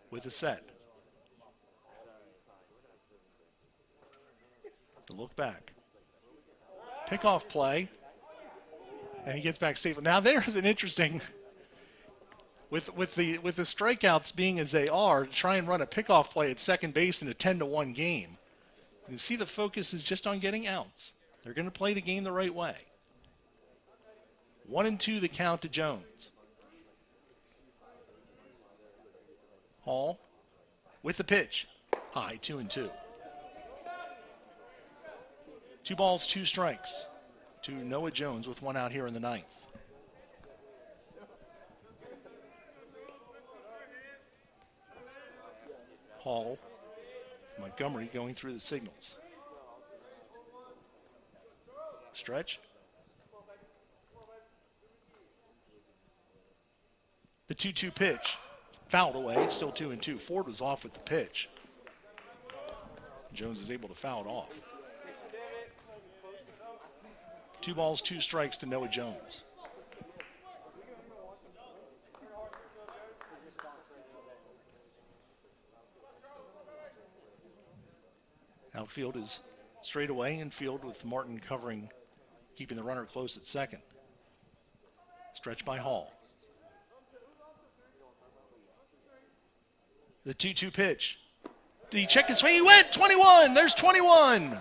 with a set. The look back. Pickoff play. And he gets back safely. Now there's an interesting, with the strikeouts being as they are, to try and run a pickoff play at second base in a 10-1 game. You see the focus is just on getting outs. They're going to play the game the right way. 1-2 the count to Jones. Hall with the pitch. High, 2-2. 2 balls, 2 strikes to Noah Jones with 1 out here in the 9th. Hall, Montgomery going through the signals. Stretch. The 2-2 pitch. Fouled away. It's still 2-2. Ford was off with the pitch. Jones is able to foul it off. 2 balls, 2 strikes to Noah Jones. Outfield is straight away. Infield with Martin covering, keeping the runner close at second. Stretch by Hall. The 2-2 pitch. Did he check his swing? He went! 21! There's 21!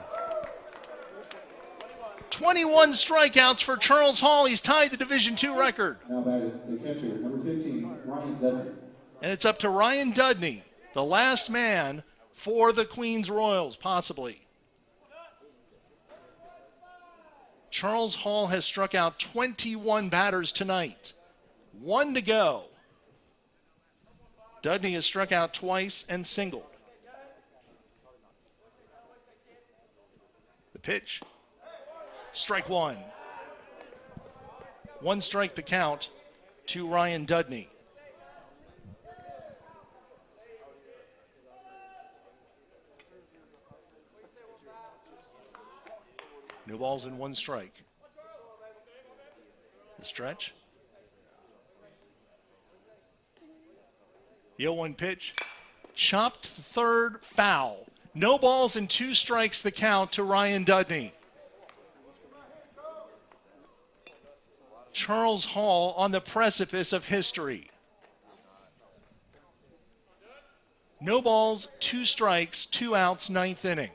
21 strikeouts for Charles Hall. He's tied the Division II record. Now batting the catcher, number 15, Ryan Dudley. And it's up to Ryan Dudney, the last man for the Queens Royals, possibly. Charles Hall has struck out 21 batters tonight. 1 to go. Dudney has struck out twice and singled. The pitch. Strike 1. 1 strike the count to Ryan Dudney. No balls and 1 strike. The stretch. The 0-1 pitch. Chopped third, foul. No balls and 2 strikes the count to Ryan Dudney. Charles Hall on the precipice of history. No balls, 2 strikes, 2 outs, 9th inning.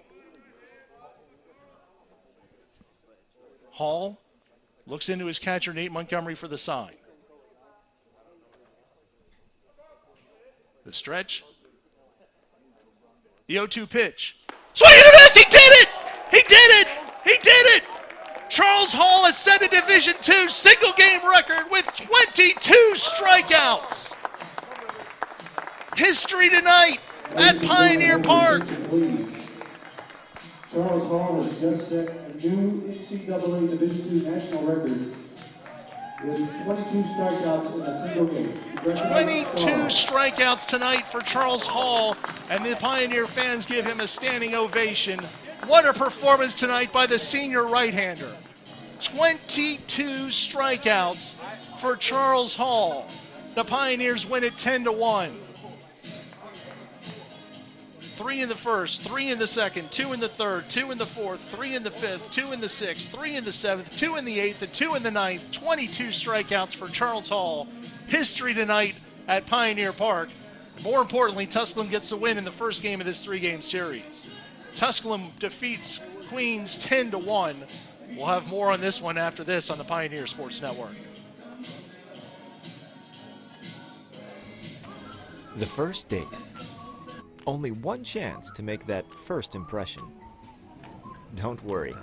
Hall looks into his catcher, Nate Montgomery, for the sign. The stretch. The 0-2 pitch. Swing and a miss! He did it! He did it! He did it! Charles Hall has set a Division II single-game record with 22 strikeouts. History tonight at Pioneer Park. Charles Hall has just set a new NCAA Division II national record with 22 strikeouts in a single game. 22 strikeouts tonight for Charles Hall, and the Pioneer fans give him a standing ovation. What a performance tonight by the senior right-hander. 22 strikeouts for Charles Hall. The Pioneers win it 10-1. 3 in the first, 3 in the second, 2 in the third, 2 in the fourth, 3 in the fifth, 2 in the sixth, 3 in the seventh, 2 in the eighth, and 2 in the ninth. 22 strikeouts for Charles Hall. History tonight at Pioneer Park. More importantly, Tusculum gets the win in the first game of this 3-game series. Tusculum defeats Queens 10-1. We'll have more on this one after this on the Pioneer Sports Network. The first date. Only one chance to make that first impression. Don't worry,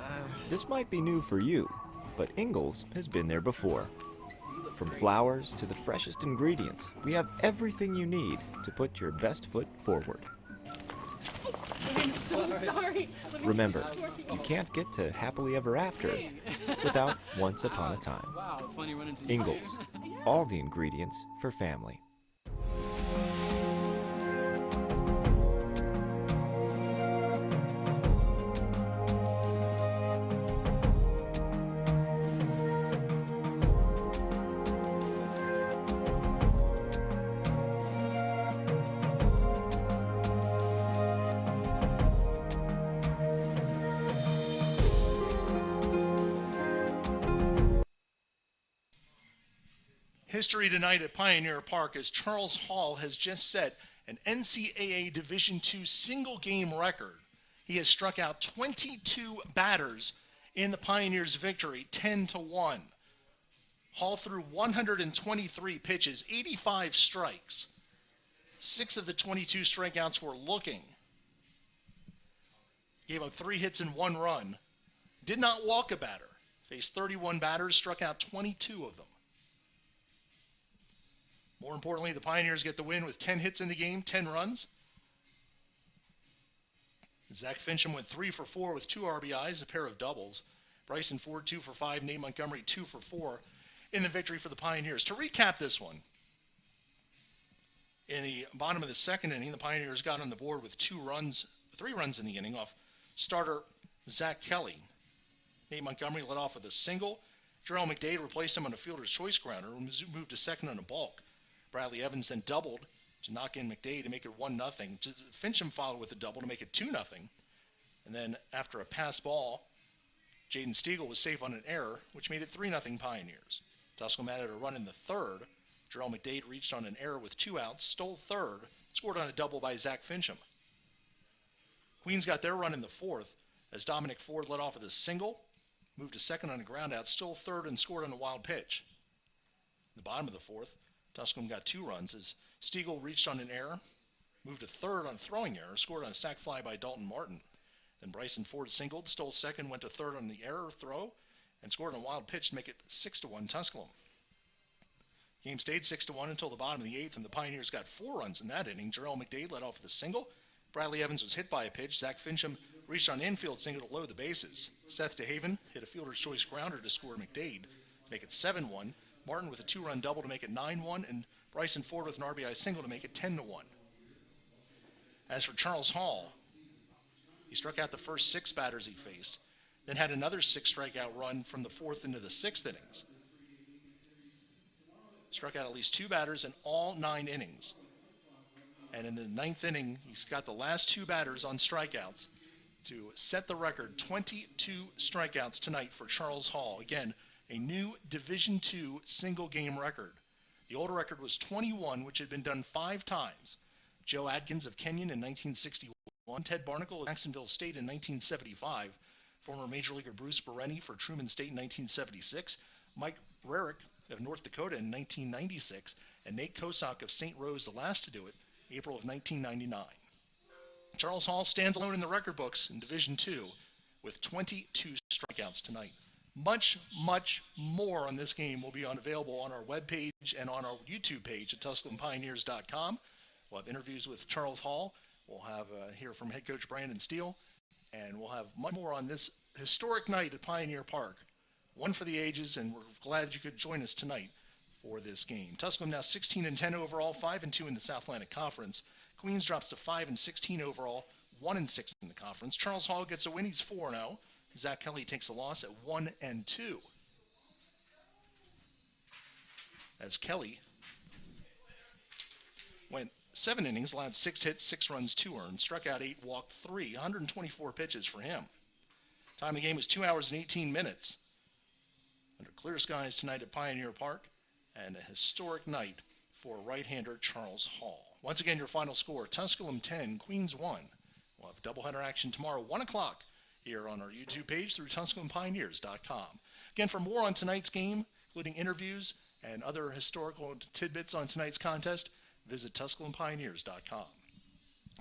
this might be new for you, but Ingalls has been there before. From flowers to the freshest ingredients, we have everything you need to put your best foot forward. I'm so sorry. Remember, you can't get to happily ever after without once upon a time. Ingalls, all the ingredients for family. History tonight at Pioneer Park as Charles Hall has just set an NCAA Division II single-game record. He has struck out 22 batters in the Pioneers' victory, 10-1. Hall threw 123 pitches, 85 strikes. 6 of the 22 strikeouts were looking. Gave up 3 hits and 1 run. Did not walk a batter. Faced 31 batters, struck out 22 of them. More importantly, the Pioneers get the win with 10 hits in the game, 10 runs. Zach Fincham went 3 for 4 with 2 RBIs, a pair of doubles. Bryson Ford 2 for 5, Nate Montgomery 2 for 4 in the victory for the Pioneers. To recap this one, in the bottom of the second inning, the Pioneers got on the board with 3 runs in the inning off starter Zach Kelly. Nate Montgomery led off with a single. Jarrell McDade replaced him on a fielder's choice grounder and moved to second on a balk. Bradley Evans then doubled to knock in McDade to make it 1-0. Fincham followed with a double to make it 2-0. And then after a pass ball, Jaden Stiegel was safe on an error, which made it 3-0 Pioneers. Tusculum added a run in the third. Jarrell McDade reached on an error with 2 outs, stole third, scored on a double by Zach Fincham. Queens got their run in the fourth as Dominic Ford led off with a single, moved to second on a ground out, stole third, and scored on a wild pitch. In the bottom of the fourth, Tusculum got 2 runs as Stiegel reached on an error, moved to third on a throwing error, scored on a sac fly by Dalton Martin. Then Bryson Ford singled, stole second, went to third on the error throw, and scored on a wild pitch to make it 6-1 Tusculum. Game stayed 6-1 until the bottom of the eighth, and the Pioneers got 4 runs in that inning. Jarrell McDade led off with a single. Bradley Evans was hit by a pitch. Zach Fincham reached on infield single to load the bases. Seth DeHaven hit a fielder's choice grounder to score McDade to make it 7-1. Martin with a 2-run double to make it 9-1, and Bryson Ford with an RBI single to make it 10-1. As for Charles Hall, he struck out the first 6 batters he faced, then had another 6 strikeout run from the 4th into the 6th innings. Struck out at least 2 batters in all 9 innings. And in the 9th inning, he's got the last 2 batters on strikeouts to set the record, 22 strikeouts tonight for Charles Hall. Again, a new Division II single-game record. The old record was 21, which had been done 5 times. Joe Adkins of Kenyon in 1961, Ted Barnacle of Jacksonville State in 1975, former Major Leaguer Bruce Bereni for Truman State in 1976, Mike Rarick of North Dakota in 1996, and Nate Kosak of St. Rose, the last to do it, April of 1999. Charles Hall stands alone in the record books in Division II with 22 strikeouts tonight. Much, much more on this game will be available on our webpage and on our YouTube page at TusculumPioneers.com. We'll have interviews with Charles Hall. We'll have hear from head coach Brandon Steele. And we'll have much more on this historic night at Pioneer Park. One for the ages, and we're glad you could join us tonight for this game. Tusculum now 16-10 overall, 5-2 in the South Atlantic Conference. Queens drops to 5-16 overall, 1-6 in the conference. Charles Hall gets a win. He's 4-0. Zach Kelly takes a loss at 1-2. As Kelly went 7 innings, allowed 6 hits, 6 runs, 2 earned, struck out 8, walked 3, 124 pitches for him. Time of the game was 2 hours and 18 minutes. Under clear skies tonight at Pioneer Park, and a historic night for right-hander Charles Hall. Once again, your final score, Tusculum 10, Queens 1. We'll have doubleheader action tomorrow, 1 o'clock, here on our YouTube page through TusculumPioneers.com. Again, for more on tonight's game, including interviews and other historical tidbits on tonight's contest, visit TusculumPioneers.com.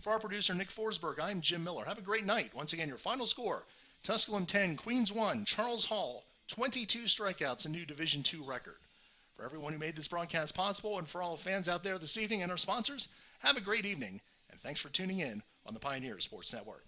For our producer, Nick Forsberg, I'm Jim Miller. Have a great night. Once again, your final score, Tusculum 10, Queens 1, Charles Hall, 22 strikeouts, a new Division II record. For everyone who made this broadcast possible and for all fans out there this evening and our sponsors, have a great evening, and thanks for tuning in on the Pioneer Sports Network.